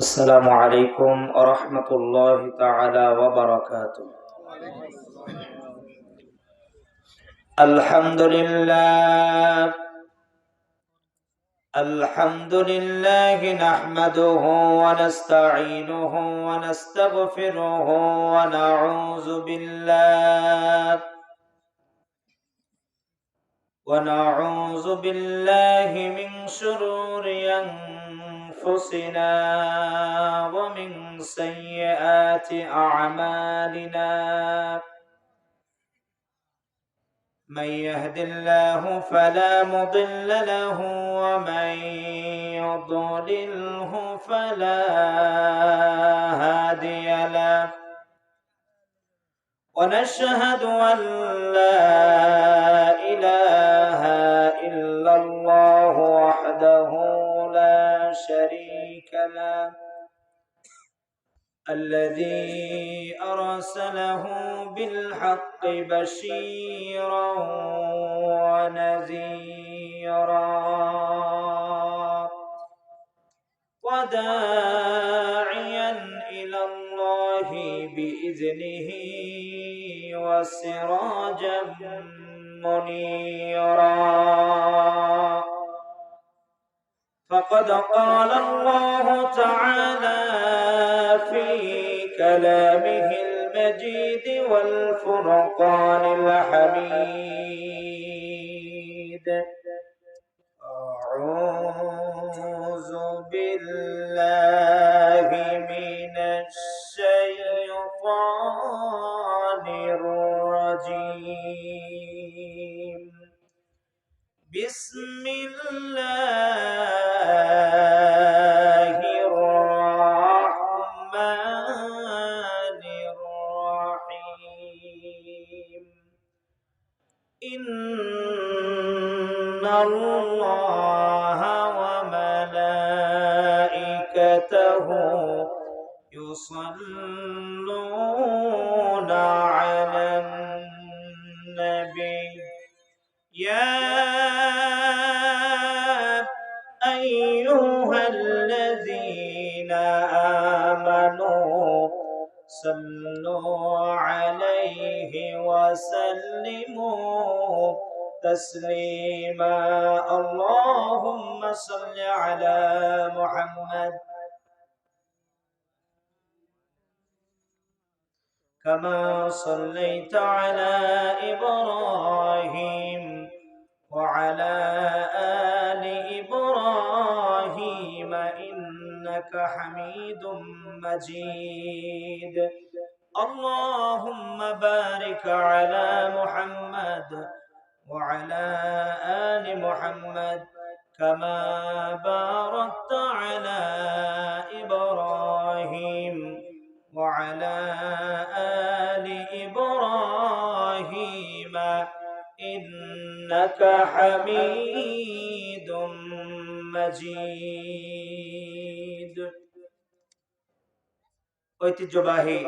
السلام عليكم ورحمة الله تعالى وبركاته. الحمد لله نحمده ونستعينه ونستغفره ونعوذ بالله من شرور أنفسنا ومن سيئات أعمالنا. من يهد الله فلا مضل له ومن يضلله فلا هادي له، ونشهد أن لا إله إلا الله وحده لا شريك له، الذي أرسله بالحق بشيرا ونذيرا وداعيا إلى الله بإذنه وسراجا منيرا. فقد قال الله تعالى في كلامه المجيد والفرقان الحميد: أعوذ بالله من الشيطان الرجيم. بسم الله الرحمن الرحيم. إن الله وملائكته يصلون على النبي يا أيها الذين آمنوا صلوا عليه وسلموا تسليما. اللهم صل على محمد كما صليت على إبراهيم وعلى آل إبراهيم إنك حميد مجيد. اللهم بارك على محمد وعلى آل محمد كما باركت على إبراهيم وعلى آل إبراهيم إنك حميد مجيد। ঐতিহ্যবাহী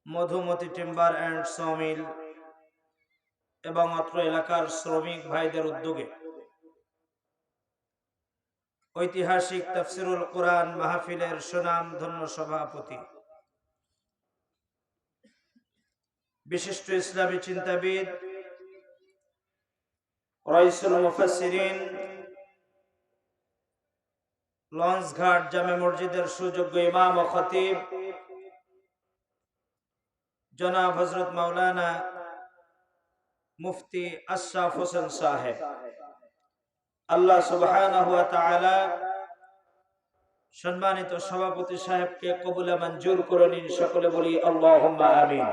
Madhumati timber and sawmill এবং অত্র এলাকার শ্রমিক ভাইদের উদ্যোগে ঐতিহাসিক তাফসিরুল কোরআন মাহফিলের সুনামধন্য সভাপতি, বিশিষ্ট ইসলামী চিন্তাবিদ, রাইসুল মুফাসসিরিন, লঞ্চঘাট জামে মসজিদের সুযোগ্য ইমাম ও খতিব জনাব হযরত মাওলানা মুফতি আশরাফ হোসেন সাহেব, আল্লাহ সুবহানাহু ওয়া তাআলা সম্মানিত সভাপতি সাহেবকে কবুল মঞ্জুর করে নিন। সকলে বলি আল্লাহুম্মা আমিন।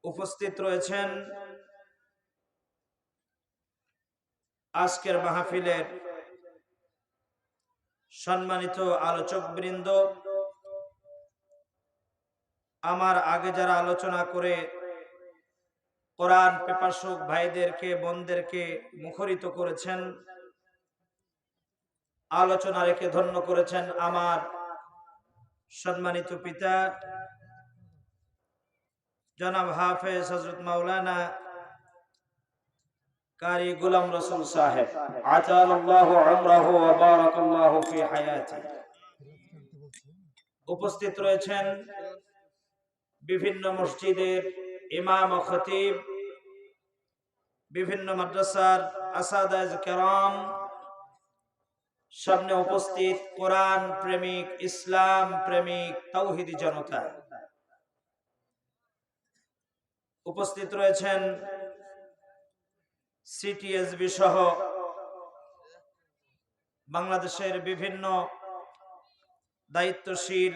উপস্থিত রয়েছেন আজকের মাহফিলের সম্মানিত আলোচকবৃন্দ, আমার আগে যারা আলোচনা করে কোরআন পিপাসুক ভাইদেরকে বোনদেরকে মুখরিত করেছেন, আলোচনা রেখে ধন্য করেছেন, আমার সম্মানিত পিতা জনাব হাফেজ হযরত মাওলানা কারি গোলাম রসুল সাহেব, আতালাল্লাহু উমরাহু ওয়া বারাকাল্লাহু ফি হায়াতি। উপস্থিত রয়েছেন বিভিন্ন মসজিদের ইমাম ও খতিব, বিভিন্ন মাদ্রাসার আসাদায়ে কেরাম, সামনে উপস্থিত কোরআন প্রেমিক, ইসলাম প্রেমিক, তাওহীদি জনতা। উপস্থিত রয়েছেন সিটিএসবি সহ বাংলাদেশের বিভিন্ন দায়িত্বশীল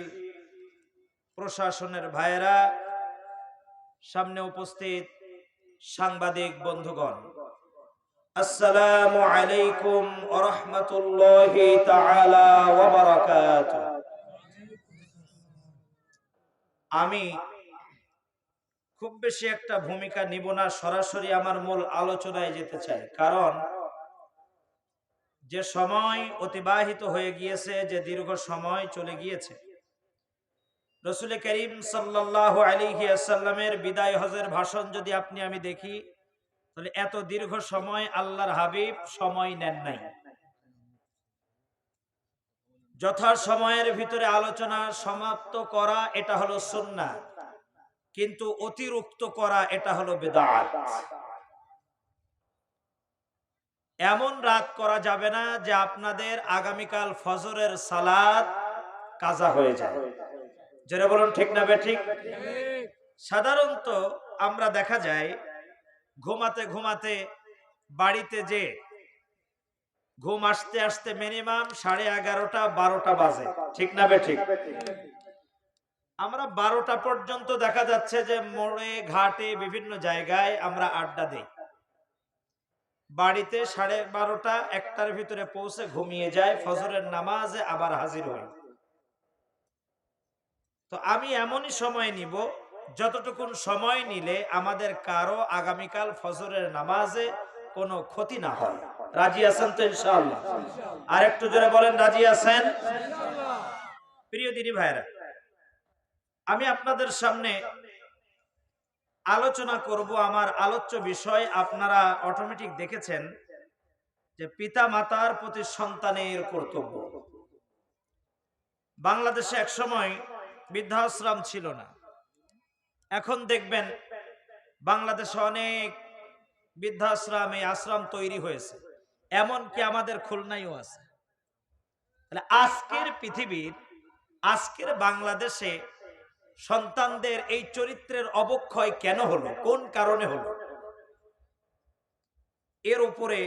প্রশাসনের ভাইয়েরা, সামনে উপস্থিত সাংবাদিক বন্ধুগণ, আসসালামু আলাইকুম ওয়া রাহমাতুল্লাহি তাআলা ওয়া বারাকাতুহু। আমি খুব বেশি একটা ভূমিকা নিব না, সরাসরি আমার মূল আলোচনায় যেতে চাই। কারণ যে সময় অতিবাহিত হয়ে গিয়েছে, যে দীর্ঘ সময় চলে গিয়েছে, রাসূল করিম সাল্লাল্লাহু আলাইহি ওয়াসাল্লামের বিদায় হজের ভাষণ যদি আমি দেখি, তাহলে এত দীর্ঘ সময় আল্লাহর হাবিব সময় নেন নাই। যথা সময়ের ভিতরে আলোচনা সমাপ্ত করা এটা হলো সুন্নাহ, কিন্তু অতিরিক্ত করা এটা হলো বিদআত। এমন রাত করা যাবে না যে আপনাদের আগামীকাল ফজরের সালাত কাজা হয়ে যায়। যারা বলুন ঠিক না বেঠিক? সাধারণত আমরা দেখা যায় ঘুমাতে ঘুমাতে বাড়িতে যে ঘুম আসতে আসতে মিনিমাম 11:30 12টা বাজে, ঠিক না বেঠিক? আমরা 12টা পর্যন্ত দেখা যাচ্ছে যে মোড়ে ঘাটে বিভিন্ন জায়গায় আমরা আড্ডা দেই। বাড়িতে 12:30 1টার ভিতরে পৌঁছে ঘুমিয়ে যায়, ফজরের নামাজে আবার হাজির হই। তো আমি এমনই সময় নিব যতটুকুন সময় নিলে আমাদের কারো আগামীকাল ফজরের নামাজে কোনো ক্ষতি না হয়। রাজি আছেন তো ইনশাআল্লাহ? আর একটু জোরে বলেন, রাজি আছেন? প্রিয় দিনী ভাইরা, আমি আপনাদের সামনে আলোচনা করব আমার আলোচ্য বিষয়। আপনারা অটোমেটিক দেখেছেন যে পিতা মাতার প্রতি সন্তানের কর্তব্য। বাংলাদেশে এক সময় বৃদ্ধাশ্রম ছিল না, এখন দেখবেন বাংলাদেশে অনেক বৃদ্ধাশ্রম, এই আশ্রম তৈরি হয়েছে, এমনকি আমাদের খুলনায়ও আছে। তাহলে আজকের পৃথিবীর, আজকের বাংলাদেশে সন্তানদের এই চরিত্রের অবক্ষয় কেন হলো, কোন কারণে হলো, এর উপরে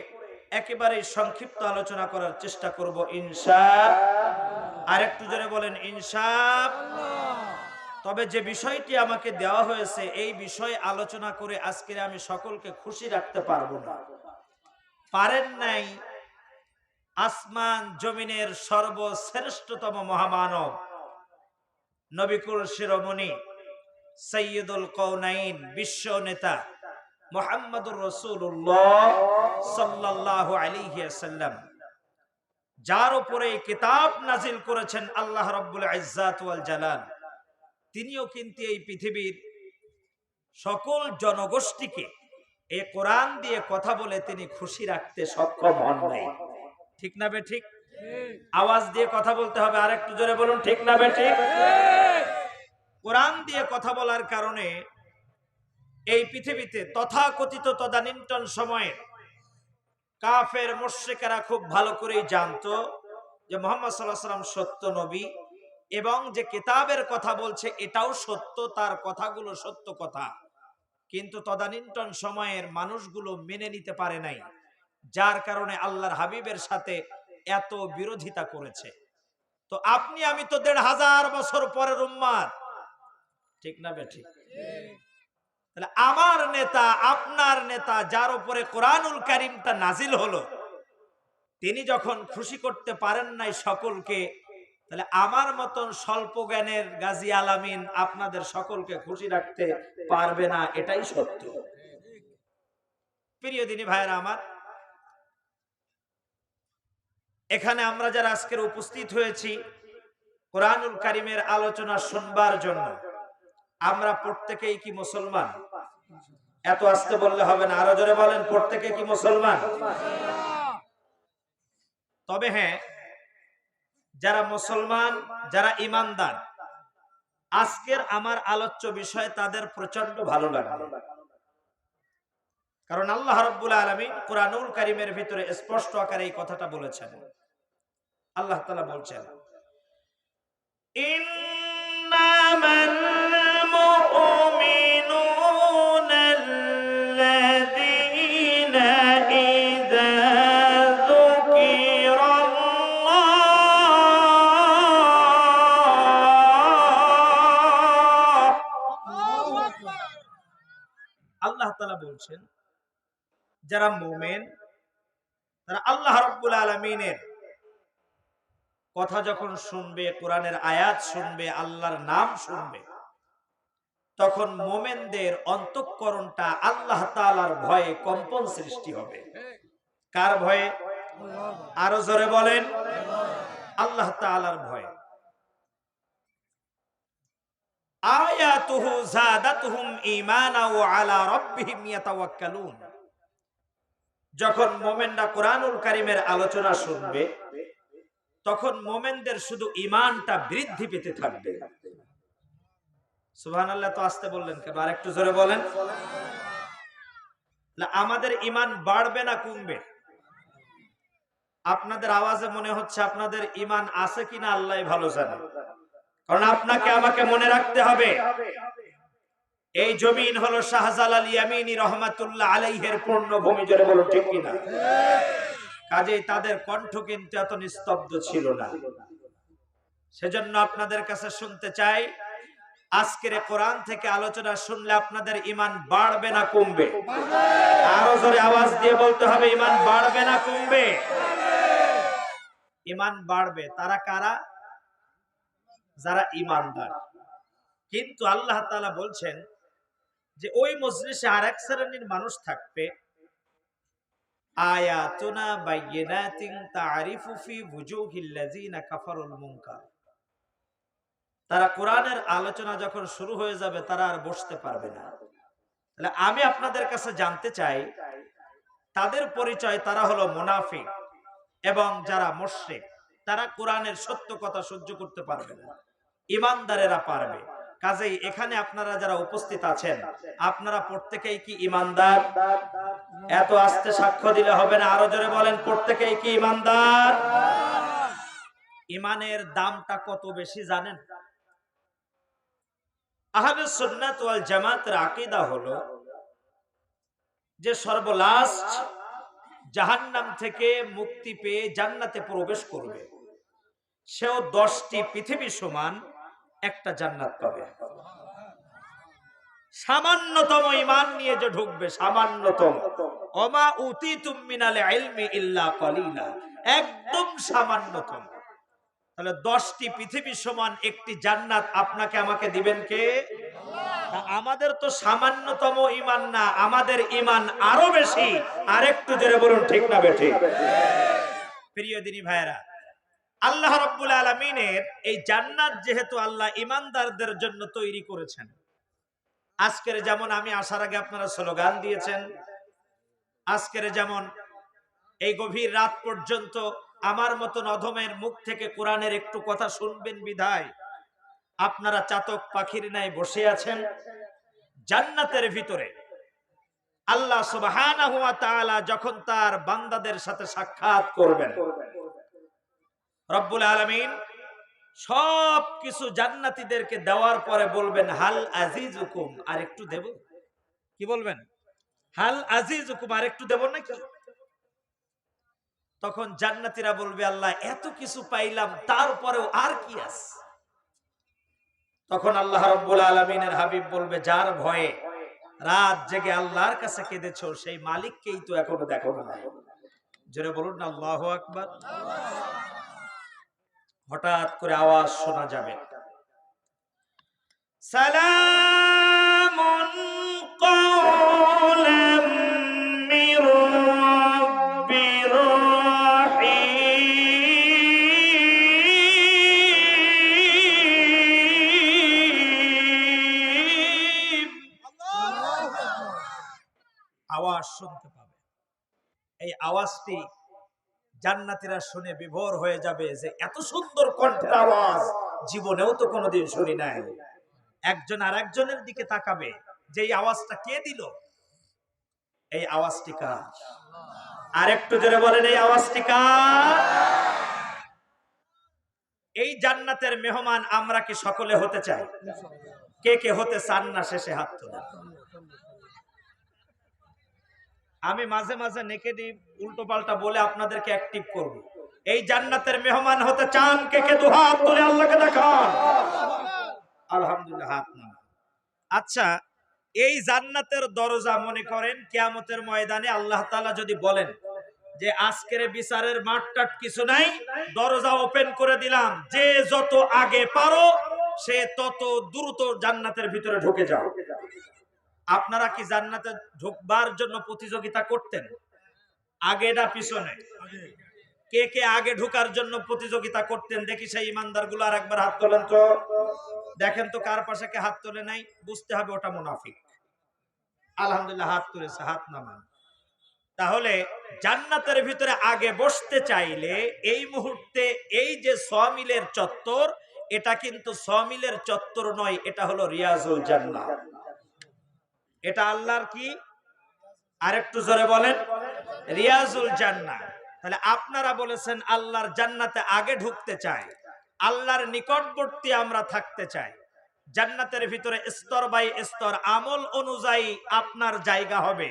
একেবারে সংক্ষিপ্ত আলোচনা করার চেষ্টা করব ইনশাআল্লাহ। আর একটু জোরে বলেন ইনশাআল্লাহ। তবে যে বিষয়টি আমাকে দেওয়া হয়েছে, এই বিষয়ে আলোচনা করে আজকে আমি সকলকে খুশি রাখতে পারবো না। পারেন নাই আসমান জমিনের সর্বশ্রেষ্ঠতম মহামানব, নবিকুল শিরোমণি, সৈয়দুল কওনাইন, বিশ্ব নেতা মুহাম্মদুর রাসূলুল্লাহ সাল্লাল্লাহু আলাইহি ওয়াসাল্লাম, যার উপরে কিতাব নাজিল করেছেন আল্লাহ রাব্বুল ইজ্জাত ওয়াল জালাল, তিনিও কিন্তু এই পৃথিবীর সকল জনগোষ্ঠীকে এই কোরআন দিয়ে কথা বলে তিনি খুশি রাখতে সক্ষম হন নাই। ঠিক না বে ঠিক? আওয়াজ দিয়ে কথা বলতে হবে, আর একটু জোরে বলুন ঠিক না বে ঠিক? কোরআন দিয়ে কথা বলার কারণে এই পৃথিবীতে তথাকথিত তদানীন্তন সময়ে কাফের মুশরিকেরা খুব ভালো করেই জানতো যে মুহাম্মদ সাল্লাল্লাহু আলাইহি ওয়াসাল্লাম সত্য নবী, এবং যে কিতাবের কথা বলছে এটাও সত্য, তার কথাগুলো সত্য কথা। কিন্তু তদানীন্তন সময়ের মানুষগুলো মেনে নিতে পারে নাই, যার কারণে আল্লাহর হাবিবের সাথে এত বিরোধিতা করেছে। তো আপনি আমি তো 1500 বছর পরের উম্মত, ঠিক না বেঠিক? তাহলে আমার নেতা, আপনার নেতা, যার উপরে কোরআনুল কারীমটা নাজিল হলো, তিনি যখন খুশি করতে পারেন নাই সকলকে, তাহলে আমার মতন স্বল্প জ্ঞানের গাজী আলামিন আপনাদের সকলকে খুশি রাখতে পারবে না, এটাই সত্য। প্রিয় দিনী ভাইরা আমার, এখানে আমরা যারা আজকের উপস্থিত হয়েছি কোরআনুল কারীমের আলোচনা শুনবার জন্য, আমরা প্রত্যেকেই কি মুসলমান? এত আস্তে বললে হবে না, আরো জোরে বলেন, প্রত্যেকে কি মুসলমান? তবে হ্যাঁ, যারা মুসলমান, যারা ইমানদার, আজকের আমার আলোচ্য বিষয় তাদের প্রচন্ড ভালো লাগবে। কারণ আল্লাহ রাব্বুল আলামিন কুরআনুল কারীমের ভিতরে স্পষ্ট আকারে এই কথাটা বলেছেন। আল্লাহ তাআলা বলছেন, ইন্নামাল মুমিনুনা আল্লাযীনা ইযা যুকিরাল্লাহ, আল্লাহ তাআলা বলছেন যারা মুমিন তারা আল্লাহ রাব্বুল আলামিনের কথা যখন শুনবে, কোরআনের আয়াত শুনবে, আল্লাহর নাম শুনবে, তখন মুমিনদের অন্তঃকরণটা আল্লাহ তাআলার ভয়ে কম্পন সৃষ্টি হবে। কার ভয়ে? আরো জোরে বলেন, আল্লাহ তাআলার ভয়ে। আয়াতুহু যাদাতুহুম ঈমানা ওয়া আলা রাব্বিহিম ইয়াতাওয়াক্কালুন। যখন মুমিনরা কোরআনুল কারীমের আলোচনা শুনবে, তখন মুমিনদের শুধু ঈমানটা বৃদ্ধি পেতে থাকবে। সুবহানাল্লাহ। তো আস্তে বললেন কেন? আরেকটু জোরে বলেন। আমাদের ঈমান বাড়বে না কমবে? আপনাদের আওয়াজে মনে হচ্ছে আপনাদের ঈমান আছে কিনা আল্লাহই ভালো জানে। কারণ আপনাকে আমাকে মনে রাখতে হবে, এই জমিন হলো শাহজালাল ইয়ামিনী রহমাতুল্লাহ আলাইহির পূর্ণভূমি। জোরে বলুন ঠিক কিনা? কাজেই তাদের কণ্ঠ কিন্তু এত নিস্তব্ধ ছিল না। সেজন্য আপনাদের কাছে শুনতে চাই, আজকের কোরআন থেকে আলোচনা শুনলে আপনাদের ঈমান বাড়বে না কমবে? আরো জোরে আওয়াজ দিয়ে বলতে হবে, ঈমান বাড়বে না কমবে? ঈমান বাড়বে। তারা কারা? যারা ঈমানদার। কিন্তু আল্লাহ তাআলা বলছেন যে ওই মজলিসে আরেক শ্রেণীর মানুষ থাকবে, আয়াতুনা বাইয়িনাতিন তা'রিফু ফি ওয়ুজুহিল্লাযিনা কাফারুল মুনকার। তারা কোরআনের আলোচনা যখন শুরু হয়ে যাবে তারা আর বসতে পারবে না। তাহলে আমি আপনাদের কাছে জানতে চাই, তাদের পরিচয়, তারা হলো মুনাফিক এবং যারা মুশরিক। তারা কোরআনের সত্য কথা সহ্য করতে পারবে না, ঈমানদারেরা পারবে। কাজেই এখানে আপনারা যারা উপস্থিত আছেন, আপনারা প্রত্যেকেই কি ঈমানদার? এত আস্তে সাক্ষ্য দিলে হবে না, আরো জোরে বলেন, প্রত্যেকেই কি ঈমানদার? ঈমানের দামটা কত বেশি জানেন? আহলে সুন্নাত ওয়াল জামাতের আকীদা হলো যে সর্বলাস্ট জাহান্নাম থেকে মুক্তি পেয়ে জান্নাতে প্রবেশ করবে, সেও 10টি পৃথিবী সমান একটা জান্নাত পাবে। সামান্যতম ঈমান নিয়ে যে ঢুকবে, সামান্যতম, ওমা উতিতুম মিনাল ইলমি ইল্লা কলিলা, একদম সামান্যতম। তাহলে 10টি পৃথিবী সমান একটি জান্নাত আপনাকে আমাকে দিবেন কে? আমাদের তো সামান্যতম ঈমান না, আমাদের ঈমান আরো বেশি। আরেকটু জোরে বলুন ঠিক না বেঠিক? প্রিয় দিনী ভাইরা, আল্লাহ রাব্বুল আলামিনের এই জান্নাত যেহেতু আল্লাহ ঈমানদারদের জন্য তৈরি করেছেন, আজকের যেমন আমি আসার আগে আপনারা স্লোগান দিয়েছেন, আজকের যেমন এই গভীর রাত পর্যন্ত আমার মতন অধমের মুখ থেকে কোরআনের একটু কথা শুনবেন বিধায় আপনারা চাতক পাখির ন্যায় বসে আছেন। জান্নাতের ভিতরে আল্লাহ সুবহানাহু ওয়া তাআলা যখন তার বান্দাদের সাথে সাক্ষাৎ করবেন, রব্বুল আলামিন সব কিছু জান্নাতীদেরকে দেওয়ার পরে বলবেন, হাল আজিজুকুম, আর একটু দেব? কি বলবেন? হাল আজিজুকুম, আর একটু দেব নাকি? তখন জান্নাতীরা বলবে, আল্লাহ এত কিছু পাইলাম, তারপরেও আর কি আছে? তখন আল্লাহ রাব্বুল আলামিনের হাবিব বলবে, যার ভয়ে রাত জেগে আল্লাহর কাছে কেঁদেছো, সেই মালিককেই তো এখনো দেখো না। জোরে বলুন না আল্লাহু আকবার। হঠাৎ করে আওয়াজ শোনা যাবে, সালামুন কওলাম মির রাব্বির রাহিম। শুনতে পাবে। এই আওয়াজটি জান্নাতীরা শুনে বিভোর হয়ে যাবে যে এত সুন্দর কণ্ঠের আওয়াজ জীবনেও তো কোনোদিন শুনি নাই। একজন আর একজনের দিকে তাকাবে যে এই আওয়াজটা কে দিল, এই আওয়াজটি কার? আর একটু জোরে বলেন, এই আওয়াজটি কার? এই জান্নাতের মেহমান আমরা কি সকলে হতে চাই? কে কে হতে চান না শেষে হাত তোলেন। আমি মাঝে মাঝে নেগেটিভ উল্টো পাল্টা বলে আপনাদেরকে অ্যাক্টিভ করব। এই জান্নাতের মেহমান হতে চান কে কে? দুহাত তুলে আল্লাহকে দেখান। আলহামদুলিল্লাহ, হাত না। আচ্ছা, এই জান্নাতের দরজা মনে করেন কিয়ামতের ময়দানে আল্লাহ তাআলা যদি বলেন যে আজকের বিচারের মাঠটাট কিছু নাই, দরজা ওপেন করে দিলাম, যে যত আগে পারো সে তত দ্রুত জান্নাতের ভিতরে ঢুকে যাও। আপনারা কি জান্নাতে ঢুকবার জন্য প্রতিযোগিতা করতেন? আগে না পিছনে? কে কে আগে ঢোকার জন্য প্রতিযোগিতা করতেন? দেখি সেই ইমানদার গুলো আর একবার হাত তোলেন তো। দেখেন তো কার পাশে কে হাত তোলে নাই, বুঝতে হবে ওটা মুনাফিক। আলহামদুলিল্লাহ, হাত তুলেছে, হাত নামান। তাহলে জান্নাতের ভিতরে আগে বসতে চাইলে এই মুহূর্তে এই যে 6 মিলের চত্বর, এটা কিন্তু 6 মিলের চত্বর নয়, এটা হলো রিয়াজুল জান্নাহ। এটা আল্লাহর কি? আরেকটু জোরে বলেন, রিয়াজুল জান্নাহ। তাহলে আপনারা বলেছেন আল্লাহর জান্নাতে আগে ঢুকতে চাই, আল্লাহর নিকটবর্তী আমরা থাকতে চাই। জান্নাতের ভিতরে স্তর বাই স্তর আমল অনুযায়ী আপনার জায়গা হবে,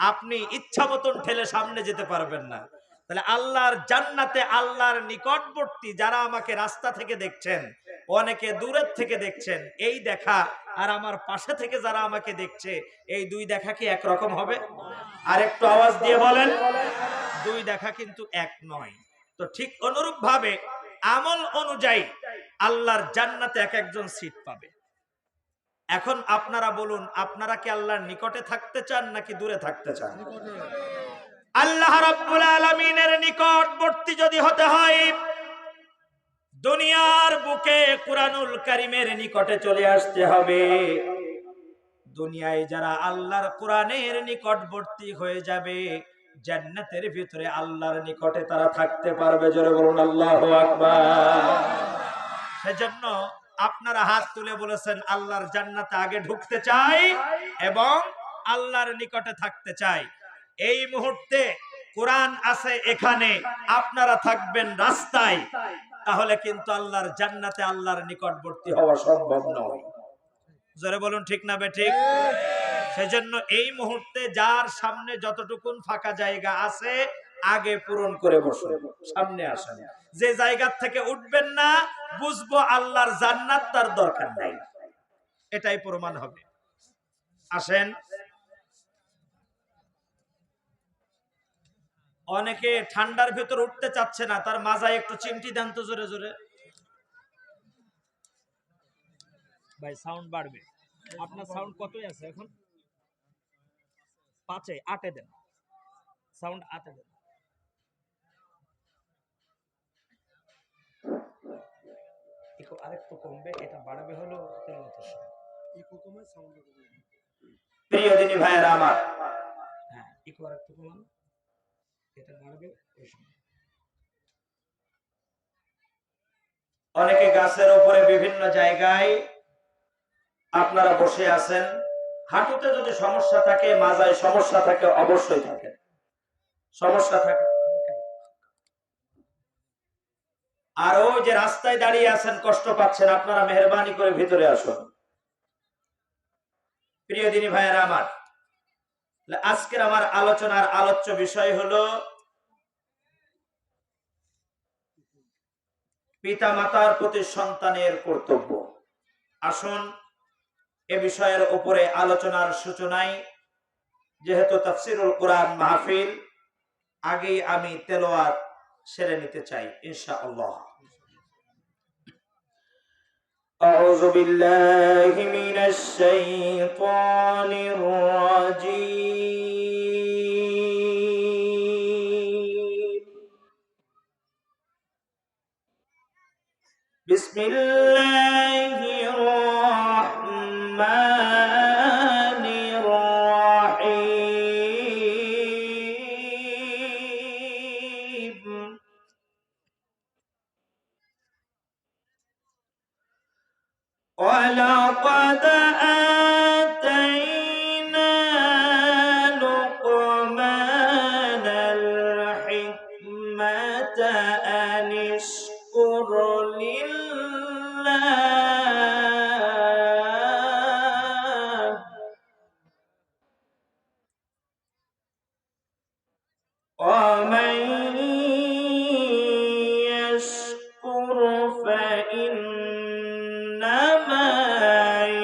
আপনি ইচ্ছা মতন ঠেলে সামনে যেতে পারবেন না। তাহলে আল্লাহর জান্নাতে আল্লাহর নিকটবর্তী যারা আমাকে রাস্তা থেকে দেখছেন, অনেকে দূরের থেকে দেখছেন, এই দেখা আর আমার পাশে থেকে যারা আমাকে দেখছে, এই দুই দেখা কি একরকম হবে? আর একটু আওয়াজ দিয়ে বলেন, দুই দেখা কিন্তু এক নয়। তো ঠিক অনুরূপ ভাবে আমল অনুযায়ী আল্লাহর জান্নাতে এক একজন সিট পাবে। এখন আপনারা বলুন, আপনারা কি আল্লাহর নিকটে থাকতে চান নাকি দূরে থাকতে চান? আল্লাহ রাব্বুল আলামিনের নিকটবর্তী যদি হতে হয়, দুনিয়ার বুকে কুরআনুল কারীমের নিকটে চলে আসতে হবে। দুনিয়ায় যারা আল্লাহর কোরআনের নিকটবর্তী হয়ে যাবে, জান্নাতের ভিতরে আল্লাহর নিকটে তারা থাকতে পারবে। জোরে বলুন আল্লাহু আকবার। সেজন্য আপনারা হাত তুলে বলেছেন আল্লাহর জান্নাতে আগে ঢুকতে চাই এবং আল্লাহর নিকটে থাকতে চাই। এই মুহূর্তে কোরআন আছে এখানে, আপনারা থাকবেন রাস্তায়, তাহলে কিন্তু আল্লাহর জান্নাতে আল্লাহর নিকটবর্তী হওয়া সম্ভব নয়। জোরে বলুন ঠিক না বেঠিক? সেজন্য এই মুহূর্তে যার সামনে যতটুকুন ফাঁকা জায়গা আছে আগে পূরণ করে বসুন, সামনে আসেন। যে জায়গা থেকে উঠবেন না, বুঝবো আল্লাহর জান্নাত তার দরকার নাই, এটাই প্রমাণ হবে। আসেন। অনেকে ঠান্ডার ভেতর উঠতে চাচ্ছে না, তার মাজায় একটু চিমটি দেন তো জোরে জোরে। ভাই সাউন্ড বাড়বে। আপনার সাউন্ড কতই আছে এখন? 5-এ 8-এ দেন, সাউন্ড 8-এ দেন। ইকো আরেকটু কমবে, এটা বাড়বে হলো তেলাওয়াতের সময়। ইকো কমে সাউন্ড কমবে। প্রিয় দিনী ভাইয়েরা আমার, হ্যাঁ ইকো আরেকটু কমান, এটা বাড়বে ওই সময়। অনেকে গাছের উপরে বিভিন্ন জায়গায় আপনারা বসে আছেন, হাঁটুতে যদি সমস্যা থাকে, মাজায় সমস্যা থাকে, অবশ্যই থাকে, সমস্যা থাকে। আর ওই যে রাস্তায় দাঁড়িয়ে আছেন, কষ্ট পাচ্ছেন, আপনারা মেহেরবানি করে ভিতরে আসুন। প্রিয় দিনী ভাইয়েরা আমার, আজকের আমার আলোচনার আলোচ্য বিষয় হলো পিতা মাতার প্রতি সন্তানের কর্তব্য। আসুন এ বিষয়ের উপরে আলোচনার সূচনায়, যেহেতু তাফসীরুল কোরআন মাহফিল, আগেই আমি তেলাওয়াত সেরে নিতে চাই ইনশাআল্লাহ। আউযু বিল্লাহি মিনাশ শাইতানির রাজীম। বিসমিল্লাহির রাহমানির রাহিম। ولقد آتينا لقمان الحكمة أن اشكر لله ومن يشكر فإنما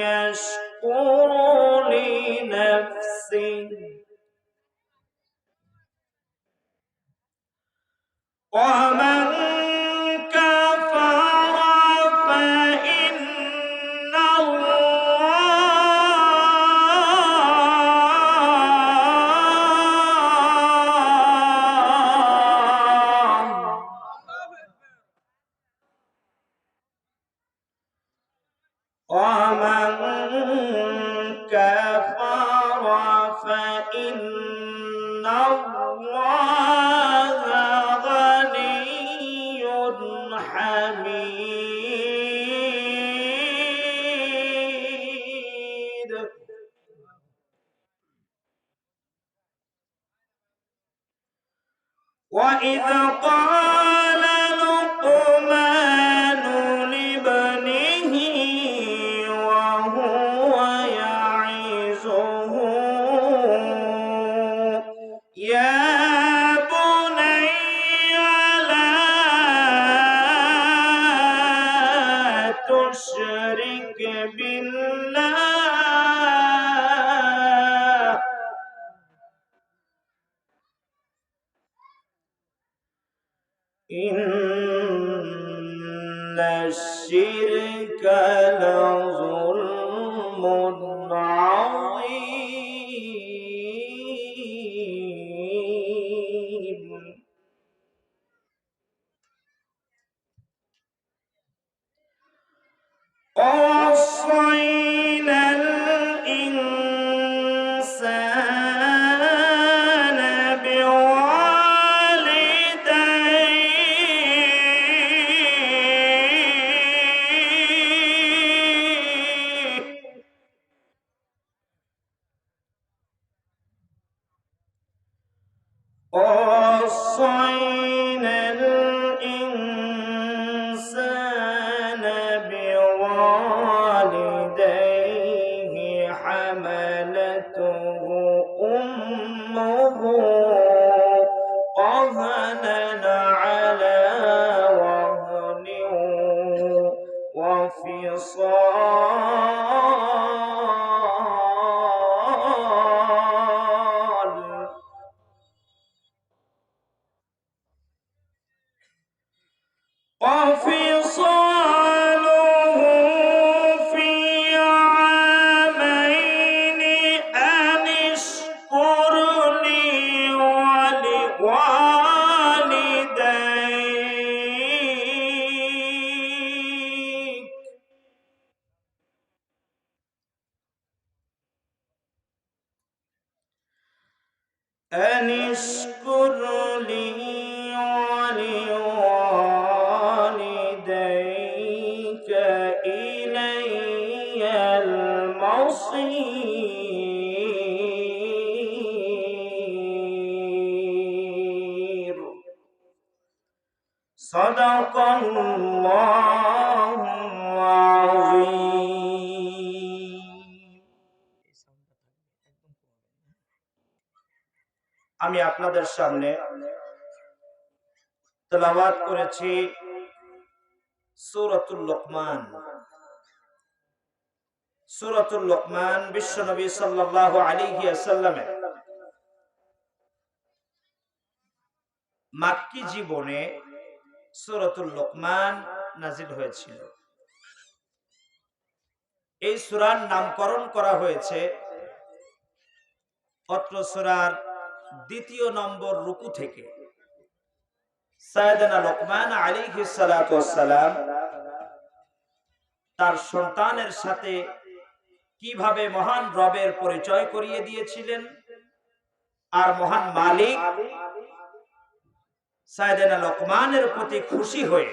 يشكر لنفسه ومن كفر فإن ومن كفر فإن الله غني حميد وإذ قال لقمان لابنه وهو يعظه يا بني لا تشرك بالله إن الشرك لظلم عظيم ووصينا الإنسان بوالديه ووصينا الإنسان بوالديه حملته أمه وهنا على وهن وفصاله في عامين أن اشكر لي ولوالديك أن اشكر لي ولوالديك إلي المصير صدق الله العظيم আমি আপনাদের সামনে তেলাওয়াত করেছি সূরাতুল লোকমান। সূরাতুল লোকমান বিশ্বনবী সাল্লাল্লাহু আলাইহি ওয়াসাল্লামের মাক্কি জীবনে সূরাতুল লোকমান নাজিল হয়েছিল। এই সূরার নামকরণ করা হয়েছে অত্র সূরার দ্বিতীয় নম্বর রুকু থেকে। সাইয়েদনা লোকমান আলাইহিস সালাতু ওয়াস সালাম তার সন্তানের সাথে কিভাবে মহান রবের পরিচয় করিয়ে দিয়েছিলেন, আর মহান মালিক সাইয়েদনা লোকমানের প্রতি খুশি হয়ে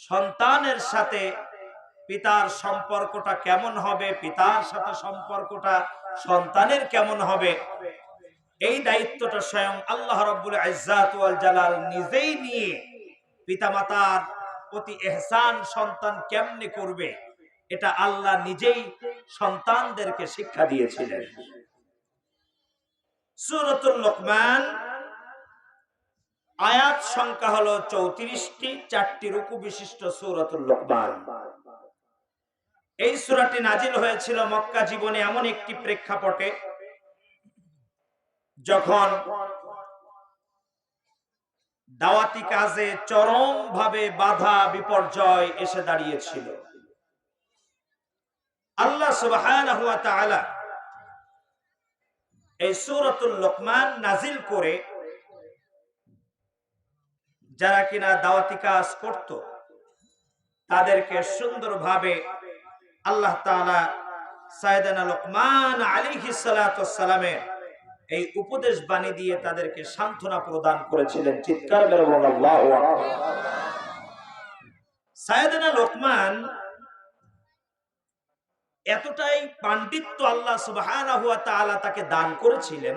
সন্তানের সাথে পিতার সম্পর্কটা কেমন হবে, পিতার সাথে সম্পর্কটা সন্তানের কেমন হবে, এই দায়িত্বটা স্বয়ং আল্লাহ রাব্বুল ইজ্জাত ওয়াল জালাল নিজেই নিয়ে পিতামাতার প্রতি ইহসান সন্তান কেমনে করবে এটা আল্লাহ নিজেই সন্তানদেরকে শিক্ষা দিয়েছিলেন। সূরাতুল লোকমান আয়াত সংখ্যা হলো 34টি, 4টি রুকু বিশিষ্ট সূরাতুল লোকমান। এই সূরাটি নাজিল হয়েছিল মক্কা জীবনে এমন একটি প্রেক্ষাপটে যখন দাওয়াতি কাজে চরমভাবে বাধা বিপর্যয় এসে দাঁড়িয়েছিল। আল্লাহ সুবহানাহু ওয়া তাআলা এই সূরাতুল লোকমান নাজিল করে যারা কিনা দাওয়াতি কাজ করত তাদেরকে সুন্দরভাবে আল্লাহ তাআলা সাইয়েদানা লোকমান আলাইহিস সালাতু ওয়াস সালামের এই উপদেশ বাণী দিয়ে তাদেরকে সান্ত্বনা প্রদান করেছিলেন। চিৎকার করে বলুন আল্লাহু আকবার। সাইয়েদানা লোকমান এতটাই পাণ্ডিত্য আল্লাহ সুবহানাহু ওয়া তাআলা তাকে দান করেছিলেন,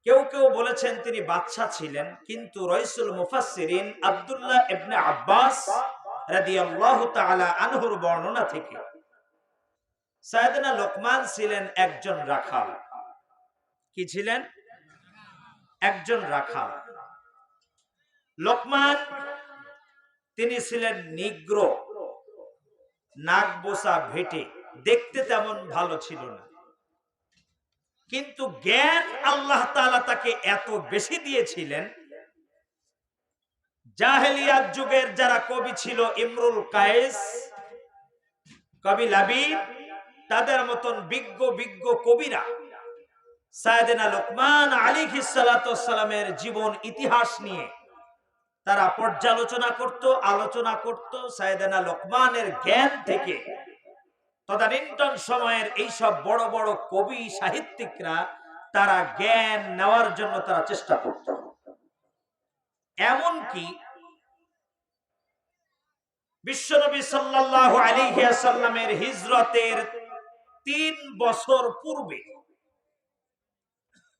কেউ কেউ বলেছেন তিনি বাদশা ছিলেন, কিন্তু রাইসুল মুফাসসিরিন আব্দুল্লাহ ইবনে আব্বাস রাদিয়াল্লাহু তাআলা আনহুর বর্ণনা থেকে সাইয়েদনা লোকমান ছিলেন একজন রাখাল। কি ছিলেন? একজন রাখাল। লোকমান তিনি ছিলেন নিগ্র, নাক বোসা ভেটে, দেখতে তেমন ভালো ছিল না, কিন্তু জ্ঞান আল্লাহ তাআলা তাকে এত বেশি দিয়েছিলেন, জাহেলিয়াত যুগের যারা কবি ছিল, ইমরুল কায়েস, কবি লাবিব, তাদের মতন বিজ্ঞ বিজ্ঞ কবিরা সাইয়েদনা লোকমান আলাইহিস সালাতু ওয়াস সালামের জীবন ইতিহাস নিয়ে তারা পর্যালোচনা করত, আলোচনা করত। সাইয়েদনা লোকমানের জ্ঞান থেকে তদানীন্তন সময়ের এই সব বড় বড় কবি সাহিত্যিকরা তারা জ্ঞান নেওয়ার জন্য তারা চেষ্টা করত। এমনকি বিশ্বনবী সাল্লাল্লাহু আলাইহি ওয়াসাল্লামের হিজরতের 3 বছর পূর্বে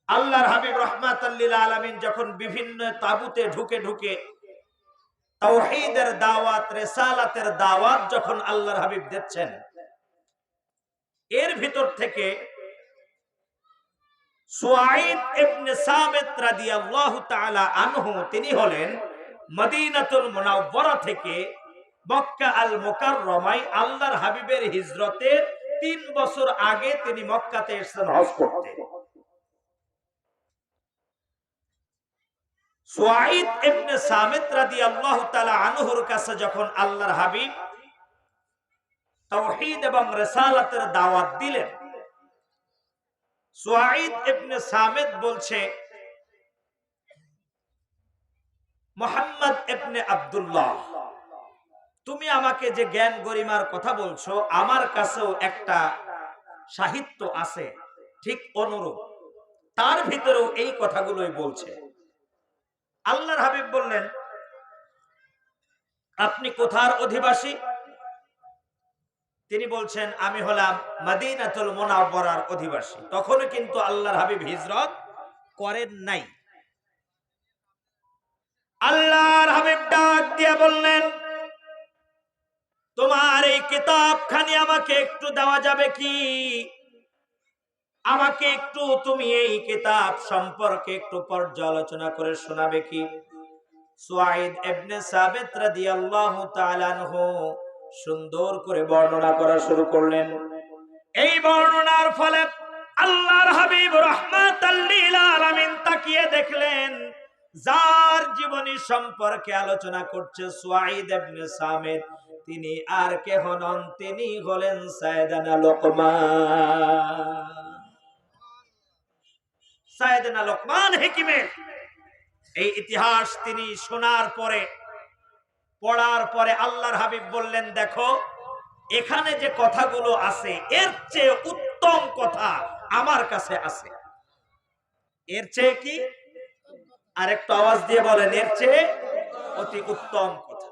আল্লাহর হাবিব রাহমাতাল লিল আলামিন যখন বিভিন্ন তাবুতে ঢুকে ঢুকে তাওহীদের দাওয়াত, রিসালাতের দাওয়াত যখন আল্লাহর হাবিব দিচ্ছেন, এর ভিতর থেকে সুয়াইদ ইবনে সামিত রাদিয়াল্লাহু তাআলা আনহু তিনি হলেন মদিনাতুল মুনাওয়ারা থেকে মক্কা আল মুকাররমায় আল্লাহর হাবিবের হিজরতের 3 বছর আগে তিনি মক্কাতে এসেছেন হজ করতে। সুয়াইদ ইবনে সামিত রাদিয়াল্লাহু তাআলা আনহুর কাছে যখন আল্লাহর হাবিব তাওহীদ এবং রিসালাতের দাওয়াত দিলেন, সুয়াইদ ইবনে সামিত বলছে, মুহাম্মদ ইবনে আব্দুল্লাহ, তুমি আমাকে যে জ্ঞান গরিমার কথা বলছো, আমার কাছেও একটা সাহিত্য আছে ঠিক অনুরূপ, তার ভিতরেও এই কথাগুলোই বলছে। আল্লাহর হাবিব বললেন, আপনি কোথার অধিবাসী? তিনি বলছেন, আমি হলাম মদিনাতুল মুনাওয়ারার অধিবাসী। তখনও কিন্তু আল্লাহর হাবিব হিজরত করেন নাই। আল্লাহর হাবিব ডাক দিয়ে বললেন, তোমার এই কিতাবখানি আমাকে একটু দেওয়া যাবে কি? আমাকে একটু তুমি এই কিতাব সম্পর্কে একটু পর্যালোচনা করে শোনাবে কি? সুয়াইদ ইবনে সাবিত রাদিয়াল্লাহু তাআলা আনহু সুন্দর করে বর্ণনা করা শুরু করলেন। এই বর্ণনার ফলে আল্লাহর হাবিব রাহমাতাল লিল আলামিন তাকিয়ে দেখলেন, যার জীবনী সম্পর্কে আলোচনা করছে সুয়াইদ ইবনে সামিত, তিনি আর কেহ নন, তিনি হলেন সাইয়েদনা লোকমান। সাইয়েদনা লোকমান হিকিমের এই ইতিহাস তিনি শোনার পরে, পড়ার পরে আল্লাহর হাবিব বললেন, দেখো এখানে যে কথাগুলো আছে এর চেয়ে উত্তম কথা আমার কাছে আছে। এর চেয়ে কি? আর একটু আওয়াজ দিয়ে বলেন, এর চেয়ে অতি উত্তম কথা।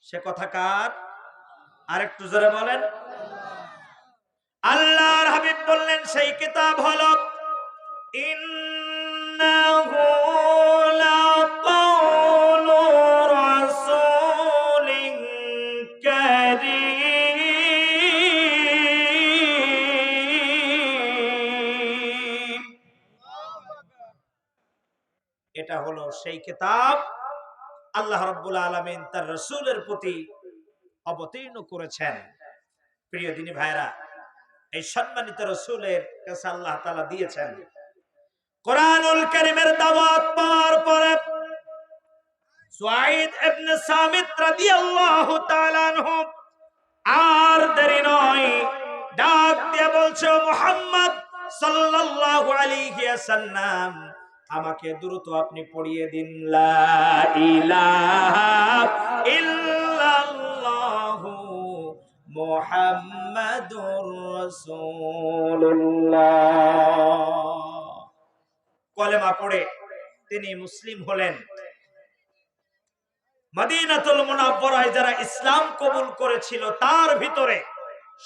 সে কথা কার? আরেকটু জোরে বলেন। আল্লাহর হাবিব বললেন সেই কিতাব হলো ইন্নাহু লাকাউলু রাসূলিন কারীম। এটা হলো সেই কিতাব আল্লাহ রাব্বুল আলামিন তার রাসূলের প্রতি অবতীর্ণ করেছেন। প্রিয় দিনী ভাইরা, এই সম্মানিত রাসূলের কাছে আল্লাহ তাআলা দিয়েছেন কোরআনুল কারীমের দাওয়াত পাওয়ার পরে সুয়াইদ ইবনে সামিত রাদিয়াল্লাহু তাআলা আনহু আর দেরি নয়, ডাক দিয়ে বলছে মুহাম্মদ সাল্লাল্লাহু আলাইহি ওয়াসাল্লাম, আমাকে দ্রুত আপনি পড়িয়ে দিন লা ইলাহা ইল্লাল্লাহু মুহাম্মাদুর রাসূলুল্লাহ। কলেমা পড়ে তিনি মুসলিম হলেন। মদিনাতুল মুনাওয়ারায় যারা ইসলাম কবুল করেছিল তার ভিতরে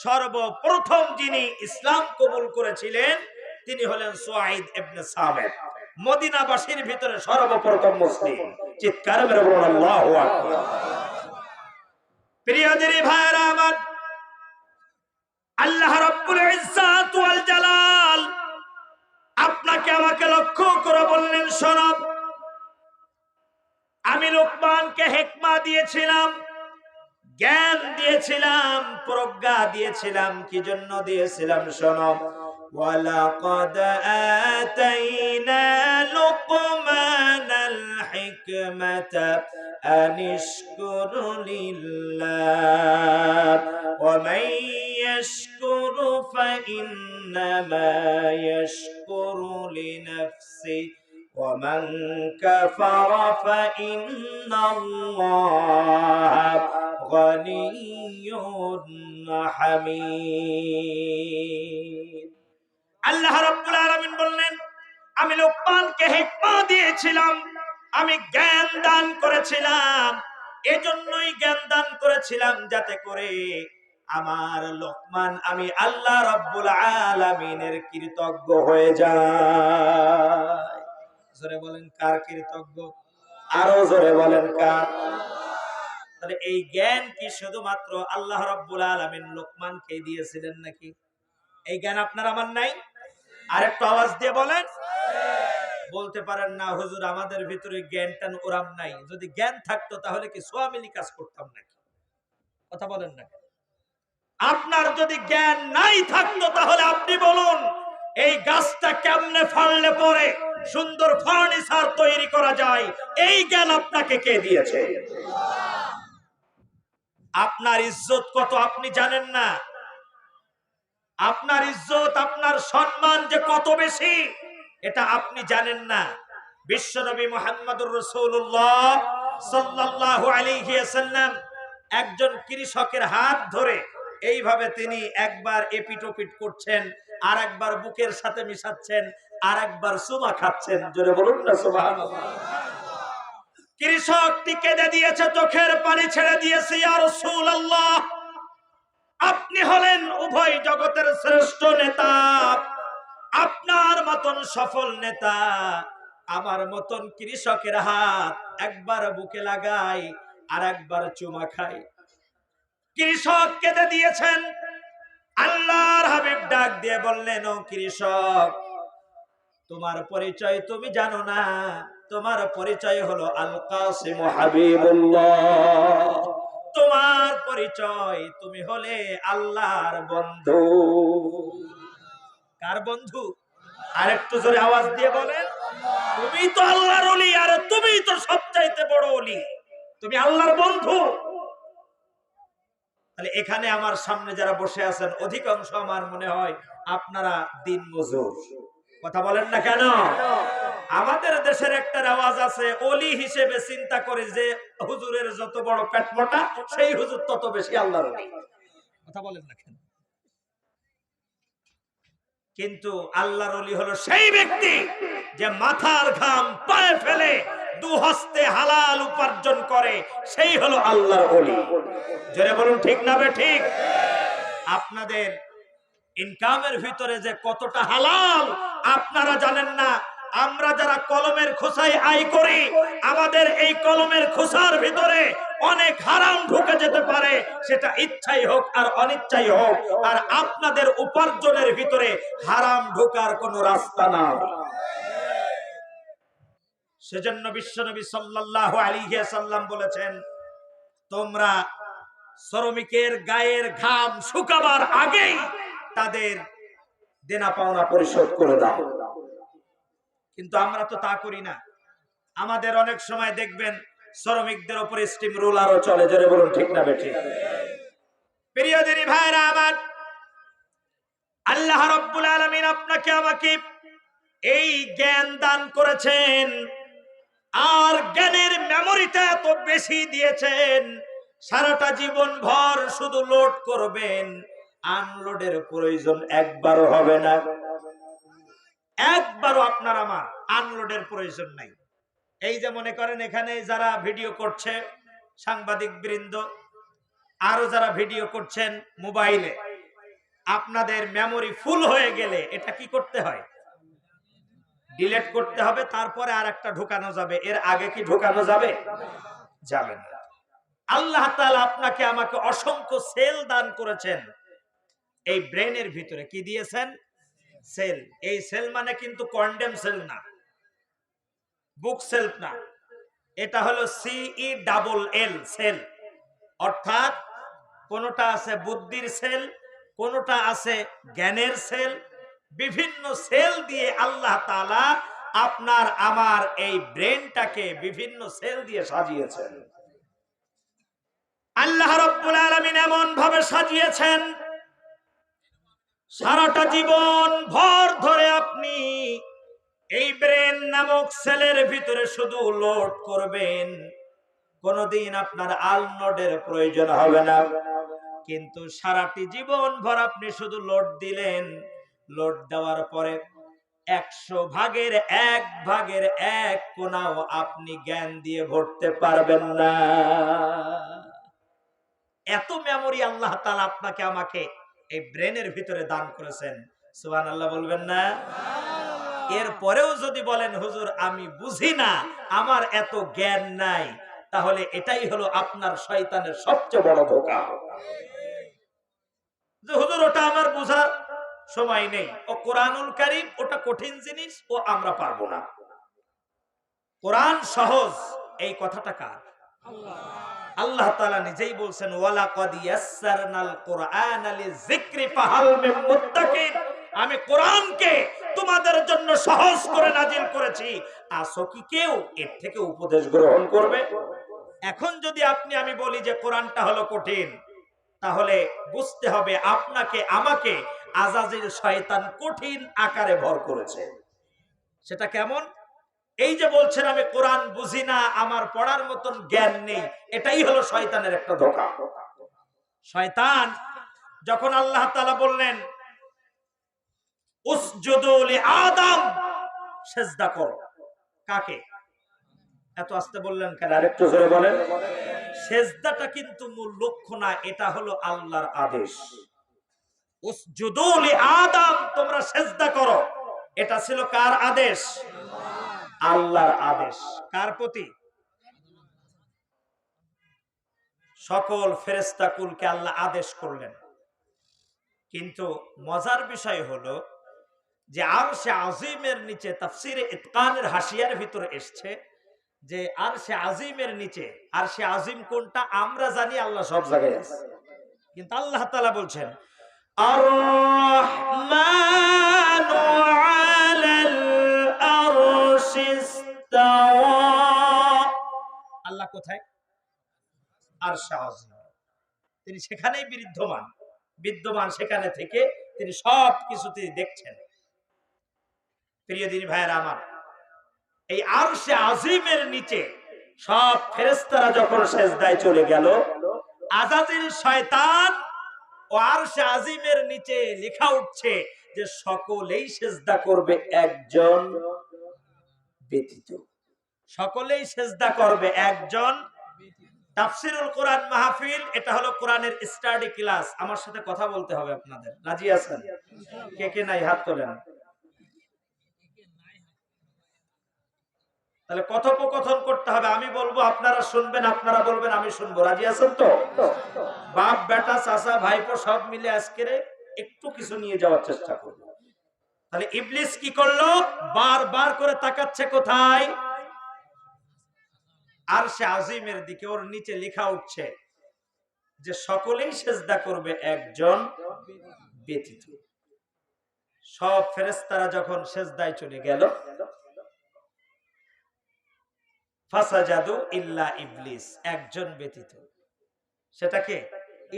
সর্বপ্রথম যিনি ইসলাম কবুল করেছিলেন তিনি হলেন সুয়াইদ ইবনে সামিত। মদিনাবাসীর ভিতরে সর্বপ্রথম মুসলিম। চিৎকার মেরে বলুন আল্লাহু আকবার। প্রিয় দিনী ভাইরা আমার, আল্লাহ রাব্বুল ইজ্জাত ওয়াল জালাল আপনাকে আমাকে লক্ষ্য করে বললেন, শোনো, আমি লোকমানকে হিকমা দিয়েছিলাম, জ্ঞান দিয়েছিলাম, প্রজ্ঞা দিয়েছিলাম। কি জন্য দিয়েছিলাম? শোনো, ওয়ালাকাদ আতাইনা লুকমানাল হিকমাতা আনিশকুর লিল্লাহ ওয়া মান ইয়াশকুরু ফাইন্নামা ইয়াশকুরু লিনাফসিহি ومن كفر فإن الله غني حميد। আল্লাহ রাব্বুল আলামিন বললেন, আমি লোকমানকে হিকমা দিয়েছিলাম, আমি জ্ঞান দান করেছিলাম। এজন্যই জ্ঞান দান করেছিলাম যাতে করে আমার লোকমান আমি আল্লাহ রাব্বুল আলামিনের কৃতজ্ঞ হয়ে যায়। জোরে বলেন কার কৃতজ্ঞ? আরো জোরে বলেন কার? তাহলে এই জ্ঞান কি শুধুমাত্র আল্লাহ রাব্বুল আলামিন লোকমানকে দিয়েছিলেন নাকি? এই জ্ঞান আপনার আমার নাই? আরেকটু আওয়াজ দিয়ে বলেন। বলতে পারেন না হুজুর আমাদের ভিতরে জ্ঞানটা ওরাম নাই। যদি জ্ঞান থাকতো তাহলে কি সোয়ামিলি কাজ করতাম নাকি? কথা বলেন না। আপনার যদি জ্ঞান নাই থাকতো তাহলে আপনি বলুন এই গাছটা কেমনে ফাড়লে পরে সুন্দর ফার্নিচার তৈরি করা যায়, এই জ্ঞান আপনাকে কে দিয়েছে? আপনার ইজ্জত কত আপনি জানেন না। আপনার ইজ্জত, আপনার সম্মান যে কত বেশি এটা আপনি জানেন না। বিশ্বনবী মুহাম্মদুর রাসূলুল্লাহ সাল্লাল্লাহু আলাইহি ওয়াসাল্লাম একজন কৃষকের হাত ধরে এইভাবে তিনি একবার এপিটোপিট করছেন, আর একবার বুকের সাথে মিশাচ্ছেন, আর একবার সুমা খাচ্ছেন। জোরে বলুন না সুবহানাল্লাহ। কৃষকটি কেঁদে দিয়েছে, চোখের পানি ছেড়ে দিয়েছে, ইয়া রাসূলুল্লাহ আপনি হলেন উভয় জগতের শ্রেষ্ঠ নেতা, আপনার মতন সফল নেতা আমার মতন কৃষকের হাত একবার বুকে লাগায় আর একবার চুমা খায়। কৃষক কেঁদে দিয়েছেন। আল্লাহর হাবিব ডাক দিয়ে বললেন, ও কৃষক, তোমার পরিচয় তুমি জানো না। তোমার পরিচয় হলো আল কাসিম হাবিবুল্লাহ। তোমার পরিচয় তুমি হলে আল্লাহর বন্ধু। কার বন্ধু? আরেকটু জোরে আওয়াজ দিয়ে বলেন। তুমি তো আল্লাহর ওলি, আর তুমি তো সবচাইতে বড় ওলি, তুমি আল্লাহর বন্ধু। তাহলে এখানে আমার সামনে যারা বসে আছেন অধিকাংশ আমার মনে হয় আপনারা দিন মজুর। কথা বলেন না কেন? আমাদের দেশের একটা রেওয়াজ আছে, ওলি হিসেবে চিন্তা করে যে হুজুরের যত বড় পেট মোটা সেই হুজুর তত বেশি আল্লাহর ওলি। কথা বলেন না কেন? কিন্তু আল্লাহর ওলি হলো সেই ব্যক্তি যে মাথার ঘাম পায়ে ফেলে দুহস্তে হালাল উপার্জন করে, সেই হলো আল্লাহর ওলি। জোরে বলুন ঠিক না বে ঠিক? আপনাদের ইনকামের ভিতরে যে কতটা হালাল আপনারা জানেন না। আমরা যারা কলমের খোসায় আয় করি, আমাদের এই কলমের খোসার ভিতরে অনেক হারাম ঢুকে যেতে পারে, সেটা ইচ্ছাই হোক আর অনিচ্ছাই হোক। আর আপনাদের উপার্জনের ভিতরে হারাম ঢোকার কোনো রাস্তা নাই। সেজন্য বিশ্বনবী সাল্লাল্লাহু আলাইহি ওয়াসাল্লাম বলেছেন, তোমরা শ্রমিকের গায়ের ঘাম শুকাবার আগেই তাদের দেনা পাওনা পরিশোধ করে দাও। কিন্তু আমরা তো তা করি না। আমাদের অনেক সময় দেখবেন শ্রমিকদের উপর স্টিম রোলারও চলে। জোরে বলুন ঠিক না বেঠিক? প্রিয় দিনী ভাইরা আমার, আল্লাহ রাব্বুল আলামিন আপনাকে আমাকে এই জ্ঞান দান করেছেন, আর জ্ঞানের মেমোরিটা এত বেশি দিয়েছেন, সারাটা জীবন ভর শুধু লোড করবেন, আনলোডের প্রয়োজন একবারও হবে না। একবারও আপনার আমার আনলোডের প্রয়োজন নাই। এই যে মনে করেন এখানে যারা ভিডিও করছে, সাংবাদিক বৃন্দ, আরো যারা ভিডিও করছেন মোবাইলে, আপনাদের মেমোরি ফুল হয়ে গেলে এটা কি করতে হয়? ডিলিট করতে হবে, তারপরে আর একটা ঢোকানো যাবে। এর আগে কি ঢোকানো যাবে? যাবে না। আল্লাহ তাআলা আপনাকে আমাকে অসংখ্য সেল দান করেছেন। এই ব্রেনের ভিতরে কি দিয়েছেন? সেল। এই সেল মানে কিন্তু কন্ডেম সেল না, বুক সেলফ না, এটা হলো CELL সেল। অর্থাৎ কোনটা আছে বুদ্ধির সেল, কোনটা আছে জ্ঞানের সেল। বিভিন্ন সেল দিয়ে আল্লাহ তাআলা আপনার আমার এই ব্রেনটাকে বিভিন্ন সেল দিয়ে সাজিয়েছেন। আল্লাহ রাব্বুল আলামিন এমন ভাবে সাজিয়েছেন, সারাটা জীবন ভর ধরে আপনি এই ব্রেন নামক সেলের ভিতরে শুধু লোড করবেন, কোনদিন আপনার আনলোডের প্রয়োজন হবে না। কিন্তু সারাটি জীবন ভর আপনি শুধু লোড দিলেন, লোড দেওয়ার পরে 100 ভাগের 1 কোনাও আপনি জ্ঞান দিয়ে ভরতে পারবেন না। এত মেমোরি আল্লাহ তাআলা আপনাকে আমাকে এই ব্রেনের ভিতরে দান করেছেন। সুবহানাল্লাহ বলবেন না? এরপরেও যদি বলেন হুজুর আমি বুঝি না, আমার এত জ্ঞান নাই, তাহলে এটাই হলো আপনার শয়তানের সবচেয়ে বড় ধোঁকা। যে হুজুর ওটা আমার বোঝার সময় নেই, ও কোরআনুল কারীম ওটা কঠিন জিনিস, ও আমরা পারবো না। কোরআন সহজ, এই কথাটা কার? আল্লাহ তাআলা নিজেই বলছেন, ওয়ালাকাদ ইয়াসসারনাল কুরআনা লিযিকরি ফাহাল মিন মুত্তাকিন। আমি কোরআনকে তোমাদের জন্য সহজ করে নাজিল করেছি, আসো কি কেউ এর থেকে উপদেশ গ্রহণ করবে? এখন যদি আমি বলি যে কোরআনটা হলো কঠিন, তাহলে বুঝতে হবে আপনাকে আমাকে আজাজিল শয়তান কঠিন আকারে ভর করেছে। সেটা কেমন? এই যে বলছেন আমি কোরআন বুঝি না, আমার পড়ার মতন জ্ঞান নেই, এটাই হলো শয়তানের একটা ধোঁকা। শয়তান যখন আল্লাহ তাআলা বললেন উসজুদু লিআদম, সিজদা করো, কাকে? এত আস্তে বললেন কেন? আরেকটু জোরে বলেন। সিজদাটা কিন্তু মূল লক্ষ্য না, এটা হলো আল্লাহর আদেশ। উসজুদু লিআদম, তোমরা সিজদা করো, এটা ছিল কার আদেশ? আল্লাহর আদেশ। কার প্রতি? সকল ফেরেশতা কুলকে আল্লাহ আদেশ করলেন। কিন্তু মজার বিষয় হলো যে আরশে আজিমের নিচে, তাফসিরে ইতকানের হাসিয়ার ভিতরে এসছে যে আরশে আজিমের নিচে, আরশে আজিম কোনটা আমরা জানি, আল্লাহ সব জায়গায় আছে, কিন্তু আল্লাহ তাআলা বলছেন আর রহমানু আলাল আরশিস্তাওয়া। আল্লাহ কোথায়? আরশে আজিম, তিনি সেখানেই বিদ্যমান, সেখানে থেকে তিনি সব কিছুতে দেখছেন। প্রিয় দিনী ভাইয়েরা আমার, এই আরশে আজিমের নিচে সব ফেরেশতারা যখন সেজদায় চলে গেল, আজাজিল শয়তান ও আরশে আজিমের নিচে লেখা উঠছে যে সকলেই সেজদা করবে একজন ব্যতীত। সকলেই সেজদা করবে একজন। তাফসিরুল কোরআন মাহফিল, এটা হলো কোরআনের স্টাডি ক্লাস। আমার সাথে কথা বলতে হবে আপনাদের, রাজি আছেন? কে কে নাই হাত তোলেন। তাহলে কথোপকথন করতে হবে, আমি বলবো আপনারা শুনবেন, আপনারা বলবেন আমি শুনবো, রাজি আছেন তো? বাপ বেটা চাচা ভাইপো সব মিলে আজকে একটু কিছু নিয়ে যাওয়ার চেষ্টা করবো। তাহলে ইবলিস কি করলো? বারবার করে তাকাচ্ছে কোথায়? আরশে আজিমের দিকে। ওর নিচে লেখা উঠছে যে সকলেই সেজদা করবে একজন ব্যতীত। সব ফেরেশতারা যখন সেজদায় চলে গেল, ফাসাজাদু ইল্লা ইবলিস, একজন ব্যতীত। সেটাকে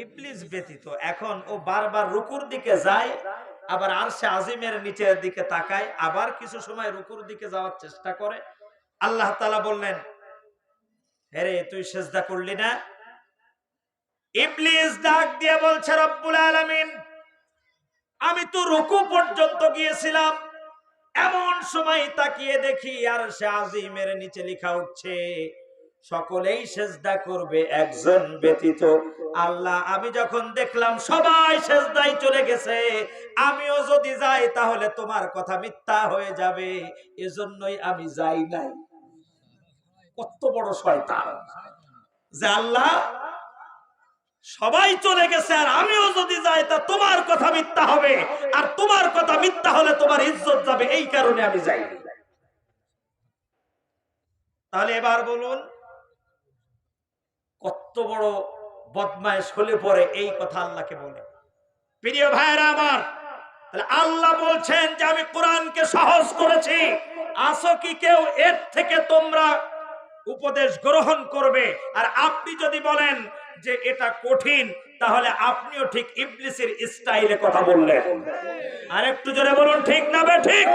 ইবলিস ব্যতীত। এখন ও বারবার রুকুর দিকে যায়, আবার আরশে আজিমের নিচের দিকে তাকায়, আবার কিছু সময় রুকুর দিকে যাওয়ার চেষ্টা করে। আল্লাহ তাআলা বললেন, হেরে তুই সেজদা করলি না? ইবলিস ডাক দিয়ে বলছে, রব্বুল আলামিন, আমি তো রুকু পর্যন্ত গিয়েছিলাম, এমন সময় তাকিয়ে দেখি আরশে আজিমের নিচে লেখা উঠছে সকলেই সেজদা করবে একজন ব্যতীত। আল্লাহ, আমি যখন দেখলাম সবাই সেজদায় চলে গেছে, আমিও যদি যাই তাহলে তোমার কথা মিথ্যা হয়ে যাবে, এজন্যই আমি যাই নাই। কত বড় শয়তান যে আল্লাহ সবাই চলে গেছে আর আমিও যদি যাই তা তোমার কথা মিথ্যা হবে, আর তোমার কথা মিথ্যা হলে তোমার ইজ্জত যাবে, এই কারণে আমি যাই। তাহলে এবার বলুন কত বড় বদমাইশ হলে পরে এই কথা আল্লাহকে বলে। প্রিয় ভাইরা আমার, তাহলে আল্লাহ বলছেন যে আমি কোরআনকে সহজ করেছি, আসো কি কেউ এর থেকে তোমরা উপদেশ গ্রহণ করবে? আর আপনি যদি বলেন যে এটা কঠিন, তাহলে আপনিও ঠিক ইবলিসের স্টাইলে কথা বললেন। আর একটু জোরে বলুন ঠিক না ঠিক?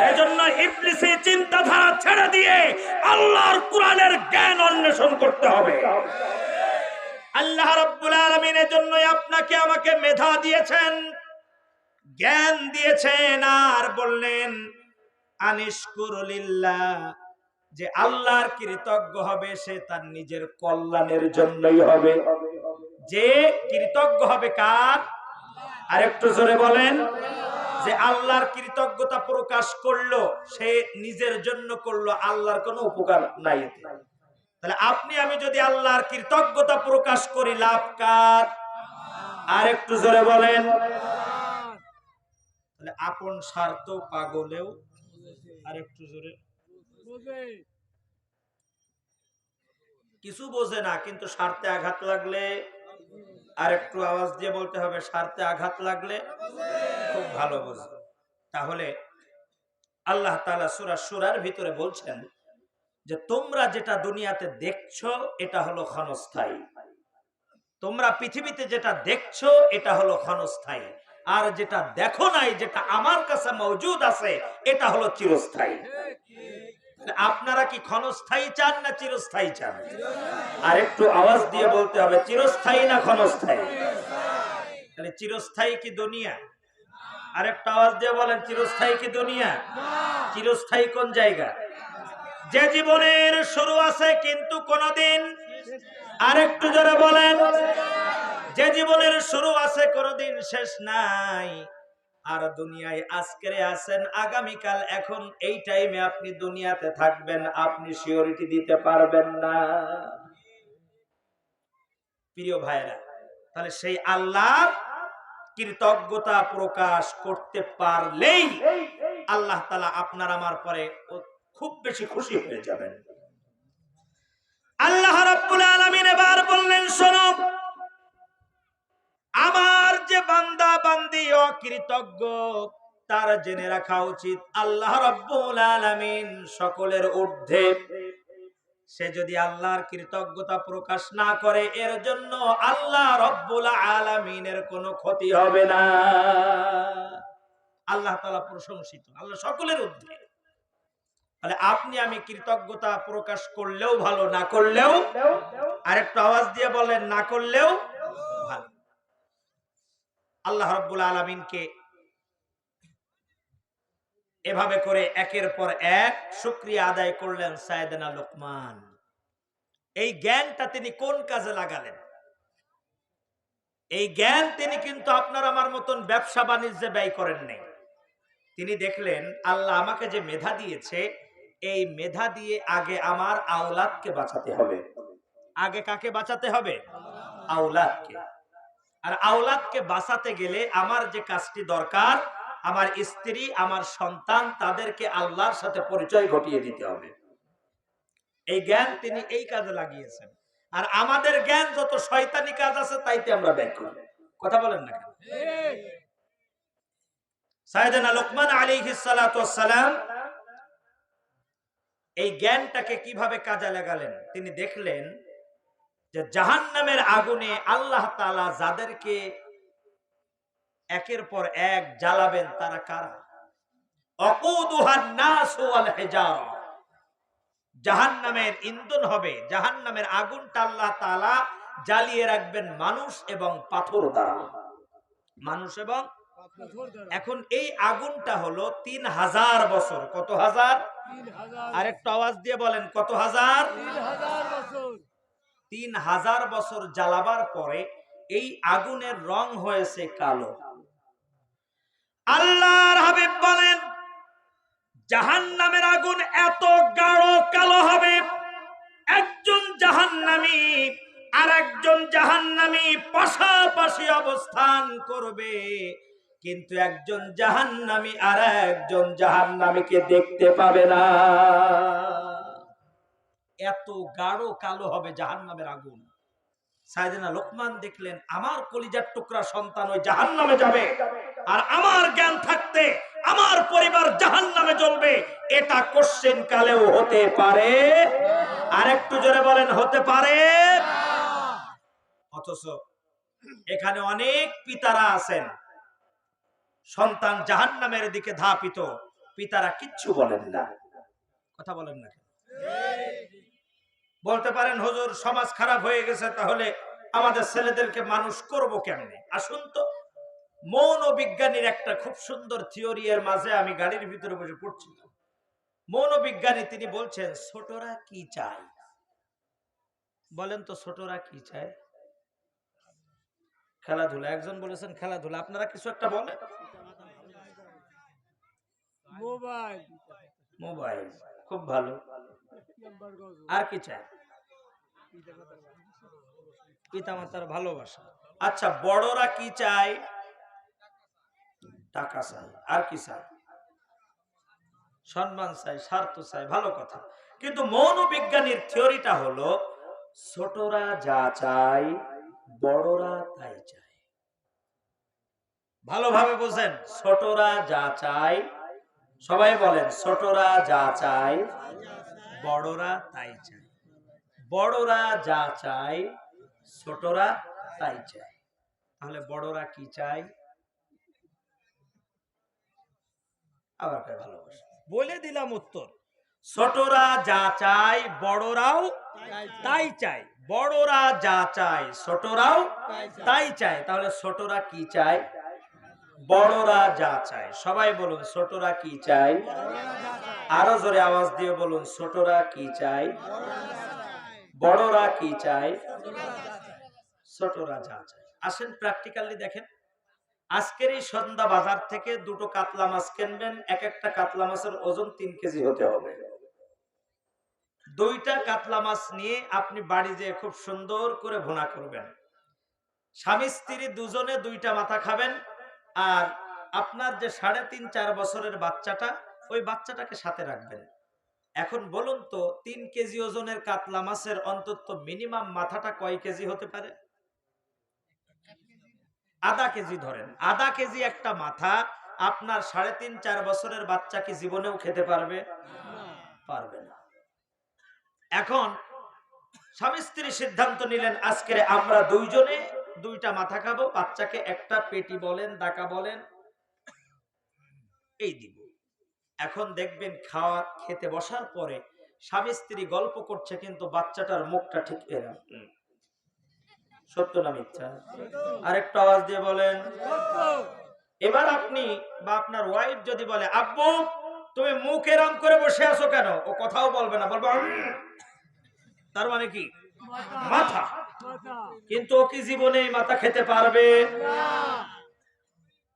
এজন্য ইবলিসের চিন্তাধারা ছেড়ে দিয়ে আল্লাহর কোরআনের জ্ঞান অন্বেষণ করতে হবে। আল্লাহ রাব্বুল আলামিন এর জন্য আপনাকে আমাকে মেধা দিয়েছেন, জ্ঞান দিয়েছেন, আর বললেন আনিশকুর লিল্লাহ, যে আল্লাহর কৃতজ্ঞ হবে সে তার নিজের কল্যাণের জন্যই হবে। যে কৃতজ্ঞ হবে কার? আর একটু জোরে বলেন। যে আল্লাহর কৃতজ্ঞতা প্রকাশ করলো সে নিজের জন্য করলো, আল্লাহর কোনো উপকার নাই। তাহলে আপনি আমি যদি আল্লাহর কৃতজ্ঞতা প্রকাশ করি, লাভ কার? আর একটু জোরে বলেন। তাহলে আপন স্বার্থ পাগলেও, আর একটু জোরে, কিছু বোঝে না কিন্তু স্বার্থে আঘাত লাগলে, আর একটু আওয়াজ দিয়ে বলতে হবে, স্বার্থে আঘাত লাগলে খুব ভালো বোঝে। তাহলে আল্লাহ তাআলা সূরা সূরার ভিতরে বলছেন যে তোমরা যেটা দুনিয়াতে দেখছো এটা হলো ক্ষণস্থায়ী, তোমরা পৃথিবীতে যেটা দেখছো এটা হলো ক্ষণস্থায়ী, আর যেটা দেখো নাই, যেটা আমার কাছে মওজুদ আছে, এটা হলো চিরস্থায়ী। আপনারা কি ক্ষণস্থায়ী চান না চিরস্থায়ী চান? আর একটু আওয়াজ দিয়ে বলতে হবে, চিরস্থায়ী না ক্ষণস্থায়ী? তাহলে চিরস্থায়ী কি দুনিয়া? আর একটা আওয়াজ দিয়ে বলেন, চিরস্থায়ী কি দুনিয়া? চিরস্থায়ী কোন জায়গা? যে জীবনের শুরু আছে কিন্তু কোনদিন, আর একটু জোরে বলেন, যে জীবনের শুরু আছে কোনদিন শেষ নাই। আর দুনিয়ায় আজকে আছেন, আগামীকাল এখন এই টাইমে আপনি দুনিয়াতে থাকবেন, আপনি সিওরিটি দিতে পারবেন না। প্রিয় ভাইরা, তাহলে সেই আল্লাহ কৃতজ্ঞতা প্রকাশ করতে পারলেই আল্লাহ তাআলা আপনার আমার পরে খুব বেশি খুশি হয়ে যাবেন। আল্লাহ রাব্বুল আলামিন এবার বললেন, শোনো, আমার যে বান্দা বান্দি অকৃতজ্ঞ, তার জেনে রাখা উচিত আল্লাহ রাব্বুল আলামিন সকলের ঊর্ধ্বে। সে যদি আল্লাহর কৃতজ্ঞতা প্রকাশ না করে, এর জন্য আল্লাহ রাব্বুল আলামিনের কোনো ক্ষতি হবে না। আল্লাহ তাআলা প্রশংসিত, আল্লাহ সকলের ঊর্ধ্বে। তাহলে আপনি আমি কৃতজ্ঞতা প্রকাশ করলেও ভালো, না করলেও, আরেকটু আওয়াজ দিয়ে বলেন, না করলেও ভালো। আল্লাহ রাব্বুল আলামিনকে এভাবে করে একের পর এক শুকরিয়া আদায় করলেন সাইয়েদনা লোকমান। এই জ্ঞানটা তিনি কোন কাজে লাগালেন? এই জ্ঞান তিনি কিন্তু আপনার আমার মতন ব্যবসা বাণিজ্যে ব্যয় করেন নাই। তিনি দেখলেন আল্লাহ আমাকে যে মেধা দিয়েছে, এই মেধা দিয়ে আগে আমার আওলাদকে বাঁচাতে হবে। আগে কাকে বাঁচাতে হবে? আওলাদকে। আর আওলাদকে বাঁচাতে গেলে আমার যে কাজটি দরকার, আমার স্ত্রী, আমার সন্তান, তাদেরকে আল্লাহর সাথে পরিচয় ঘটিয়ে দিতে হবে। এই জ্ঞান তিনি এই কাজে লাগিয়েছেন। আর আমাদের জ্ঞান যত শয়তানি কাজ আছে তাইতে আমরা ব্যয় করি। কথা বলেন না কেন? সাইয়েদনা লোকমান আলাইহিস সালাতু ওয়াস সালাম এই জ্ঞানটাকে কিভাবে কাজে লাগালেন? তিনি দেখলেন যে জাহান্নামের আগুনে আল্লাহ তাআলা যাদেরকে একের পর এক জ্বালাবেন তারা কারা? আকুদুহান নাস ওয়াল হিজারা। জাহান্নামের ইন্ধন হবে, জাহান্নামের আগুনটা আল্লাহ তাআলা জ্বালিয়ে রাখবেন মানুষ এবং পাথর দ্বারা। মানুষ এবং এখন এই আগুনটা হলো ৩০০০ বছর। কত হাজার? আরেকটু আওয়াজ দিয়ে বলেন, কত হাজার? ৩০০০ বছর জ্বালাবার পরে এই আগুনের রং হয়েছে কালো। আল্লাহর হাবিব বলেন জাহান্নামের আগুন এত গাঢ় কালো হবে, একজন জাহান্নামী আর একজন জাহান্নামী পাশাপাশি অবস্থান করবে, কিন্তু একজন জাহান্নামী আর একজন জাহান্নামীকে দেখতে পাবে না। এত গাঢ় কালো হবে জাহান্নামের আগুন। সাইয়েদনা লোকমান দেখলেন আমার কলিজার টুকরা সন্তান ওই জাহান্নামে যাবে, আর আমার জ্ঞান থাকতে আমার পরিবার জাহান্নামে জ্বলবে। এটা কোশ্চেন কালেও হতে পারে। আর একটু জোরে বলেন, হতে পারে। অথচ এখানে অনেক পিতারা আছেন, সন্তান জাহান্নামের দিকে ধাপিত, পিতারা কিচ্ছু বলেন না। কথা বলেন না। বলতে পারেন হুজুর সমাজ খারাপ হয়ে গেছে, তাহলে আমাদের ছেলেদেরকে মানুষ করব কেমনে? আসুন তো, মনোবিজ্ঞানীর একটা খুব সুন্দর থিওরি এর মাঝে আমি গাড়ির ভিতরে বসে পড়ছিলাম। মনোবিজ্ঞানী তিনি বলছেন ছোটরা কি চায়? বলেন তো ছোটরা কি চায়? খেলাধুলা। একজন বলেছেন খেলাধুলা। আপনারা কিছু একটা বলেন। মোবাইল। মোবাইল খুব ভালো। আর কি চায়? পিতামাতার ভালোবাসা। আচ্ছা, বড়রা কি চায়? টাকা চায়। আর কি চায়? সম্মান চায়, স্বার্থ চায়। ভালো কথা। কিন্তু মনোবিজ্ঞানীর থিওরিটা হলো ছোটরা যা চায় বড়রা তাই চায়। ভালোভাবে বুঝেন, ছোটরা যা চায়, সবাই বলেন, ছোটরা যা চায় বড়রা তাই চায়। বড়রা যা চায় ছোটরা তাই চায়। তাহলে বড়রা কি চায়? আবার ভালোবাসা। বলে দিলাম উত্তর, ছোটরা যা চায় বড়রাও তাই চায়। বড়রা যা চায় ছোটরাও তাই চায়। তাহলে ছোটরা কি চায়? বড়রা যা চায়। সবাই বলুন, ছোটরা কি চায়? আরো জোরে আওয়াজ দিয়ে বলুন, ছোটরা কি চায়? বড়রা কি চায়? ছোটরা যা চায়। আসেন প্র্যাকটিক্যালি দেখেন। আজকের এই সন্ধ্যা বাজার থেকে দুটো কাতলা মাছ কিনবেন। এক একটা কাতলা মাছের ওজন 3 কেজি হতে হবে। দুইটা কাতলা মাছ নিয়ে আপনি বাড়ি যেয়ে খুব সুন্দর করে ভুনা করবেন। স্বামী স্ত্রী দুজনে দুইটা মাথা খাবেন। আর আপনার যে 3.5-4 বছরের বাচ্চাটা, ওই বাচ্চাটাকে সাথে রাখবেন। এখন বলুন তো 3 কেজি ওজনের কাতলা মাছের অন্তত মিনিমাম মাথাটা কয় কেজি হতে পারে? আধা কেজি ধরেন। আধা কেজি একটা মাথা আপনার 3.5-4 বছরের বাচ্চা কি জীবনেও খেতে পারবে? পারবে না। এখন স্বামী স্ত্রী সিদ্ধান্ত নিলেন আজকে আমরা দুইজনে দুইটা মাথা খাবো, বাচ্চাকে একটা পেটি বলেন, দাকা বলেন, এই দিব। এখন দেখবেন খাওয়া খেতে বসার পরে স্বামী স্ত্রী গল্প করছে, কিন্তু বাচ্চাটার মুখটা ঠিক এরকম। সত্য না মিথ্যা? আরেকটু আওয়াজ দিয়ে বলেন। এবার আপনি বা আপনার ওয়াইফ যদি বলে, আব্বু তুমি মুখ এরম করে বসে আছো কেন? ও কথাও বলবে না, বলবে তার মানে কি মাথা। কিন্তু ও কি জীবনে এই মাথা খেতে পারবে?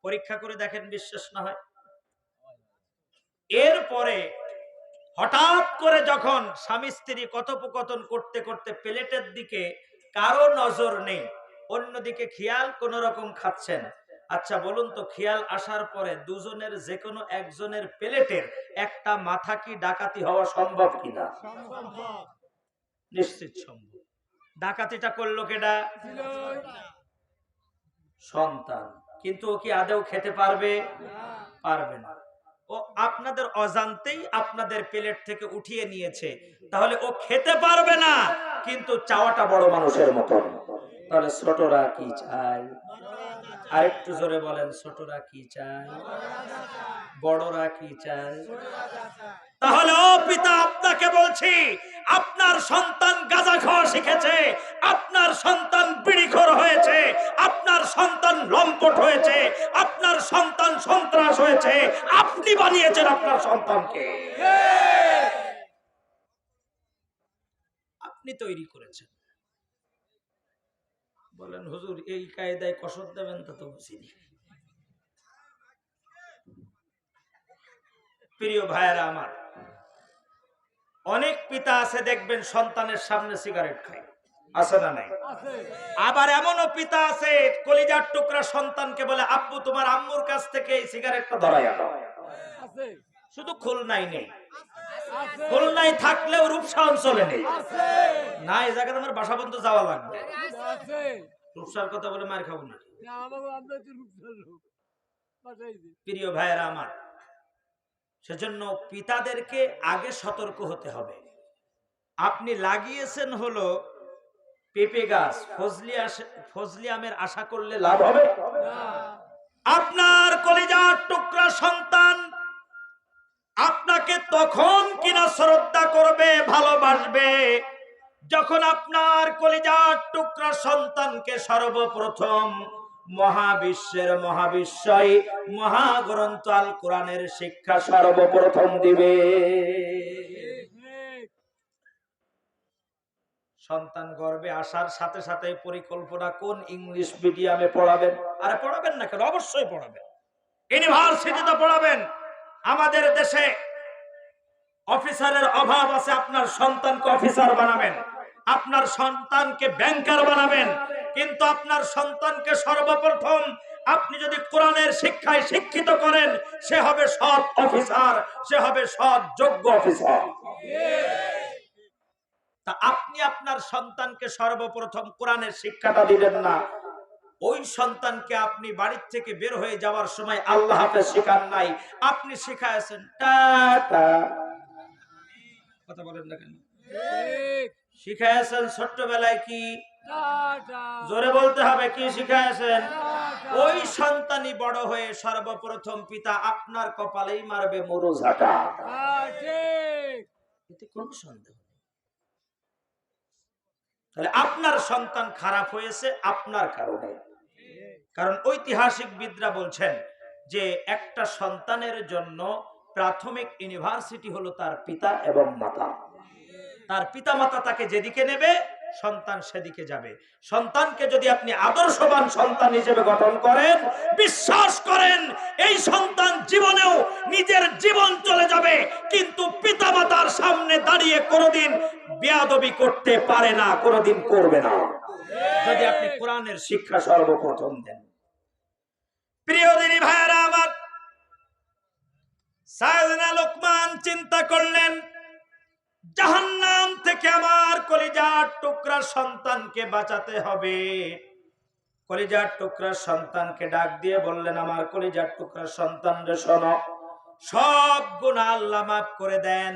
পরীক্ষা করে দেখেন, বিশ্বাস না হয়। এরপরে হঠাৎ করে যখন স্বামী স্ত্রী কথোপকথন করতে করতে প্লেটের দিকে কারো নজর নেই, অন্যদিকে খেয়াল কোন রকম খাচ্ছেন। আচ্ছা বলুন তো, খেয়াল আসার পরে দুজনের যে কোনো একজনের প্লেটের একটা মাথা কি ডাকাতি হওয়া সম্ভব কিনা? নিশ্চিত সম্ভব। ডাকাতিটা করলো কেডা? সন্তান। কিন্তু ও কি আদৌ খেতে পারবে? পারবে না। ও আপনাদের অজান্তেই আপনাদের প্লেট থেকে উঠিয়ে নিয়েছে, তাহলে ও খেতে পারবে না, কিন্তু চাওয়াটা বড় মানুষের মতন। তাহলে ছোটরা কি চায়? আরেকটু জোরে বলেন, ছোটরা কি চায়? বড়রা কি চায়? তাহলে ও পিতা, আপনাকে বলছি, আপনার সন্তান গাঁজা খাওয়া শিখেছে, আপনার সন্তান বিড়িখোর হয়েছে, আপনার সন্তান লম্পট হয়েছে, আপনার সন্তান সন্ত্রাস হয়েছে, আপনি বানিয়েছেন আপনার সন্তানকে, আপনি তৈরি করেছেন। বলেন হুজুর এই কায়দায় কসর দেবেন, তা তো বুঝিনি। প্রিয় ভাইয়েরা আমার, অনেক পিতা আছে দেখবেন সন্তানের সামনে সিগারেট খায়, আছে না নাই? আবার এমনও পিতা আছে কলিজার টুকরা সন্তানকে বলে, আব্বু তোমার আম্মুর কাছ থেকে এই সিগারেটটা ধরাই আনো। শুধু খুলনাই নেই, খুলনায় থাকলেও রূপসা অঞ্চলে নেই। না, এই জায়গায় আমার বাসা পর্যন্ত যাওয়া লাগবে। রূপসার কথা বলে মার খাবো না। প্রিয় ভাইয়েরা আমার, সেজন্য পিতাদেরকে আগে সতর্ক হতে হবে। আপনি লাগিয়েছেন হলো পেঁপে গাছ, ফজলি আমের আশা করলে লাভ হবে? আপনার কলিজার টুকরা সন্তান আপনাকে তখন কিনা শ্রদ্ধা করবে, ভালোবাসবে, যখন আপনার কলিজার টুকরা সন্তানকে সর্বপ্রথম মহাবিশ্বের মহাবিশ্বই মহাগ্রন্থ আল কোরআনের শিক্ষা সর্বপ্রথম দিবে। সন্তান গর্ভে আসার সাথে সাথে পরিকল্পনা, কোন ইংলিশ মিডিয়ামে পড়াবেন? আরে পড়াবেন না কেন? অবশ্যই পড়াবেন, ইউনিভার্সিটিতে পড়াবেন। আমাদের দেশে অফিসারের অভাব আছে, আপনার সন্তানকে অফিসার বানাবেন, আপনার সন্তানকে ব্যাংকার বানাবেন, কিন্তু আপনার সন্তানকে সর্বপ্রথম আপনি যদি কোরআনের শিক্ষায় শিক্ষিত করেন, সে হবে সৎ অফিসার, সে হবে সৎ যোগ্য অফিসার। তা আপনি আপনার সন্তানকে সর্বপ্রথম কোরআনের শিক্ষাটা দিবেন না, ওই সন্তানকে আপনি বাড়ির থেকে বের হয়ে যাওয়ার সময় আল্লাহ হাফেজ শিখান নাই, আপনি শিখাইছেন টাটা। কথা বলেন না কেন? শিখাইছেন ছোট্টবেলায় কি? জোরে বলতে হবে, কি শিখাইছেন? ওই সন্তানই বড় হয়ে সর্বপ্রথম পিতা আপনার কপালেই মারবে মুরুঝাটা, এতে কোনো সন্দেহ নেই। তাহলে আপনার সন্তান খারাপ হয়েছে আপনার কারণে, কারণ ঐতিহাসিকবিদরা বলছেন যে একটা সন্তানের জন্য প্রাথমিক ইউনিভার্সিটি হলো তার পিতা এবং মাতা। তার পিতা মাতা তাকে যেদিকে নেবে সন্তান সেদিকে যাবে। সন্তানকে যদি আপনি আদর্শবান সন্তান হিসেবে গঠন করেন, বিশ্বাস করেন এই সন্তান জীবনেও নিজের জীবন চলে যাবে, কিন্তু পিতা মাতার সামনে দাঁড়িয়ে কোনোদিন বেয়াদবি করতে পারে না, কোনোদিন করবে না, যদি আপনি কোরআনের শিক্ষা সর্বপ্রথম দেন। প্রিয় দিনী ভাইয়েরা আমার, সাইয়েদনা লোকমান চিন্তা করলেন, জাহান্নাম থেকে আমার কলিজার টুকরা সন্তানকে বাঁচাতে হবে। কলিজার টুকরা সন্তানকে ডাক দিয়ে বললেন, আমার কলিজার টুকরা সন্তান রে শোনো, সব গুনাহ আল্লাহ মাফ করে দেন,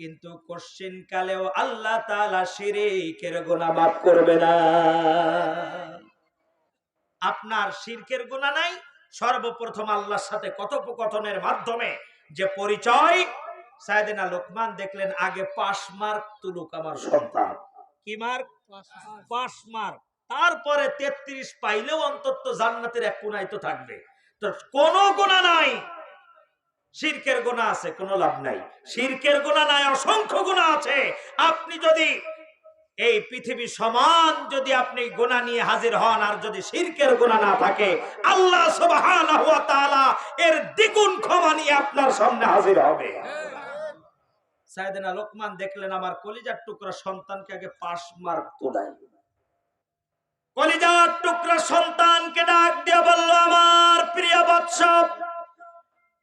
কিন্তু কোশ্চিন কালেও আল্লাহ তাআলা শিরকের গুনাহ মাফ করবে না। আপনার শিরকের গুনাহ নাই, সর্বপ্রথম আল্লাহর সাথে কথোপকথনের মাধ্যমে যে পরিচয়, সাইয়েদনা লোকমান দেখলেন আগে পাস মার্ক তুলুক আমার সন্তান। কি মার্ক? Pass mark. তারপরে 33 পাইলেও অন্তত জান্নাতের এক কোণায় তো থাকবে। তো কোনো গুনাহ নাই, শিরকের গুনাহ আছে, কোনো লাভ নাই। শিরকের গুনাহ নাই, অসংখ্য গুনাহ আছে। আপনি যদি এই পৃথিবী সমান যদি আপনি গুনাহ নিয়ে হাজির হন, আর যদি শিরকের গুনাহ না থাকে, আল্লাহ সুবহানাহু ওয়া তাআলা এর দ্বিগুণ ক্ষমা নিয়ে আপনার সামনে হাজির হবে। সাইয়েদনা লোকমান দেখলেন আমার কলিজার টুকরা সন্তানকে আগে পাশ মার্ক তোলাই। কলিজার টুকরা সন্তানকে ডাক দিয়ে বলল, আমার প্রিয় বৎস,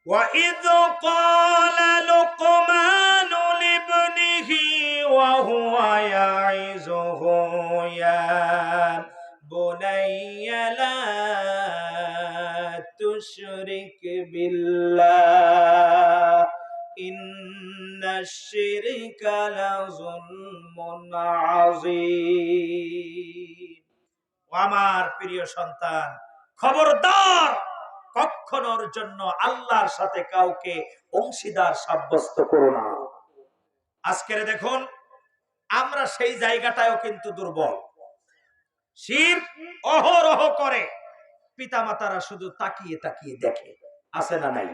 وَإِذْ قَالَ لُقْمَانُ لِابْنِهِ وَهُوَ يَعِظُهُ يَا بُنَيَّ لَا تُشْرِكْ بِاللَّهِ إِنَّ الشِّرْكَ لَظُلْمٌ عَظِيمٌ। আমার প্রিয় সন্তান, খবরদার কখনোর জন্য আল্লাহর সাথে কাউকে অংশীদার সাব্যস্ত করো না। আজকের দেখুন আমরা সেই জায়গাটাও কিন্তু দুর্বল। শিরক অহরহ করে, পিতামাতারা শুধু তাকিয়ে তাকিয়ে দেখে, আছে না নাই?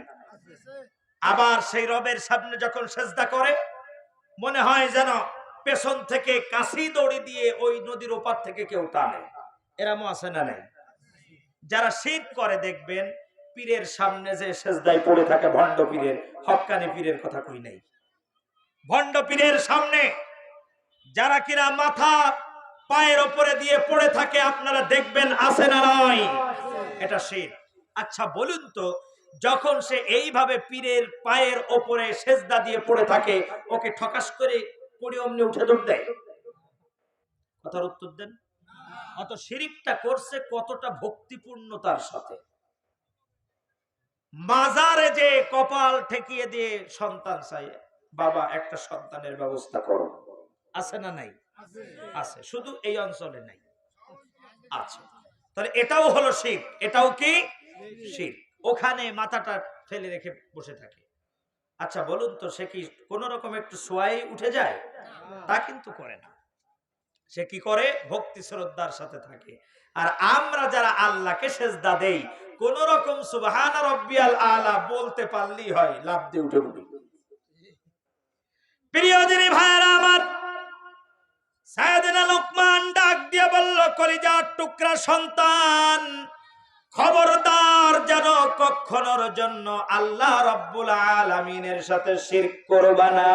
আবার সেই রবের সামনে যখন সেজদা করে, মনে হয় যেন পেছন থেকে কাশি দড়ি দিয়ে ওই নদীর ওপার থেকে কেউ টানে। এরকম আছে না নাই? যারা শিরক করে দেখবেন পীরের সামনে যে সেজদায় পড়ে থাকে, ভণ্ড পীরের, হক্কানি পীরের কথা কই নাই, ভণ্ড পীরের সামনে যারা কিনা মাথা পায়ের উপরে দিয়ে পড়ে থাকে, আপনারা দেখবেন, আছে না নাই? এটা শিরক। আচ্ছা বলুন তো, যখন সে এইভাবে পীরের পায়ের উপরে সেজদা দিয়ে পড়ে থাকে, ওকে ঠকাস করে পড়ে অমনি উঠে দৌড় দেয়? কথার উত্তর দেন। অত শিরকটা করছে কতটা ভক্তিপূর্ণতার সাথে। মাজারে যে কপাল ঠেকিয়ে দিয়ে সন্তান চাই, বাবা একটা সন্তানের ব্যবস্থা করো, আছে না নাই? আছে, শুধু এই অঞ্চলে নাই, আছে। তাহলে এটাও হলো শিরক। এটাও কি শিরক? ওখানে মাথাটা ফেলে রেখে বসে থাকে। আচ্ছা বলুন তো, সে কি কোন রকম একটু সোয়াই উঠে যায়? তা কিন্তু করে না। সে কি করে? ভক্তি শ্রদ্ধার সাথে থাকে। আর আমরা যারা আল্লাহকে সেজদা দেই, কোন রকম সুবহান রাব্বিয়াল আলা বলতে পারলেই হয়, লাফ দিয়ে উঠে পড়ি। প্রিয় দিনী ভাইরা আমার, সাইয়েদনা লোকমান ডাক দিয়ে বলল, কলিজার টুকরা সন্তান, খবরদার যেন কখনোর জন্য আল্লাহ রাব্বুল আলামিনের সাথে শিরক করবা না।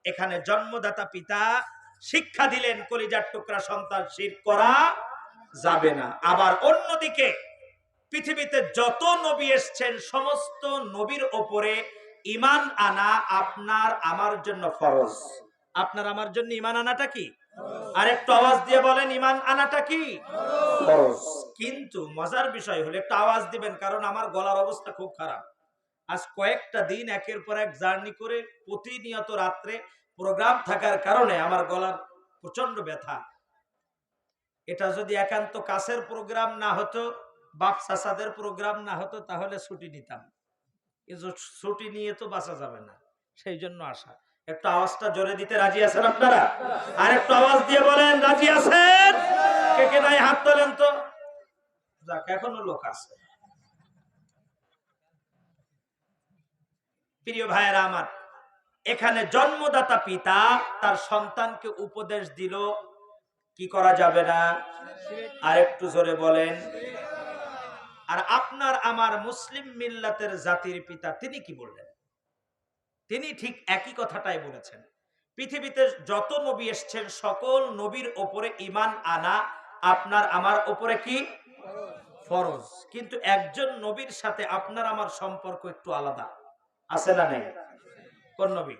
এখানে জন্মদাতা পিতা শিক্ষা দিলেন, কলিজার টুকরা সন্তান শিরক করা যাবে না। আবার অন্যদিকে পৃথিবীতে যত নবী এসেছেন, সমস্ত নবীর উপরে ঈমান আনা আপনার আমার জন্য ফরজ। আপনার আমার জন্য ঈমান আনাটা কি? আর একটু আওয়াজ দিয়ে বলেন, ঈমান আনাটা কি? ফরজ। কিন্তু মজার বিষয় হলো, একটু আওয়াজ দিবেন, কারণ আমার গলার অবস্থা খুব খারাপ। আজ কয়েকটা দিন একের পর এক জার্নি করে প্রতিনিয়ত রাত্রে প্রোগ্রাম থাকার কারণে আমার গলার প্রচন্ড ব্যথা। এটা যদি একান্ত কাছের প্রোগ্রাম না হতো, বাপ চাচাদের প্রোগ্রাম না হতো, তাহলে ছুটি নিতাম। কিন্তু ছুটি নিয়ে তো বাঁচা যাবে না, সেই জন্য আসা। একটু আওয়াজটা জোরে দিতে রাজি আছেন আপনারা? আর একটু আওয়াজ দিয়ে বলেন, রাজি আছেন? কে কে নাই হাত তোলেন তো। যাক, এখনো লোক আছে। প্রিয় ভাইয়েরা আমার, এখানে জন্মদাতা পিতা তার সন্তানকে উপদেশ দিল কি করা যাবে না। আর একটু জোরে বলেন। আর আপনার আমার মুসলিম মিল্লাতের জাতির পিতা তিনি কি বললেন? তিনি ঠিক একই কথাটাই বলেছেন। পৃথিবীতে যত নবী এসেছেন, সকল নবীর উপরে ঈমান আনা আপনার আমার উপরে কি ফরজ। কিন্তু একজন নবীর সাথে আপনার আমার সম্পর্ক একটু আলাদা, আছে না নেই? কোন নবী?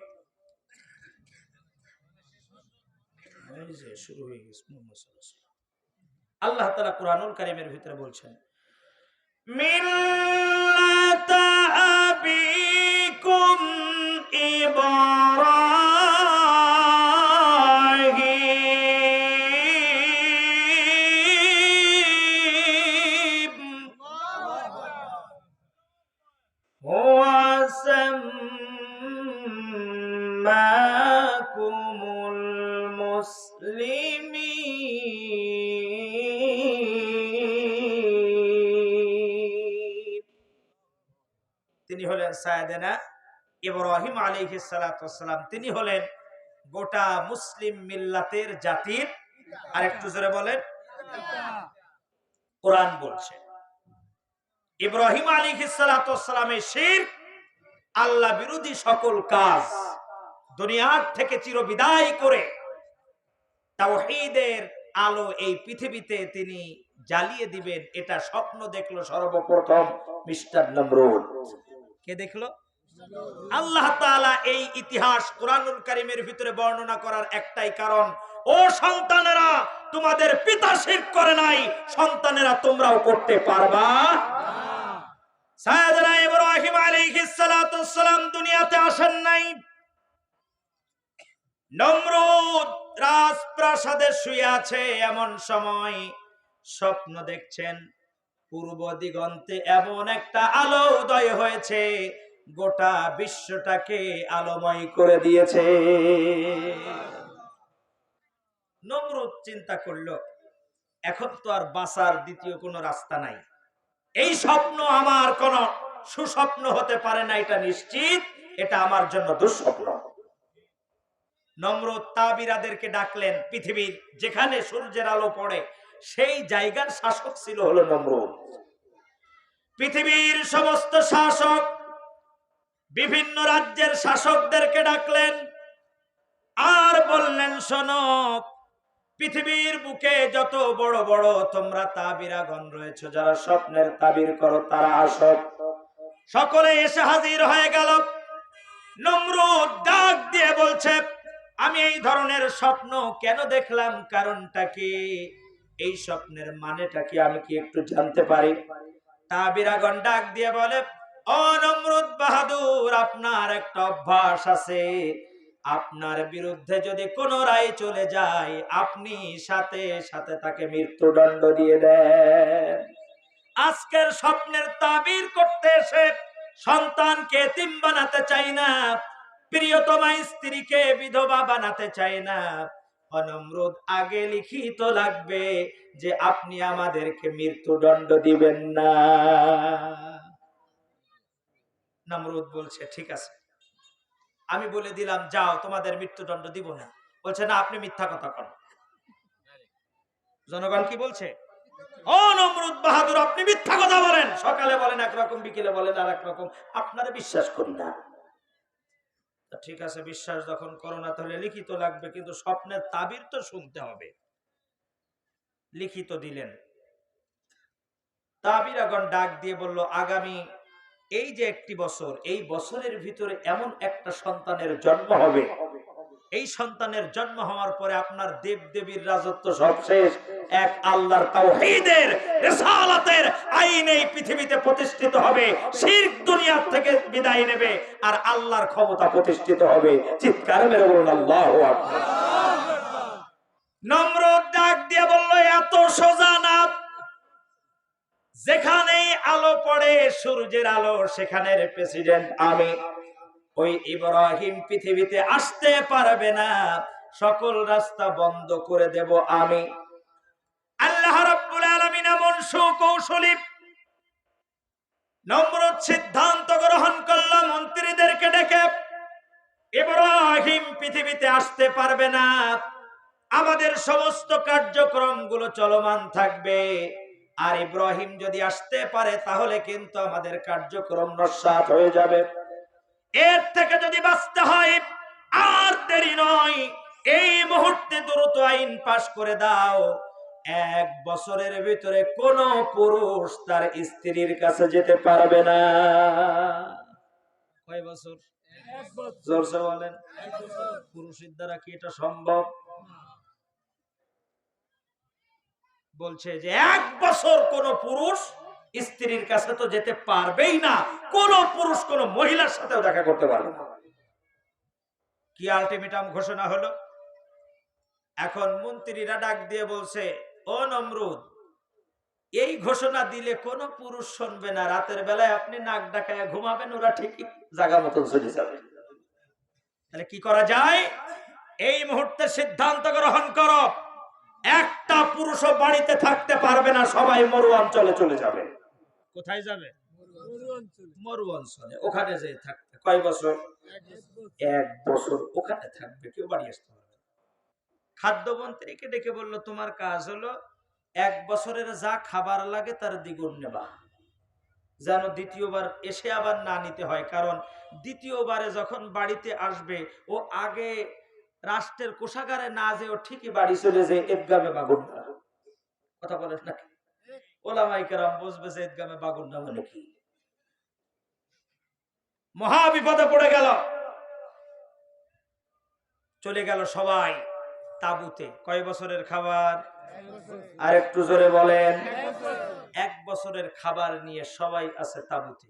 শুরু হয়ে গেছে। আল্লাহ তাআলা কুরআনুল কারীমের ভিতরে বলছেন, মিল্লাতা আবিকুম ইব্রাহিম হুয়া সাম্মাকুমুল মুসলিমিন। হলেন সাইয়েদনা ইব্রাহিম আলাইহিস সালাতু ওয়াস সালাম। তিনি হলেন গোটা মুসলিম মিল্লাতের জাতির, আর একটু জোরে বলেন, কোরআন বলছে ইব্রাহিম আলাইহিস সালাতু ওয়াস সালামের শিরক, আল্লাহ বিরোধী সকল কাজ দুনিয়ার থেকে চিরবিদায় করে তাওহীদের আলো এই পৃথিবীতে তিনি জ্বালিয়ে দিবেন, এটা স্বপ্ন দেখলো সর্বপ্রথম মিস্টার নমরুদ। কে দেখলো? আল্লাহ তাআলা এই ইতিহাস কোরআনুল কারীমের ভিতরে বর্ণনা করার একটাই কারণ, ও সন্তানেরা, তোমাদের পিতা শিরক করে নাই, সন্তানেরা তোমরাও করতে পারবা না। সাইয়েদনা ইব্রাহিম আলাইহিস সালাতু ওয়াস সালাম দুনিয়াতে আসেন নাই। নমরুদ রাজপ্রাসাদে শুয়ে আছে, এমন সময় স্বপ্ন দেখছেন পূর্ব দিগন্তে এমন একটা আলো উদয় হয়েছে, গোটা বিশ্বটাকে আলোময় করে দিয়েছে। নমরুদ চিন্তা করলো, এখন তো আর বাঁচার দ্বিতীয় কোনো রাস্তা নাই, এই স্বপ্ন আমার কোন সুস্বপ্ন হতে পারে না, এটা নিশ্চিত, এটা আমার জন্য দুঃস্বপ্ন। নমরুদ তাবিরাদেরকে ডাকলেন, পৃথিবীর যেখানে সূর্যের আলো পড়ে সেই জায়গার শাসক ছিল হলো নমরুদ। পৃথিবীর সমস্ত শাসক, বিভিন্ন রাজ্যের শাসকদেরকে ডাকলেন আর বললেন, শোনো, পৃথিবীর বুকে যত বড় বড় তোমরা তাবিরাগণ রয়েছে, যারা স্বপ্নের তাবির করো, তারা আসো। সকলে এসে হাজির হয়ে গেল। নমরুদ ডাক দিয়ে বলছে, আমি এই ধরনের স্বপ্ন কেন দেখলাম, কারণটা কি, এই স্বপ্নের মানেটা কি, আমি কি একটু জানতে পারি? তাবিরাগণ ডাক দিয়ে বলে, ও নমরুদ বাহাদুর, আপনার একটা অভ্যাস আছে, আপনার বিরুদ্ধে যদি কোনো রায় চলে যায় আপনি সাথে সাথে তাকে মৃত্যুদণ্ড দিয়ে দেন। আজকের স্বপ্নের তাবির করতে এসে সন্তানকে এতিম বানাতে চাই না, প্রিয়তমা স্ত্রীকে বিধবা বানাতে চাই না, নমরুদ আগে লিখিত লাগবে যে আপনি আমাদেরকে মৃত্যুদণ্ড দিবেন না। নমরুদ বলছে, ঠিক আছে, আমি বলে দিলাম, যাও, তোমাদের মৃত্যুদণ্ড দিব না। বলছে, না, আপনি মিথ্যা কথা করেন। জনগণ কি বলছে? ও নমরুদ বাহাদুর, আপনি মিথ্যা কথা বলেন, সকালে বলেন একরকম, বিকেলে বলেন আর একরকম, আপনারা বিশ্বাস করি না। ঠিক আছে, বিশ্বাস যখন করো না তাহলে লিখিত লাগবে, কিন্তু স্বপ্নের তাবির তো শুনতে হবে। লিখিত দিলেন। তাবিরাগণ ডাক দিয়ে বলল, আগামী এই যে একটি বছর, এই বছরের ভিতরে এমন একটা সন্তানের জন্ম হবে, এই সন্তানের জন্ম হওয়ার পরে আপনার দেব দেবীর রাজত্ব সব শেষ, এক আল্লাহর তাওহীদের রিসালাতের আইন এই পৃথিবীতে প্রতিষ্ঠিত হবে, শিরক দুনিয়া থেকে বিদায় নেবে আর আল্লাহর ক্ষমতা প্রতিষ্ঠিত হবে। চিৎকার মেরে বলুন আল্লাহু আকবার। নমরুদ ডাক দিয়ে বলল, এত সোজা না, যেখানেই আলো পড়ে সূর্যের আলো, সেখানের প্রেসিডেন্ট আমি। ওই ইব্রাহিম পৃথিবীতে আসতে পারবে না, সকল রাস্তা বন্ধ করে দেব আমি। আল্লাহ রাব্বুল আলামিন এমন সুকৌশলী। নমরুদ সিদ্ধান্ত গ্রহণ করল মন্ত্রীদেরকে ডেকে, ইব্রাহিম পৃথিবীতে আসতে পারবে না, আমাদের সমস্ত কার্যক্রমগুলো চলমান থাকবে, আর ইব্রাহিম যদি আসতে পারে তাহলে কিন্তু আমাদের কার্যক্রম নস্যাৎ হয়ে যাবে। এর থেকে যদি বাঁচতে হয় আর দেরি নয়, এই মুহূর্তে দ্রুত আইন পাশ করে দাও, 1 বছরের ভিতরে কোন পুরুষ তার স্ত্রীর কাছে যেতে পারবে না। কয় বছর? 1 বছর। জোরসে বলেন, 1 বছর। পুরুষের দ্বারা কি এটা সম্ভব? বলছে যে 1 বছর কোন পুরুষ স্ত্রীর কাছে তো যেতে পারবেই না, কোন পুরুষ কোন মহিলার সাথেও দেখা করতে পারবে না। কি আলটিমেটাম ঘোষণা হলো। এখন মন্ত্রীরা ডাক দিয়ে বলছে, ও নমরুদ, এই ঘোষণা দিলে কোন পুরুষ শুনবে না, রাতের বেলায় আপনি নাক ডাকায় ঘুমাবেন, ওরা ঠিকই জায়গা মতন চলে যাবে। তাহলে কি করা যায়? এই মুহূর্তে সিদ্ধান্ত গ্রহণ করো, একটা পুরুষও বাড়িতে থাকতে পারবে না, সবাই মরু অঞ্চলে চলে যাবে। কোথায় যাবে? মরু অঞ্চলে, ওখানে যে থাকতে কয় বছর? 1 বছর ওখানে থাকবে, কেউ বাড়ি আসতে পারবে না। খাদ্যমন্ত্রীকে ডেকে বলল, তোমার কাজ হলো 1 বছরের যা খাবার লাগে তার দ্বিগুণ নেবা, যেন দ্বিতীয়বার এসে আবার না নিতে হয়। কারণ দ্বিতীয়বারে যখন বাড়িতে আসবে, ও আগে রাষ্ট্রের কোষাগারে না যে ও ঠিকই বাড়ি চলে যায় ঈদগামে বাগুন্ডা। কথা বলেন না? ওলামায়ে কেরাম বুঝবে যে ঈদগামে বাগুন্ডা মানে কি। মহা বিপদে পড়ে গেল, চলে গেল সবাই তাঁবুতে। কয় বছরের খাবার? আর একটু জোরে বলেন। 1 বছরের খাবার নিয়ে সবাই আছে তাঁবুতে।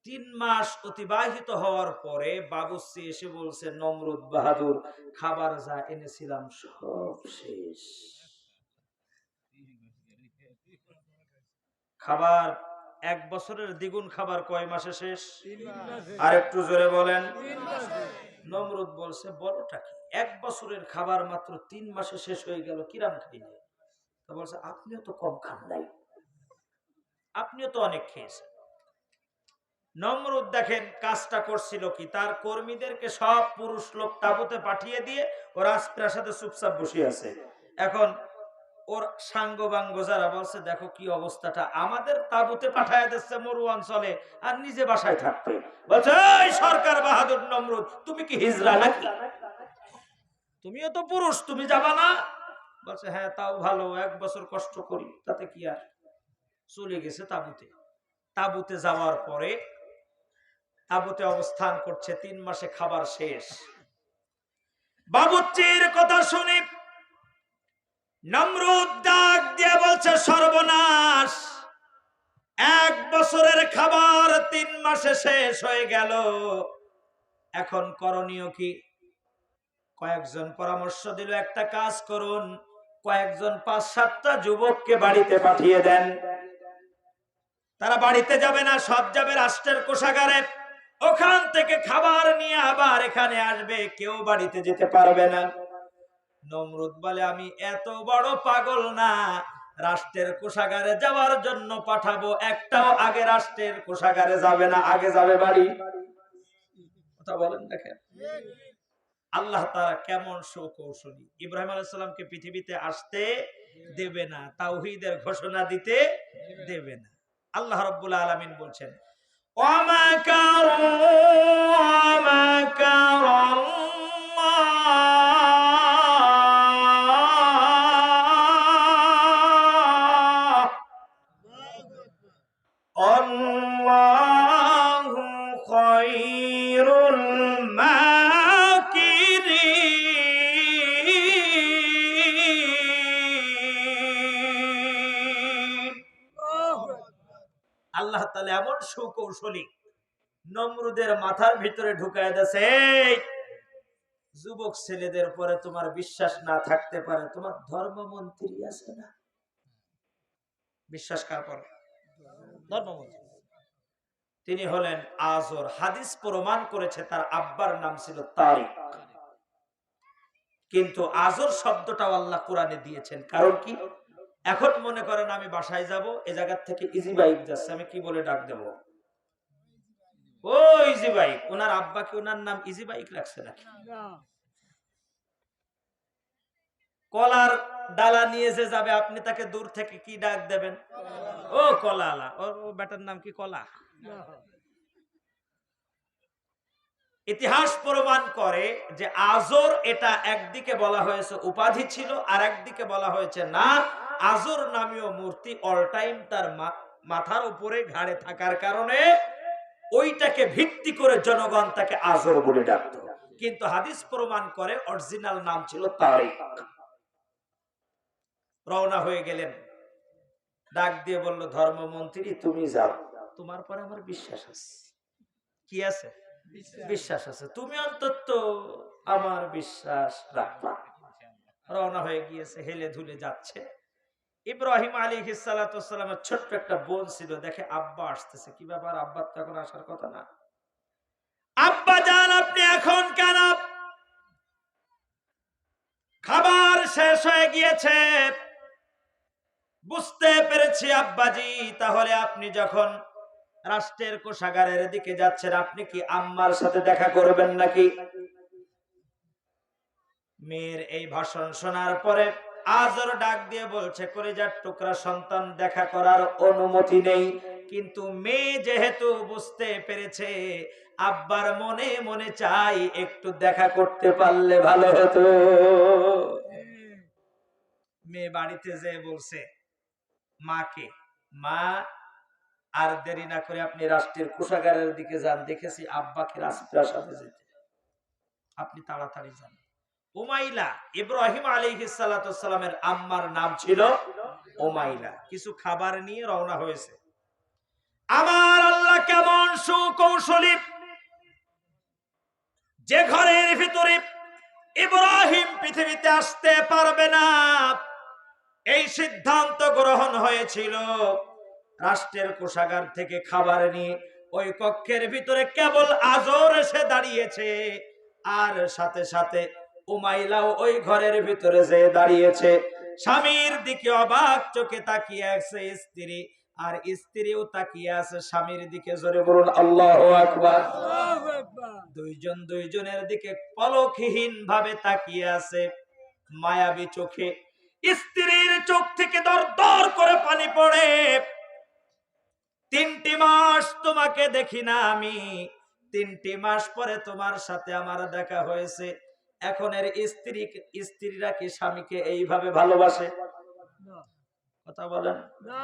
3 মাস অতিবাহিত হওয়ার পরে বাবুর্চি এসে বলছে, নমরুদ বাহাদুর, খাবার যা এনেছিলাম সব শেষ। খাবার 1 বছরের দ্বিগুণ খাবার কয় মাসে শেষ? আর একটু জোরে বলেন। নমরুদ বলছে, বড়টা কি? 1 বছরের খাবার মাত্র 3 মাসে শেষ হয়ে গেল, কিরাম খাইলে? তো বলছে, আপনিও তো কম খান নাই, আপনিও তো অনেক খেয়েছেন। নমরুদ দেখেন কাজটা করছিল কি, তার কর্মীদেরকে সব পুরুষ লোক তাঁবুতে পাঠিয়ে দিয়ে ও রাজপ্রাসাদে চুপচাপ বসে আছে। এখন ওর সাঙ্গবাঙ্গ যারা বলছে, দেখো কি অবস্থাটা, আমাদের তাঁবুতে পাঠায় দিচ্ছে মরু অঞ্চলে, আর নিজে বাসায় থাকতে বলছে, এই সরকার বাহাদুর নমরুদ, তুমি কি হিজড়া নাকি? তুমিও তো পুরুষ, তুমি যাবা না? বলছে, হ্যাঁ তাও ভালো, 1 বছর কষ্ট করি, তাতে কি আর। চলে গেছে তাঁবুতে। তাঁবুতে যাওয়ার পরে তাঁবুতে অবস্থান করছে, 3 মাসে খাবার শেষ। বাবুর্চির কথা শুনি নমরুদ ডাক দিয়ে বলছে, সর্বনাশ, 1 বছরের খাবার 3 মাসে শেষ হয়ে গেল, এখন করণীয় কি? কয়েকজন পরামর্শ দিল, একটা কাজ করুন, কয়েকজন 5-7টা যুবককে বাড়িতে পাঠিয়ে দেন। তারা বাড়িতে যাবে না, সব যাবে রাষ্ট্রের কোষাগারে, ওখান থেকে খাবার নিয়ে আবার এখানে আসবে, কেউ বাড়িতে যেতে পারবে না। নমরুদ বলে, আমি এত বড় পাগল না, রাষ্ট্রের কোষাগারে যাওয়ার জন্য পাঠাবো, একটাও আগে রাষ্ট্রের কোষাগারে যাবে না, আগে যাবে বাড়ি। কথা বলেন। দেখেন আল্লাহ তাআলা কেমন সুকৌশলী। ইব্রাহিম আলাইহিস সালামকে পৃথিবীতে আসতে দেবে না, তাওহীদের ঘোষণা দিতে দেবে না। আল্লাহ রাব্বুল আলামিন বলছেন, ওয়ামাকারু আল্লাহু খায়রুল মাকিরিন। আল্লাহ তাআলা এমন সুকৌশলী, নমরুদের মাথার ভিতরে ঢুকায় দিয়েছে, যুবক ছেলেদের পরে তোমার বিশ্বাস না থাকতে পারে, তোমার ধর্মমন্ত্রী আছে না, বিশ্বাস কার পরে? ধর্মমন্ত্রী। তিনি হলেন আজর। হাদিস প্রমাণ করেছে তার আব্বার নাম ছিল তারিক, কিন্তু আজর শব্দটাও আল্লাহ কোরআনে দিয়েছেন। কারণ কি? এখন মনে করেন আমি বাসায় যাব, এ জায়গা থেকে ইজি বাইক যাচ্ছে, আমি কি বলে ডাক দেব? ও ইজি বাইক। ওনার আব্বা কি ওনার নাম ইজি বাইক রাখছে নাকি? কলার ডালা নিয়ে যে যাবে, আপনি তাকে দূর থেকে কি ডাক দেবেন? ও কলালা। ওর বেটার নাম কি কলা? ইতিহাস প্রমাণ করে যে আজর এটা একদিকে বলা হয়েছে উপাধি ছিল, আর একদিকে বলা হয়েছে না, আজর নামীয় মূর্তি অল টাইম তার মাথার উপরে ঘাড়ে থাকার কারণে ওইটাকে ভিত্তি করে জনগণ তাকে আজর বলে ডাকত। কিন্তু হাদিস প্রমাণ করে অরিজিনাল নাম ছিল তারিক। রওনা হয়ে গেলেন, ডাক দিয়ে বলল, ধর্মমন্ত্রী তুমি যাও, তোমার পরে আমার বিশ্বাস আছে। কি আছে? বিশ্বাস আছে। তুমি অন্তত আমার বিশ্বাস রাখবা। রওনা হয়ে গিয়েছে, হেলে ধুলে যাচ্ছে। ইব্রাহিম আলাইহিস সালাতু ওয়াস সালামের ছোট্ট একটা বোন ছিল, দেখে আব্বা আসতেছে। কি ব্যাপার, আব্বার তো এখন আসার কথা না। আব্বা জান, আপনি এখন কেন? খাবার শেষ হয়ে গিয়েছে। বুঝতে পেরেছি আব্বাজি, তাহলে আপনি যখন রাষ্ট্রের কোষাগারের দিকে যাচ্ছেন, আপনি কি আম্মার সাথে দেখা করবেন নাকি? মেয়ের এই ভাষণ শোনার পরে আজর ডাক দিয়ে বলছে, কলিজার টুকরা সন্তান, দেখা করার অনুমতি নেই। কিন্তু মেয়ে যেহেতু বুঝতে পেরেছে আব্বার মনে মনে চাই, একটু দেখা করতে পারলে ভালো হতো। মেয়ে বাড়িতে যেয়ে বলছে মাকে, মা আর দেরি না করে আপনি রাষ্ট্রের কোষাগারের দিকে যান, দেখেছি আব্বাকে রাজপ্রাসাদে যেতে, আপনি তাড়াতাড়ি যান। উমাইলা, ইব্রাহিম আলাইহিস সালাতু সালামের আম্মার নাম ছিল উমাইলা, কিছু খাবার নিয়ে রওনা হয়েছে। আমার আল্লাহ কেমন সুকৌশলী! যে ঘরের ভিতরে ইব্রাহিম পৃথিবীতে আসতে পারবে না, এই সিদ্ধান্ত গ্রহণ হয়েছিল। রাষ্ট্রের কোষাগার থেকে খাবার নিয়ে ওই কক্ষের ভিতরে কেবল আজর এসে দাঁড়িয়েছে, আর সাথে সাথে উমাইলাও ওই ঘরের ভিতরে যে দাঁড়িয়েছে। স্বামীর দিকে অবাক চোখে তাকিয়ে আছে স্ত্রী, আর স্ত্রীও তাকিয়ে আছে স্বামীর দিকে। জোরে বলুন আল্লাহু আকবার। দুইজন দুইজনের দিকে পলকহীন ভাবে তাকিয়ে আছে, মায়াবী চোখে। স্ত্রীর চোখ থেকে দর দর করে পানি পড়ে। 3টি মাস তোমাকে দেখি না আমি, 3টি মাস পরে তোমার সাথে আমার দেখা হয়েছে। এখনের স্ত্রীরা কি স্বামীকে এইভাবে ভালোবাসে? কথা বলেন না।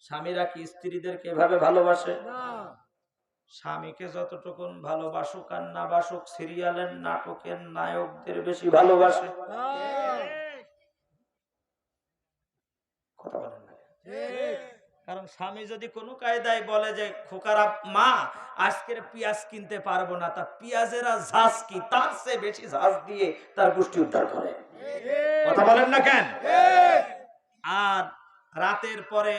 স্বামীরা কি স্ত্রীদেরকে এভাবে ভালোবাসে? না। স্বামীকে যতটুকুন ভালোবাসুক আর না বাসুক, সিরিয়ালের নাটকের নায়কদের বেশি ভালোবাসে। কথা বলেন না। কারণ স্বামী যদি কোনো কায়দায় বলে যে খোকারা মা আজকের পেঁয়াজ কিনতে পারবো না, তা পেঁয়াজের ঝাঁজ কি, তার চেয়ে বেশি ঝাঁজ দিয়ে তার গোষ্ঠী উদ্ধার করে। কথা বলেন না কেন? আর রাতের পরে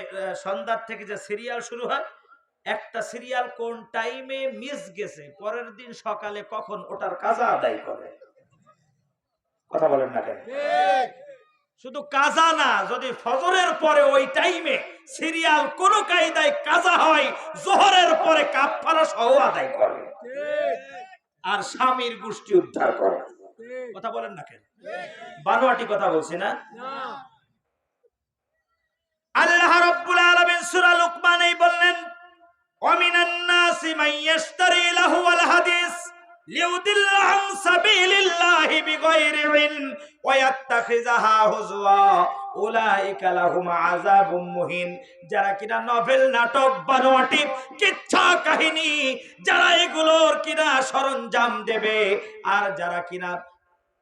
সন্ধ্যার থেকে যে সিরিয়াল শুরু হয়, একটা সিরিয়াল কোন টাইমে মিস গেছে, পরের দিন সকালে কখন ওটার কাজা আদায় করে। কথা বলেন না কেন? শুধু কাজা না, যদি ফজরের পরে ওই টাইমে সিরিয়াল কোন কায়দায় কাজা হয়, জোহরের পরে কাফারা সহ আদায় করে আর স্বামীর গোষ্ঠী উদ্ধার করে। কথা বলেন না কেন? বানোয়াটি কথা বলছি না? আল্লাহ রাব্বুল আলামিন সূরা লুকমানেই বললেন, ওয়া মিনান নাসি মান ইয়াশতারি লাহু ওয়াল হাদিস লিউদিল্লা আন সাবিলিল্লাহি বিগাইরি ইলম ওয়া ইয়াত্তাখিযাহা হুজওয়া উলাইকা লাহুম আযাবুম মুহিন। যারা কিনা নভেল, নাটক, বানোয়াটি, কিচ্ছা কাহিনী, যারা এগুলোর কিনা সরঞ্জাম দেবে আর যারা কিনা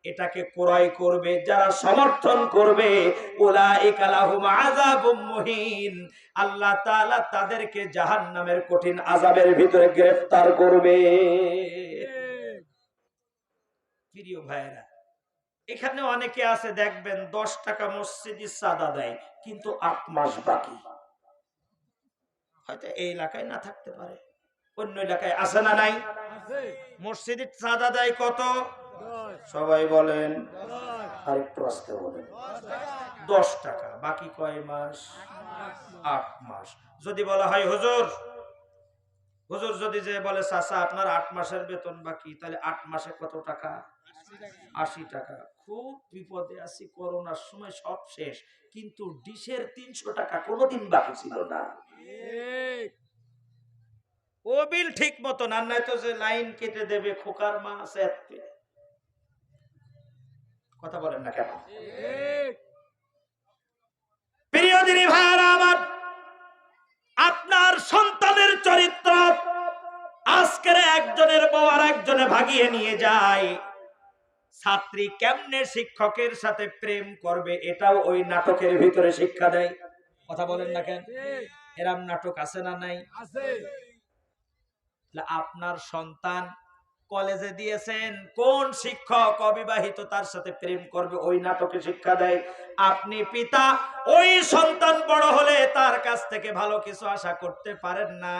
এটাকে ক্রয় করবে, যারা সমর্থন করবে, উলাইকা লাহুম আযাবুম মুহিন, আল্লাহ তাআলা তাদেরকে জাহান্নামের কঠিন আযাবের ভিতরে গ্রেফতার করবে। প্রিয় ভাইরা, এখানে অনেকে আছে দেখবেন 10 টাকা মসজিদে চাঁদা দেয়, কিন্তু 8 মাস বাকি। হয়তো এই এলাকায় না থাকতে পারে, অন্য এলাকায় আছে না নাই? মসজিদে চাঁদা দেয় কত? সবাই বলেন, আরেকটু আস্তে বলেন। 10 টাকা, বাকি কয় মাস? 8 মাস। যদি বলা হয় হুজুর যদি যে বলে চাচা আপনার 8 মাসের বেতন বাকি, তাহলে 8 মাসে কত টাকা? 80 টাকা। খুব বিপদে আছি, করোনার সময় সব শেষ, কিন্তু ডিশের 300 টাকা কোনোদিন বাকি ছিল না। ও বিল ঠিক মতো না, নাই তো যে লাইন কেটে দেবে, খোকার মা আছে এতে। কথা বলেন না কেন? প্রিয় দিনী ভাইরা আমার, আপনার সন্তানের চরিত্র আজকের একজনের বউ আর একজনে ভাগিয়ে নিয়ে যায়। ছাত্রী কেমনে শিক্ষকের সাথে প্রেম করবে, এটাও ওই নাটকের ভিতরে শিক্ষা দেয়। কথা বলেন না কেন? এরম নাটক আছে না নাই? আছে। আপনার সন্তান কলেজে দিয়েছেন, কোন শিক্ষক অবিবাহিত তার সাথে প্রেম করবে, ওই নাটকে শিক্ষা দেয়। আপনি পিতা, ওই সন্তান বড় হলে তার কাছ থেকে ভালো কিছু আশা করতে পারেন না।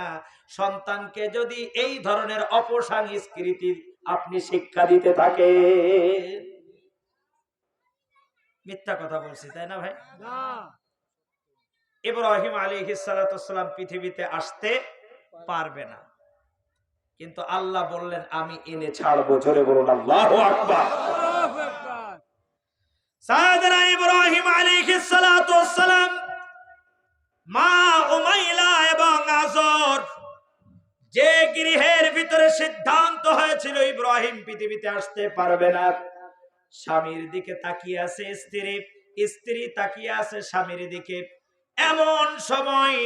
সন্তানকে যদি এই ধরনের অপসংস্কৃতির আপনি শিক্ষা দিতে থাকে, মিথ্যা কথা বলছি তাই না ভাই? ইব্রাহিম আলাইহিস সালাতু ওয়াস সালাম পৃথিবীতে আসতে পারবে না, কিন্তু আল্লাহ বললেন আমি এনে ছাড়বো। জোরে বলুন আল্লাহু আকবার। সাইয়েদনা ইব্রাহিম আলাইহিস সালাতু ওয়াস সালাম, মা উমাইলা এবং আযর, যে গৃহের ভিতরে সিদ্ধান্ত হয়েছিল ইব্রাহিম পৃথিবীতে আসতে পারবে না, স্বামীর দিকে তাকিয়ে আছে স্ত্রী, স্ত্রী তাকিয়ে আছে স্বামীর দিকে। এমন সময়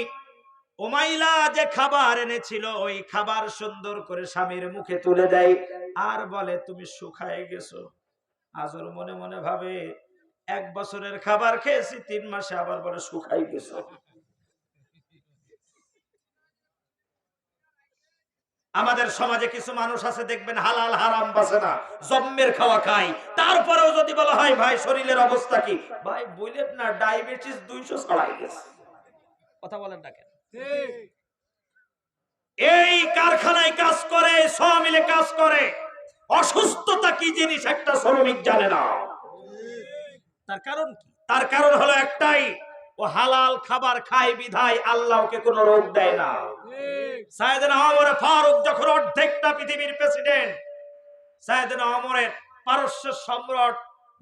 উমাইলা যে খাবার এনেছিল ওই খাবার সুন্দর করে স্বামীর মুখে তুলে দেয় আর বলে তুমি শুকায় গেছো। আজর মনে মনে ভাবে 1 বছরের খাবার খেয়েছি 3 মাসে আবার বলে শুকাই গেছো। আমাদের সমাজে কিছু মানুষ আছে দেখবেন হালাল হারাম বাসে না, জম্মের খাওয়া খায়, তারপরেও যদি বলা হয় ভাই শরীরের অবস্থা কি, ভাই বলেন না ডায়াবেটিস 200 ছড়াই গেছে। কথা বলেন না কেন? এই কারখানায় কাজ করে, সব মিলে কাজ করে, অসুস্থতা কি জিনিস একটা শ্রমিক জানে না। তার কারণ কি? তার কারণ হলো একটাই, ও হালাল খাবার খায় বিধায় আল্লাহ ওকে কোনো রোগ দেয় না। সাইয়েদনা ওমর ফারুক যখন অর্ধেকটা পৃথিবীর প্রেসিডেন্ট, সাইয়েদনা ওমরের পারস্য সম্রাট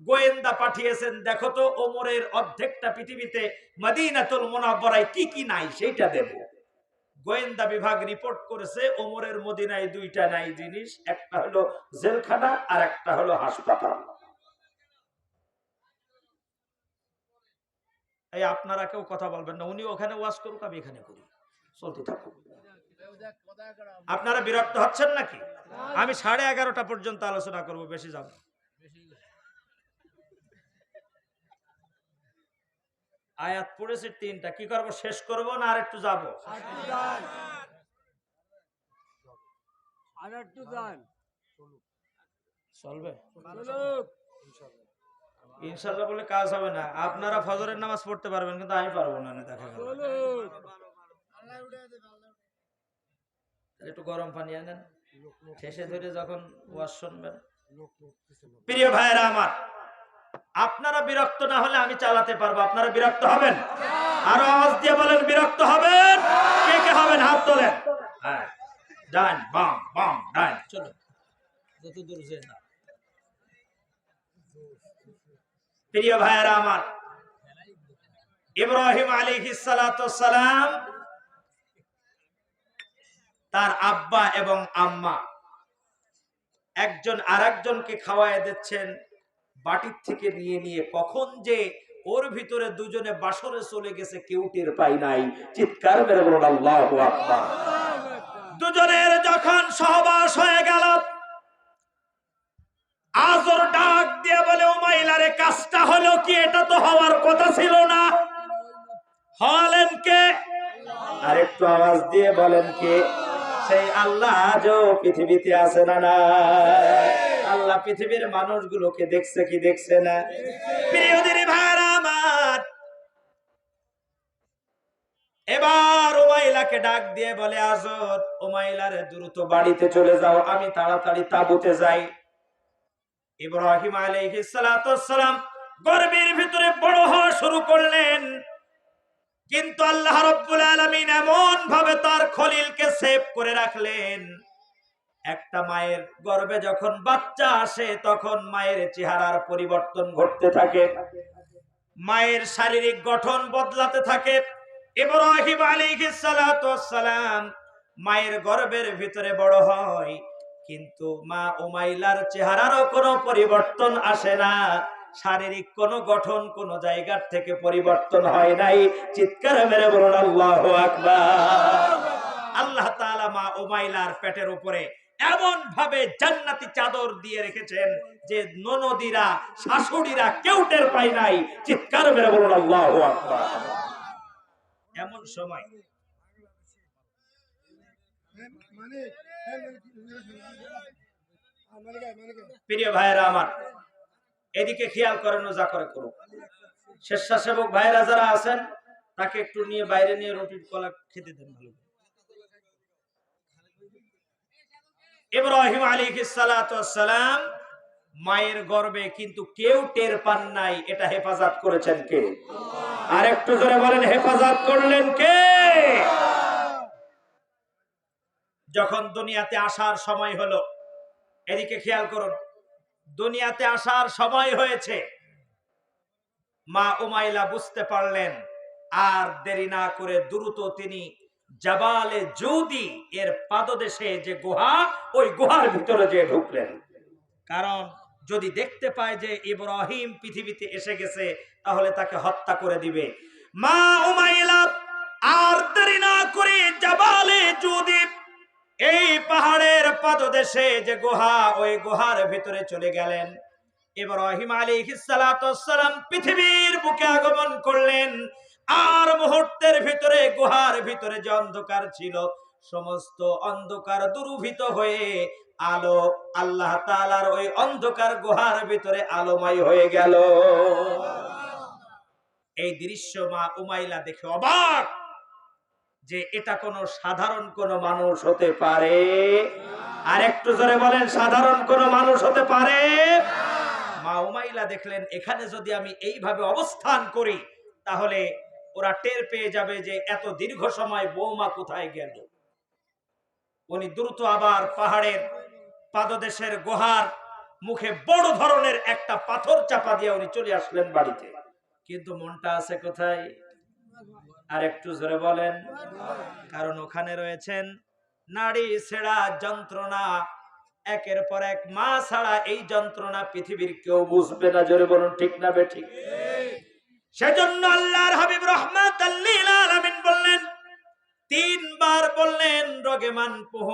গোয়েন্দা পাঠিয়েছেন, দেখো তো ওমরের অর্ধেকটা পৃথিবীতে মদিনাতুল মুনাওয়ারায় কি কি নাই সেইটা দেব। গোয়েন্দা বিভাগ রিপোর্ট করেছে ওমরের মদিনায় 2টা নাই জিনিস, একটা হলো জেলখানা আর একটা হলো হাসপাতাল। এই আপনারা কেউ কথা বলবেন না, উনি ওখানে ওয়াজ করুক আমি এখানে করি, চলতে থাকুক। আপনারা বিরক্ত হচ্ছেন নাকি? আমি 11:30টা পর্যন্ত আলোচনা করব, বেশি যাব। আয়াত পড়েছে 3টা, কি করব? শেষ করব না আর একটু যাব? চলবে ইনশাআল্লাহ বলে কাজ হবে না। আপনারা ফজরের নামাজ পড়তে পারবেন কিন্তু আমি পারবো না, দেখা গেল। একটু গরম পানি আনেন, ঠেসে ধরে যখন ওয়াজ শুনবেন। প্রিয় ভাইরা আমার, আপনারা বিরক্ত না হলে আমি চালাতে পারবো, আপনারা বিরক্ত হবেন? আরো আওয়াজ দিয়ে বলেন বিরক্ত হবেন? কে কে হবেন হাত তোলেন। হ্যাঁ, ডান বাম বাম ডান, চলো যত দূর যে না। প্রিয় ভাইরা আমার, ইব্রাহিম আলাইহিস সালাতু ওয়াস সালাম তার আব্বা এবং আম্মা একজন আরেকজনকে খাওয়ায় দিচ্ছেন বাটির থেকে নিয়ে নিয়ে। কখন যে ওর ভিতরে দুজনে বাসরে চলে গেছে কেউ টের পায় নাই। চিৎকার মেরে বলুন আল্লাহু আকবার। দুজনের যখন সহবাস হয়ে গেল, আজর ডাক দিয়ে বলে উমাইলারে কাজটা হলো কি? এটা তো হওয়ার কথা ছিল না। হলেন কে? আর একটু আওয়াজ দিয়ে বলেন কে? সেই আল্লাহ আজও পৃথিবীতে আছে না? না, আল্লাহ পৃথিবীর মানুষগুলোকে দেখছে কি দেখছে না? প্রিয় দিনী ভাইরা আমার, এবার উমাইলাকে ডাক দিয়ে বলে আজর, উমাইলারে দ্রুত বাড়িতে চলে যাও, আমি তাড়াতাড়ি তাঁবুতে যাই। ইব্রাহিম আলাইহিস সালাতু ওয়াস সালাম গর্ভের ভিতরে বড় হওয়া শুরু করলেন, কিন্তু আল্লাহ রাব্বুল আলামিন এমন ভাবে তার খলিলকে সেভ করে রাখলেন। একটা মায়ের গর্ভে যখন বাচ্চা আসে তখন মায়ের চেহারার পরিবর্তন ঘটতে থাকে, মায়ের শারীরিক গঠন বদলাতে থাকে। ইব্রাহিম আলাইহিস সালাতু ওয়াস সালাম মায়ের গর্ভের ভিতরে বড় হয়, কিন্তু মা উমাইলার চেহারারও কোনো পরিবর্তন আসে না, শারীরিক কোনো গঠন কোনো জায়গার থেকে পরিবর্তন হয় নাই। চিৎকার মেরে বলুন আল্লাহু আকবার। আল্লাহ তাআলা মা উমাইলার পেটের উপরে এমন ভাবে জান্নাতি চাদর দিয়ে রেখেছেন যে ননদীরা শাশুড়িরা কেউ টের পায় নাই। চিৎকার মেরে বলুন আল্লাহু আকবার। এমন সময় প্রিয় ভাইরা আমার, এদিকে খেয়াল করেন, যা করে করুন। স্বেচ্ছাসেবক ভাইরা যারা আছেন তাকে একটু নিয়ে বাইরে নিয়ে রুটি কলা খেতে দেন। ভালো। ইব্রাহিম আলাইহিস সালাতু ওয়াস সালাম মায়ের গর্ভে কিন্তু কেউ টের পান নাই। এটা হেফাজত করেছেন কে? আর একটু জোরে বলেন, হেফাজত করলেন কে? যখন দুনিয়াতে আসার সময় হলো, এদিকে খেয়াল করুন, দুনিয়াতে আসার সময় হয়েছে, মা উমাইলা বুঝতে পারলেন, আর দেরি না করে দ্রুত তিনি জাবালে জুদি এর পাদদেশে যে গুহা, ওই গুহার ভিতরে যে ঢুকলেন। কারণ যদি দেখতে পায় যে ইব্রাহিম পৃথিবীতে এসে গেছে, তাহলে তাকে হত্যা করে দিবে। মা উমাইলা আর দেরি না করে জাবালে জুদি, এই পাহাড়ের পাদদেশে যে গুহা, ওই গুহার ভিতরে চলে গেলেন। ইব্রাহিম আলাইহিস সালাতু ওয়াস সালাম পৃথিবীর বুকে আগমন করলেন, আর মুহূর্তের ভিতরে গুহার ভিতরে যে অন্ধকার ছিল, সমস্ত অন্ধকার দূরীভূত হয়ে আলো, আল্লাহ তাআলার ওই অন্ধকার গুহার ভিতরে আলোময় হয়ে গেল। এই দৃশ্য মা উমাইলা দেখে অবাক, যে এটা কোনো সাধারণ কোন মানুষ হতে পারে? আর একটু জোরে বলেন, সাধারণ কোন মানুষ হতে পারে? মা উমাইলা দেখলেন, এখানে যদি আমি এইভাবে অবস্থান করি, তাহলে ওরা টের পেয়ে যাবে যে এত দীর্ঘ সময় বৌমা কোথায় গেল। উনি দ্রুত আবার পাহাড়ের পাদদেশের গুহার মুখে বড় ধরনের একটা পাথর চাপা দিয়ে উনি চলে আসলেন বাড়িতে। কিন্তু মনটা আছে কোথায়? আর একটু জোরে বলেন। কারণ ওখানে রয়েছেন নারী ছেঁড়া যন্ত্রণা, একের পর এক মা ছাড়া এই যন্ত্রণা পৃথিবীর কেউ বুঝবে না। জোরে বলুন, ঠিক না বেঠিক? সেজন্য আল্লাহর হাবিব রাহমাতাল লিল আলামিন বললেন, তিনবার বললেন, রোগেমান পুহ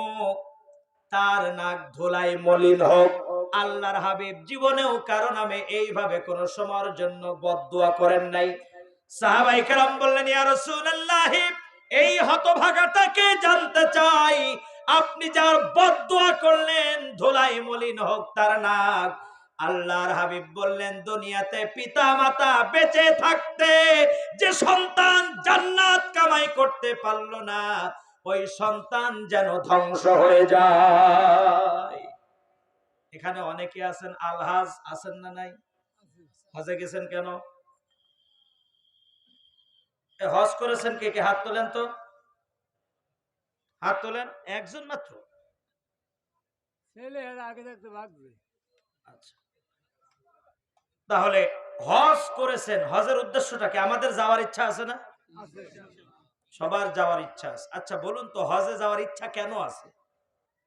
তার নাক ধুলাই মলিন হোক। আল্লাহর হাবিব জীবনেও কারো নামে এইভাবে কোন সময়ের জন্য বদদুয়া করেন নাই। সাহাবায়ে কেরাম বললেন, ইয়া রাসূলুল্লাহ, এই হতভাগাটাকে জানতে চাই, আপনি যার বদদুয়া করলেন ধুলাই মলিন হোক তার নাক। আল্লাহর হাবিব বললেন, দুনিয়াতে পিতা মাতা বেঁচে থাকতে যে সন্তান জান্নাত কামাই করতে পারল না, ওই সন্তান যেন ধ্বংস হয়ে যায়। এখানে অনেকে আছেন আলহাজ, আছেন না নাই? হজে গেছেন কেন? হজ করেছেন কে কে? হাত তোলেন তো, হাত তোলেন। একজন মাত্র? আচ্ছা, তাহলে হজ করেছেন, হজের উদ্দেশ্যটা কি? আমাদের যাওয়ার ইচ্ছা আছে না? সবার যাওয়ার ইচ্ছা আছে। আচ্ছা বলুন তো, হজে যাওয়ার ইচ্ছা কেন আছে?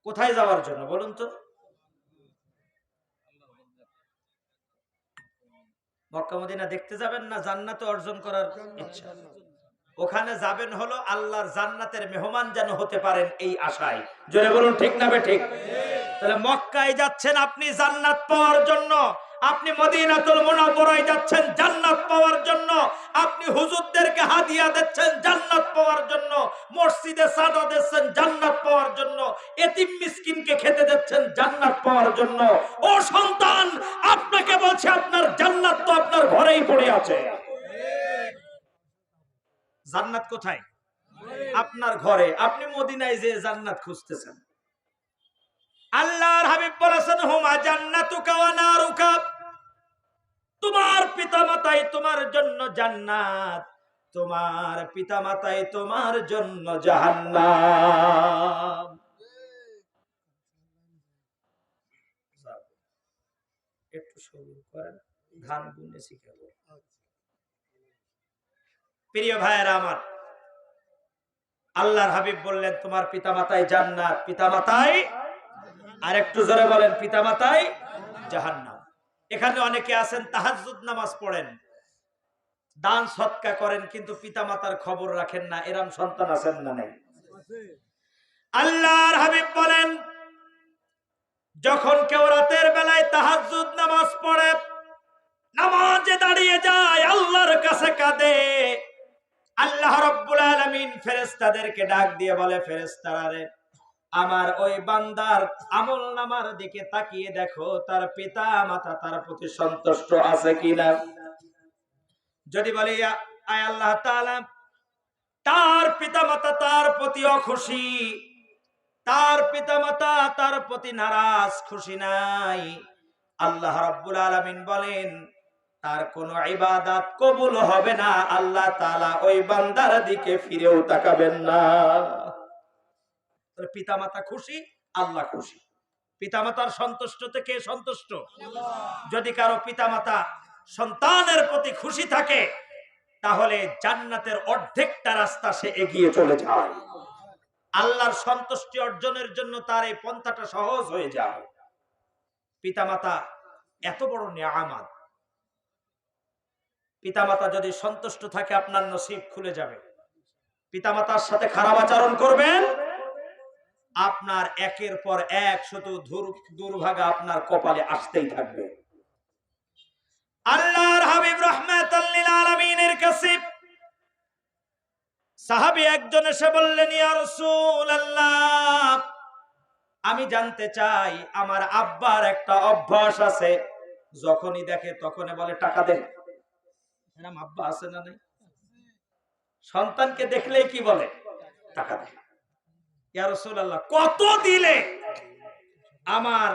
কোথায় যাওয়ার জন্য বলুন তো? মক্কা মদিনা দেখতে যাবেন না জান্নাত অর্জন করার ইচ্ছা? ওখানে যাবেন হলো আল্লাহর জান্নাতের মেহমান যেন হতে পারেন এই আশায়। জোরে বলুন, ঠিক না বেঠিক? তাহলে মক্কায় যাচ্ছেন আপনি জান্নাত পাওয়ার জন্য, আপনি মদিনাতুল মুনাওয়ারায় যাচ্ছেন জান্নাত পাওয়ার জন্য, আপনি হুজুরদেরকে হাদিয়া দিচ্ছেন জান্নাত পাওয়ার জন্য, মসজিদে সাদা দিচ্ছেন জান্নাত পাওয়ার জন্য, এতিম মিসকিনকে খেতে দিচ্ছেন জান্নাত পাওয়ার জন্য। ও সন্তান, আপনাকে বলছে, আপনার জান্নাত তো আপনার ঘরেই পড়ে আছে। জান্নাত কোথায়? আপনার ঘরে। আপনি মদিনায় যে জান্নাত খুঁজতেছেন। আল্লাহর হাবিব বলেছেন, হুমা জান্নাতুকা ওয়া নারুকা, তোমার পিতামাতাই তোমার জন্য জান্নাত, তোমার পিতামাতাই তোমার জন্য জাহান্নাম। একটু সবুর করেন, ধান বুনেছি কেবল। প্রিয় ভাইয়েরা আমার, আল্লাহর হাবিব বললেন, তোমার পিতামাতাই জান্নাত, পিতামাতাই, আর একটু জোরে বলেন, পিতামাতাই জাহান্নাম। এখানে অনেকে আছেন তাহাজ্জুদ নামাজ পড়েন, দান সদকা করেন, কিন্তু পিতামাতার খবর রাখেন না। এরম সন্তান আছেন না নাই? আল্লাহর হাবিব বলেন, যখন কেউ রাতের বেলায় তাহাজ্জুদ নামাজ পড়ে, নামাজে দাঁড়িয়ে যায়, আল্লাহর কাছে কাঁদে, আল্লাহ রাব্বুল আলামিন ফেরেশতাদেরকে ডাক দিয়ে বলে, ফেরেশতারা রে, আমার ওই বান্দার আমলনামার দিকে তাকিয়ে দেখো, তার পিতা মাতা তার প্রতি সন্তুষ্ট আছে কিনা। যদি বলে, আয় আল্লাহ তাআলা, তার পিতা মাতা তার প্রতি অখুশি, তার পিতা মাতা তার প্রতি নারাজ, খুশি নাই, আল্লাহ রাব্বুল আলামিন বলেন, তার কোনো ইবাদত কবুল হবে না, আল্লাহ তাআলা ওই বান্দার দিকে ফিরেও তাকাবেন না। তাহলে পিতামাতা খুশি, আল্লাহ খুশি। পিতামাতার সন্তুষ্টতে কে সন্তুষ্ট? যদি কারো পিতামাতা সন্তানের প্রতি খুশি থাকে, তাহলে জান্নাতের অর্ধেকটা রাস্তা সে এগিয়ে চলে যায়। আল্লাহর সন্তুষ্টি অর্জনের জন্য তার এই পন্থাটা সহজ হয়ে যায়। পিতামাতা এত বড় নিয়ামত। পিতামাতা যদি সন্তুষ্ট থাকে, আপনার নসিব খুলে যাবে। পিতামাতার সাথে খারাপ আচরণ করবেন, আপনার একের পর এক শুধু দুর্ভাগা আপনার কপালে আসতেই থাকবে। আল্লাহর হাবিব রাহমাতাল লিল আলামিনের কাছে সাহাবী একজন এসে বললেন, ইয়া রাসূলুল্লাহ, আমি জানতে চাই, আমার আব্বার একটা অভ্যাস আছে, যখনই দেখে তখনই বলে টাকা দে। এরকম আব্বা আছে না নাই? সন্তানকে দেখলেই কি বলে? টাকা দে। ইয়া রাসূলুল্লাহ, কত দিলে আমার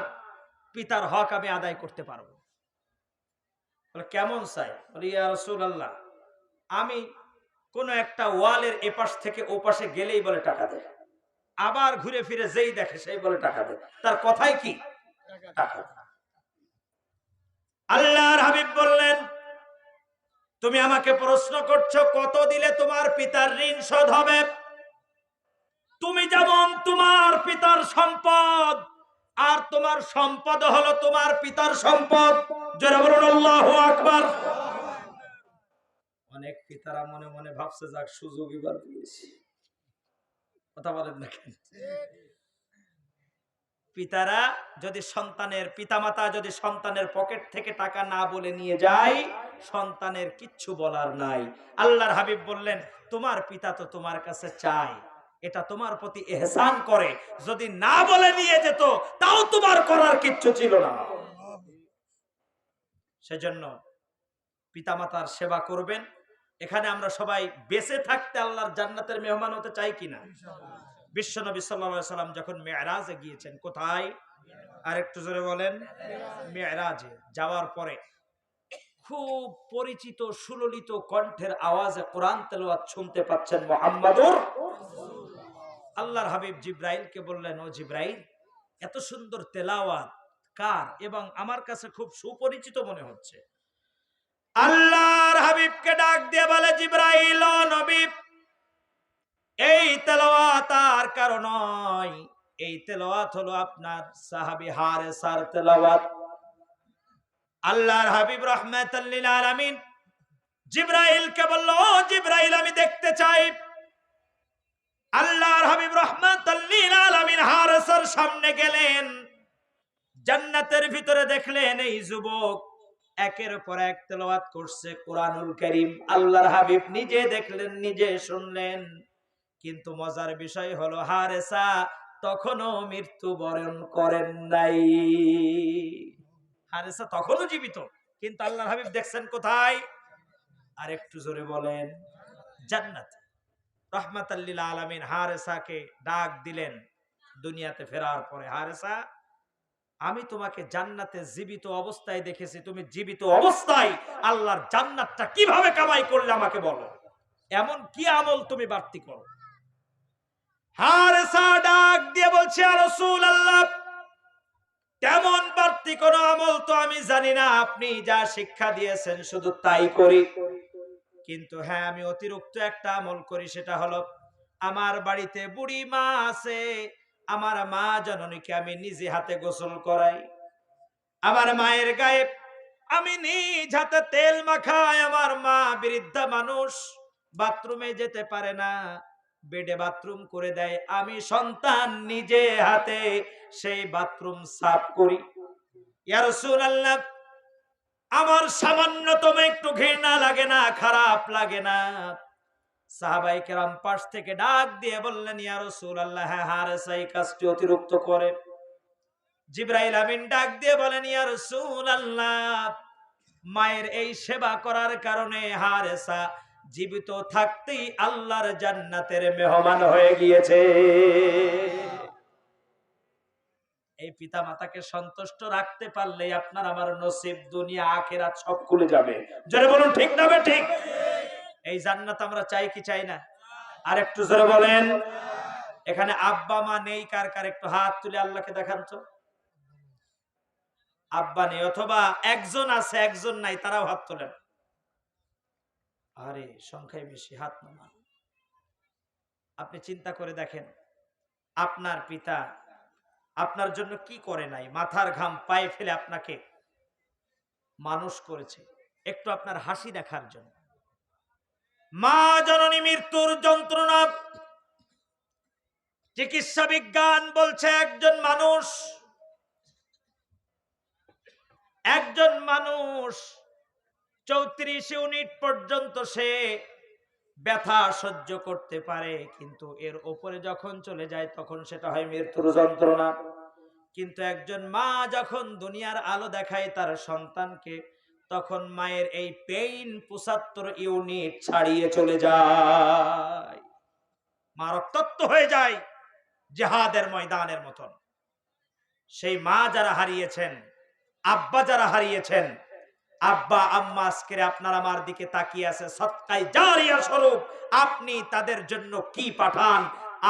পিতার হক আমি আদায় করতে পারবো? বলে কেমন চাই? বলে ইয়া রাসূলুল্লাহ, আমি কোন একটা ওয়ালের এপাশ থেকে ওপাশে গেলেই বলে টাকা দে, আবার ঘুরে ফিরে যেই দেখে সেই বলে টাকা দে। তার কথাই কি? টাকা। আল্লাহর হাবিব বললেন, তুমি আমাকে প্রশ্ন করছো কত দিলে তোমার পিতার ঋণ শোধ হবে? তুমি যেমন তোমার পিতার সম্পদ, আর তোমার সম্পদ হলো তোমার পিতার সম্পদ। যারা বলুন আল্লাহু আকবার। অনেক পিতারা মনে মনে ভাবছে, যাক সুযোগ এবার পেয়েছি। কথা বলেন না কেন? পিতারা যদি পিতামাতা যদি সন্তানের পকেট থেকে টাকা না বলে নিয়ে যায়, সন্তানের কিচ্ছু বলার নাই। আল্লাহর হাবিব বললেন, তোমার পিতা তো তোমার কাছে চায়, এটা তোমার প্রতি ইহসান করে। যদি না বলে নিয়ে যেত, তাও তোমার করার কিচ্ছু ছিল না। সেজন্য পিতামাতার সেবা করবেন। এখানে আমরা সবাই বেঁচে থাকতে আল্লাহর জান্নাতের মেহমান হতে চাই কিনা? বিশ্বনবী সাল্লাল্লাহু আলাইহি সাল্লাম যখন মিরাজে গিয়েছেন, কোথায়? আরেকটু জোরে বলেন। মিরাজে যাওয়ার পরে খুব পরিচিত সুললিত কণ্ঠের আওয়াজে কোরআন তেলাওয়াত শুনতে পাচ্ছেন মুহাম্মাদুর। আল্লাহর হাবিব জিব্রাইলকে বললেন, ও জিব্রাইল, এত সুন্দর তেলাওয়াত কার? এবং আমার কাছে খুব সুপরিচিত মনে হচ্ছে। আল্লাহর হাবিবকে ডাক দিয়ে বলে, জিব্রাইল ও নবী, এই তেলাওয়াত আর কারো নয়, এই তেলাওয়াত হলো আপনার সাহাবী হারেসার তেলাওয়াত। আল্লাহর হাবিব রাহমাতাল লিল আলামিন জিব্রাইলকে বলল, ও জিব্রাইল, আমি দেখতে চাই। আল্লাহর হাবিব রাহমাতাল লিল আলামিন হারেসার সামনে গেলেন, জান্নাতের ভিতরে দেখলেন এই যুবক একের পর এক তেলাওয়াত করছে কোরআনুল কারীম। আল্লাহর হাবিব নিজে দেখলেন, নিজে শুনলেন। কিন্তু মজার বিষয় হলো, হারেসা তখনও মৃত্যুবরণ করেন নাই। হারেসা তখনও জীবিত, কিন্তু আল্লাহর হাবিব দেখছেন কোথায়? আর একটু জোরে বলেন। জান্নাতে। রাহমাতাল লিল আলামিন হারেসাকে ডাক দিলেন দুনিয়াতে ফেরার পরে, হারেসা, আমি তোমাকে জান্নাতে জীবিত অবস্থায় দেখেছি, তুমি জীবিত অবস্থায় আল্লাহর জান্নাতটা কিভাবে কামাই করলে আমাকে বলো, এমন কি আমল তুমি বাড়তি করো? হারেসা ডাক দিয়ে বলছে, ইয়া রাসূলুল্লাহ, তেমন বাড়তি কোন আমল তো আমি জানি না, আপনি যা শিক্ষা দিয়েছেন শুধু তাই করি। কিন্তু হ্যাঁ, আমি অতিরিক্ত একটা আমল করি, সেটা হলো আমার বাড়িতে বুড়ি মা আছে, আমার মা জননীকে আমি নিজে হাতে গোসল করাই। আমার মায়ের গায়ে আমি নিজ হাতে তেল মাখাই। আমার মা বৃদ্ধা মানুষ, বাথরুমে যেতে পারে না, বেডে বাথরুম করে দেয়। আমি সন্তান নিজে হাতে সেই বাথরুম সাফ করি। ইয়া রাসূলুল্লাহ, আমার সামান্যতম একটু ঘৃণা লাগে না, খারাপ লাগে না? সাহাবায়ে কেরাম পাশ থেকে ডাক দিয়ে বললেন, ইয়া রাসূলুল্লাহ, হ্যাঁ, হারেসা এই কাজটি অতিরিক্ত করে। জিবরাইল আমিন ডাক দিয়ে বলেন, ইয়া রাসূলুল্লাহ, মায়ের এই সেবা করার কারণে হারেসা জীবিত থাকতেই আল্লাহর জান্নাতের মেহমান হয়ে গিয়েছে। এই পিতা মাতাকে সন্তুষ্ট রাখতে পারলে আপনার আমার নসিব দুনিয়া আখিরাত সব খুলে যাবে। জোরে বলুন ঠিক না ঠিক? এই জান্নাত আমরা চাই কি চাই না? আর একটু জোরে বলেন। এখানে আব্বা মা নেই কার কার একটু হাত তুলে আল্লাহকে দেখান তো। আব্বা নেই অথবা একজন আছে একজন নাই, তারাও হাত তোলেন। আরে সংখ্যায় বেশি, হাত নামান। আপনি চিন্তা করে দেখেন, আপনার পিতা আপনার জন্য কি করে নাই, মাথার ঘাম পায়ে ফেলে আপনাকে মানুষ করেছে একটু আপনার হাসি দেখার জন্য। মা জননী মৃত্যুর যন্ত্রণা, চিকিৎসা বিজ্ঞান বলছে একজন মানুষ 34 ইউনিট পর্যন্ত সে ব্যথা সহ্য করতে পারে, কিন্তু এর উপরে যখন চলে যায় তখন সেটা হয় মৃত্যুর যন্ত্রণা। কিন্তু একজন মা যখন দুনিয়ার আলো দেখায় তার সন্তানকে, তখন মায়ের এই পেইন 75 ইউনিট ছাড়িয়ে চলে যায়। মা রক্তাক্ত হয়ে যায় জিহাদের ময়দানের মতন। সেই মা যারা হারিয়েছেন, আব্বা যারা হারিয়েছেন, আব্বা আম্মা আজকে আপনার আমার দিকে তাকিয়ে আছে সদকায়ে জারিয়া স্বরূপ। আপনি তাদের জন্য কি পাঠান,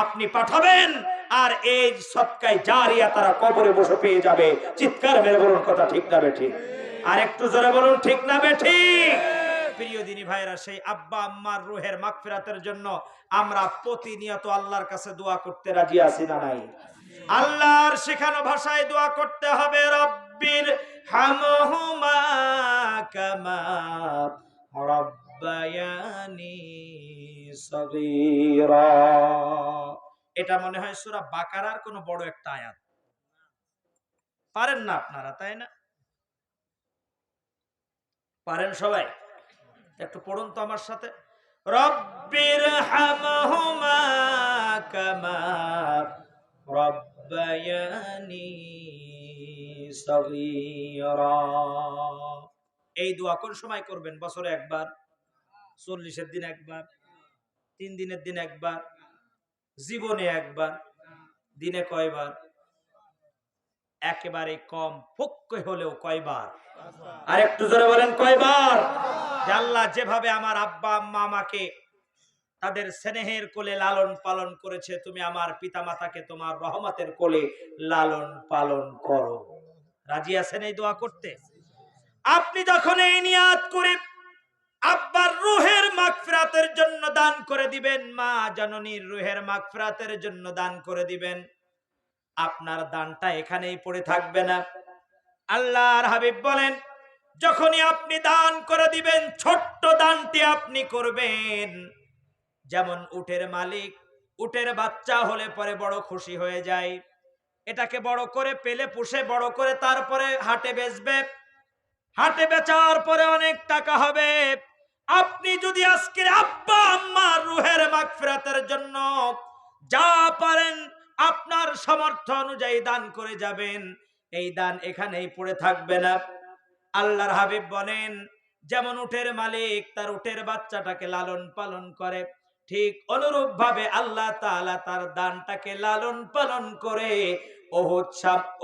আপনি পাঠাবেন, আর এই সদকায়ে জারিয়া তারা কবরে বসে পেয়ে যাবে। চিৎকার মেরে বলুন কথা ঠিক না বেঠিক? আর একটু জোরে বলুন ঠিক না বেঠিক? প্রিয় দিনী ভাইরা, সেই আব্বা আম্মার রুহের মাগফিরাতের জন্য আমরা প্রতিনিয়ত আল্লাহর কাছে দোয়া করতে রাজি আছি না নাই? আল্লাহর শেখানো ভাষায় দোয়া করতে হবে, রব্বির হামহুমা কামা রাব্বায়ানি সগীরা। এটা মনে হয় সূরা বাকারার কোন বড় একটা আয়াত। পারেন না আপনারা, তাই না? পারেন সবাই? একটু পড়ুন তো আমার সাথে, রব্বির হামহুমা কামা রাব্বায়ানি সগীরা। এই দোয়া কোন সময় করবেন? বছরে একবার, 40-এর দিন একবার, 3 দিনের দিন একবার, জীবনে একবার। দিনে কয়বার? একেবারে কম পক্ষে হলেও কয়বার? আর একটু জোরে বলেন কয়বার? আল্লাহ যেভাবে আমার আব্বা আম্মা আমাকে তাদের স্নেহের কোলে লালন পালন করেছে, তুমি আমার পিতা মাতাকে তোমার রহমতের কোলে লালন পালন করো। রাজি আছেন এই দোয়া করতে? আপনি যখন এই নিয়াত করে আব্বার রূহের মাগফিরাতের জন্য দান করে দিবেন, মা জননীর রূহের মাগফিরাতের জন্য দান করে দিবেন, আপনার দানটা এখানেই পড়ে থাকবে না। আল্লাহর হাবিব বলেন, যখনই আপনি দান করে দিবেন, ছোট্ট দানটি আপনি করবেন, যেমন উটের মালিক উটের বাচ্চা হলে পরে বড় খুশি হয়ে যায়, এটাকে বড় করে পেলে পুষে বড় করে তারপরে হাটে বেচবে, হাটে বেচার পরে অনেক টাকা হবে। আপনি যদি আজকে আব্বা আম্মার রূহের মাগফিরাতের জন্য যা পারেন আপনার সামর্থ্য অনুযায়ী দান করে যাবেন, এই দান এখানেই পড়ে থাকবে না। আল্লাহর হাবিব বলেন, যেমন উটের মালিক তার উটের বাচ্চাটাকে লালন পালন করে, ঠিক অনুরূপ ভাবে আল্লাহ তাআলা তার দানটাকে লালন পালন করে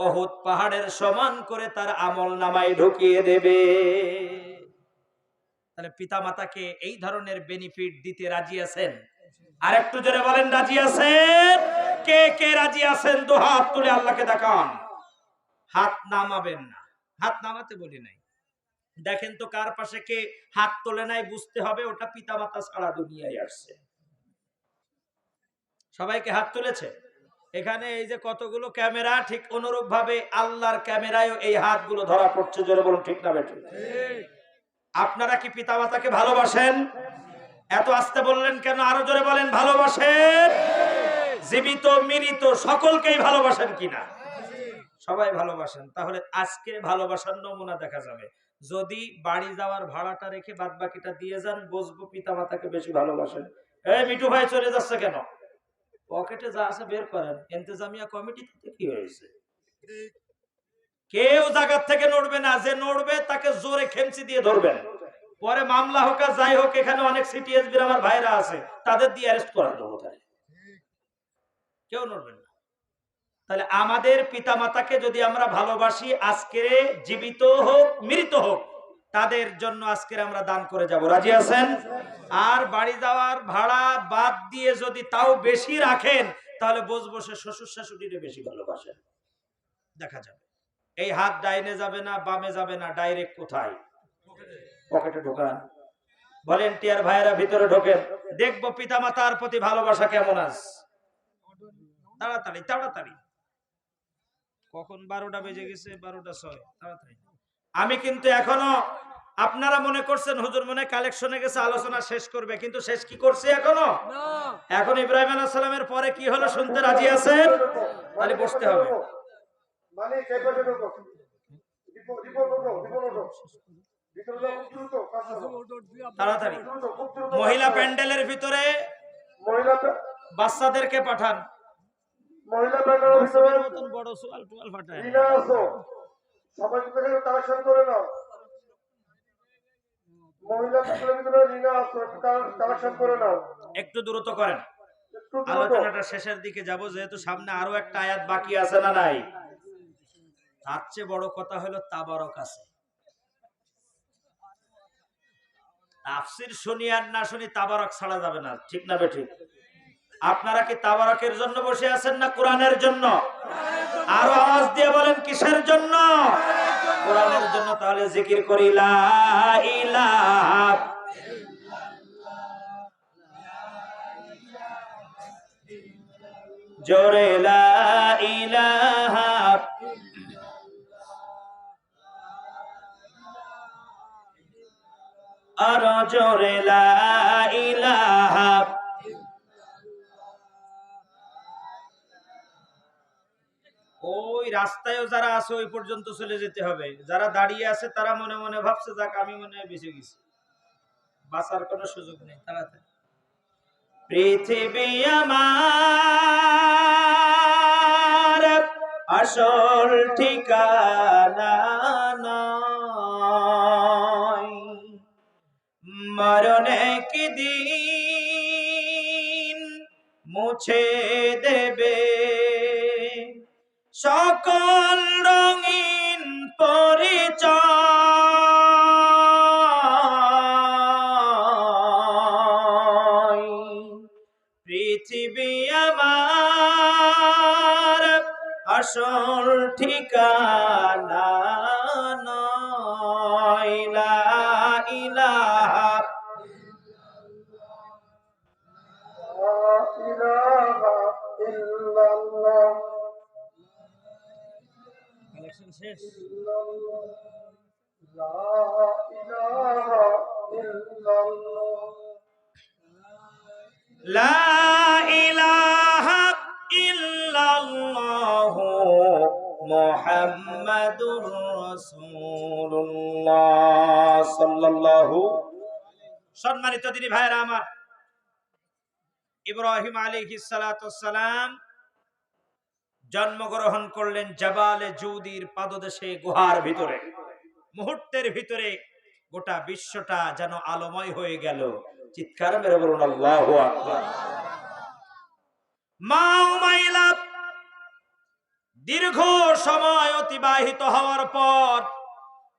ওহুদ পাহাড়ের সমান করে তার আমল নামায় ঢুকিয়ে দেবে। তাহলে পিতা মাতাকে এই ধরনের বেনিফিট দিতে রাজি আছেন? আর একটু জোরে বলেন রাজি আছেন? কে কে রাজি আছেন? দু হাত তুলে আল্লাহকে দেখান। হাত নামাবেন না, হাত নামাতে বলি নাই। দেখেন তো কার পাশে কে হাত তোলে নাই, বুঝতে হবে ওটা পিতা মাতা ছাড়া দুনিয়ায় আসছে। সবাইকে হাত তুলেছে এখানে। এই যে কতগুলো ক্যামেরা, ঠিক অনুরূপ ভাবে আল্লাহর ক্যামেরায়ও এই হাতগুলো ধরা পড়ছে। জোরে বলুন ঠিক না বেঠিক? আপনারা কি পিতা মাতাকে ভালোবাসেন? এত আস্তে বললেন কেন? আরো জোরে বলেন ভালোবাসেন। জীবিত মৃত সকলকেই ভালোবাসেন কিনা? সবাই ভালোবাসেন। তাহলে আজকে ভালোবাসার নমুনা দেখা যাবে। যদি বাড়ি যাওয়ার ভাড়াটা রেখে বাদ বাকিটা দিয়ে যান, বুঝবো পিতা মাতাকে বেশি ভালোবাসেন। এই মিঠু ভাই চলে যাচ্ছে কেন? পকেটে যা আছে বের করেন। ইন্তেজামিয়া কমিটি থেকে কি হয়েছে? কেউ জায়গা থেকে নড়বে না, যে নড়বে তাকে জোরে খেমচি দিয়ে ধরবেন। পরে মামলা হোক আর যাই হোক, এখানে অনেক সিটিএসবি আমার ভাইরা আছে, তাদের দিয়ে অ্যারেস্ট করা দেবো। কেউ নড়বেন না। তাহলে আমাদের পিতা মাতাকে যদি আমরা ভালোবাসি, আজকে জীবিত হোক মৃত হোক, তাদের জন্য আজকে আমরা দান করে যাব। রাজি আছেন? আর বাড়ি যাওয়ার ভাড়া বাদ দিয়ে যদি তাও বেশি রাখেন, তাহলে বুঝবো সে শ্বশুর শাশুড়িরে বেশি ভালোবাসে। দেখা যাবে এই হাত ডাইনে যাবে না বামে যাবে না, ডাইরেক্ট কোথায়? পকেটে ঢোকান। ভলেন্টিয়ার ভাইয়েরা ভিতরে ঢোকেন, দেখবো পিতা মাতার প্রতি ভালোবাসা কেমন আছে। তাড়াতাড়ি তাড়াতাড়ি, কখন 12টা বেজে গেছে, 12টা 6, তাড়াতাড়ি। আমি কিন্তু এখনো, আপনারা মনে করছেন হুজুর মনে কালেকশনে গেছে আলোচনা শেষ করবে, কিন্তু শেষ কি করছে এখনো? এখন ইব্রাহিম আলাইহিস সালামের পরে কি হলো শুনতে রাজি আছেন? তাহলে বসতে হবে। তাড়াতাড়ি মহিলা প্যান্ডেলের ভিতরে বাচ্চাদেরকে পাঠান। মহিলা প্যান্ডেলের ভিতরে মতন বড় সোয়াল টোয়াল ফাটায় সবাই কালেকশন করে নাও। মহিলা প্যান্ডেলের ভিতরে রিনা আছে, কালেকশন করে নাও। একটু দ্রুত করেন, আলোচনাটা শেষের দিকে যাব, যেহেতু সামনে আরো একটা আয়াত বাকি আছে না নাই? তার চেয়ে বড় কথা হলো তাবারক আছে। তাফসীর শুনি আর না শুনি তাবারক ছাড়া যাবে না, ঠিক না বেঠিক? আপনারা কি তাবারকের জন্য বসে আছেন না কোরআনের জন্য? আরো আওয়াজ দিয়ে বলেন কিসের জন্য? কোরআনের জন্য। তাহলে জিকির করি লা ইলাহা জোরে লা ইলাহা আর জোরে লা ইলাহা। ওই রাস্তায়ও যারা আছে ওই পর্যন্ত চলে যেতে হবে। যারা দাঁড়িয়ে আছে তারা মনে মনে ভাবছে যাক আমি মনে হয় বেঁচে গেছি, বাঁচার কোনো সুযোগ নেই। তাড়াতাড়ি। পৃথিবী আমার আসল ঠিকানা নয়, মরণে কি দিন মুছে দেবে সকল রঙিন পরিচয়। পৃথিবী আমার আসল ঠিকানা নয়, লা ইলাহা ইল্লাল্লাহ। কালেকশন শেষ। লা ইলাহা ইল্লাল্লাহ, লা ইলাহা ইল্লাল্লাহ মুহাম্মাদুর রাসূলুল্লাহ সাল্লাল্লাহু। সম্মানিত দিনী ভাইরা আমার, ইব্রাহিম আলাইহিস সালাতু ওয়াস সালাম জন্মগ্রহণ করলেন জাবালে জুদির পাদদেশে, গুহার ভিতরে। মুহূর্তের ভিতরে গোটা বিশ্বটা যেন আলোময় হয়ে গেল। চিৎকার মেরে বলুন আল্লাহু আকবার। মা উমাইলা দীর্ঘ সময় অতিবাহিত হওয়ার পর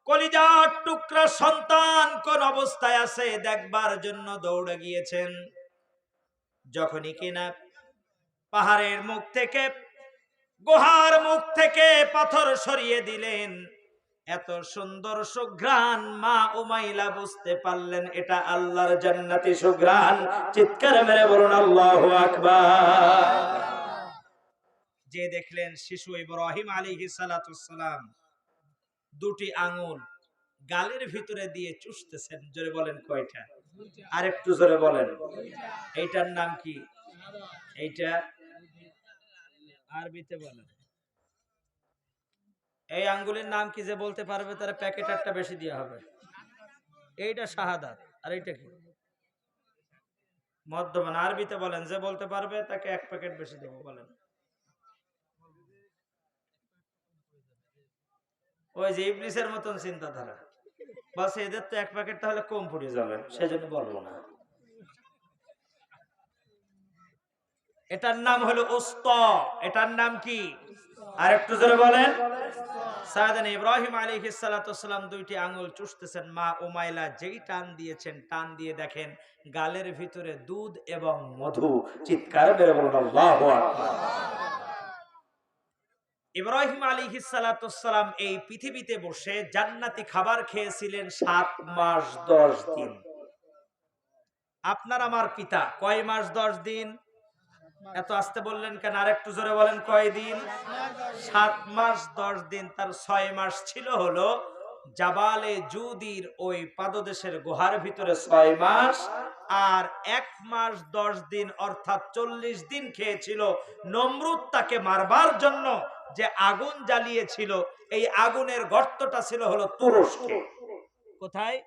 কলিজার টুকরা সন্তান কোন অবস্থায় আছে দেখবার জন্য দৌড়ে গিয়েছেন। যখনই কিনা পাহাড়ের মুখ থেকে, গুহার মুখ থেকে পাথর সরিয়ে দিলেন, এত সুন্দর সুঘ্রাণ মা উমাইলা বুঝতে পারলেন এটা আল্লাহর জান্নাতি সুঘ্রাণ। চিৎকার মেরে বলুন আল্লাহু আকবার। যে দেখলেন শিশু ইব্রাহিম আলাইহিস সালাতু ওয়াস সালাম দুটি আঙ্গুল গালের ভিতরে দিয়ে চুষতেছেন। জোরে বলেন কয়টা? আরেকটু জোরে বলেন। এইটার নাম কি? এইটা আরবিতে বলেন। এই আঙ্গুলের নাম কি? যে বলতে পারবে তার প্যাকেট একটা বেশি দেওয়া হবে। এইটা শাহাদাত। আর এইটা কি? মধ্যমান। আরবিতে বলেন। যে বলতে পারবে তাকে 1 প্যাকেট বেশি দেবো। বলেন। ওই যে ইবলিসের মতন চিন্তাধারা, বাস এদের তো 1 প্যাকেট তাহলে কম পড়ে যাবে, সেজন্য বলবো না। এটার নাম হলো উস্তা। এটার নাম কি? আর একটু জোরে বলেন। সাইয়েদনা ইব্রাহিম আলাইহিস সালাতু ওয়াসসালাম দুইটি আঙ্গুল চুষতেছেন, মা উমাইলা যেই টান দিয়েছেন, টান দিয়ে দেখেন গালের ভিতরে দুধ এবং মধু। চিৎকার মেরে বলুন আল্লাহু আকবার। ইব্রাহিম আলাইহিস সালাতু ওয়াসসালাম এই পৃথিবীতে বসে জান্নাতি খাবার খেয়েছিলেন 7 মাস 10 দিন। আপনার আমার পিতা কয় মাস 10 দিন? এত আস্তে বললেন কেন? আর একটু জোরে বলেন, কয় দিন? 7 মাস 10 দিন। তার 6 মাস ছিল হলো জাবালে জুদির ওই পাদদেশের গুহার ভিতরে 6 মাস, আর 1 মাস 10 দিন অর্থাৎ 40 দিন খেয়েছিল নমরুদ তাকে মারবার জন্য যে আগুন জ্বালিয়েছিল। এই আগুনের গর্তটা ছিল হলো তুরস্কে। কোথায়?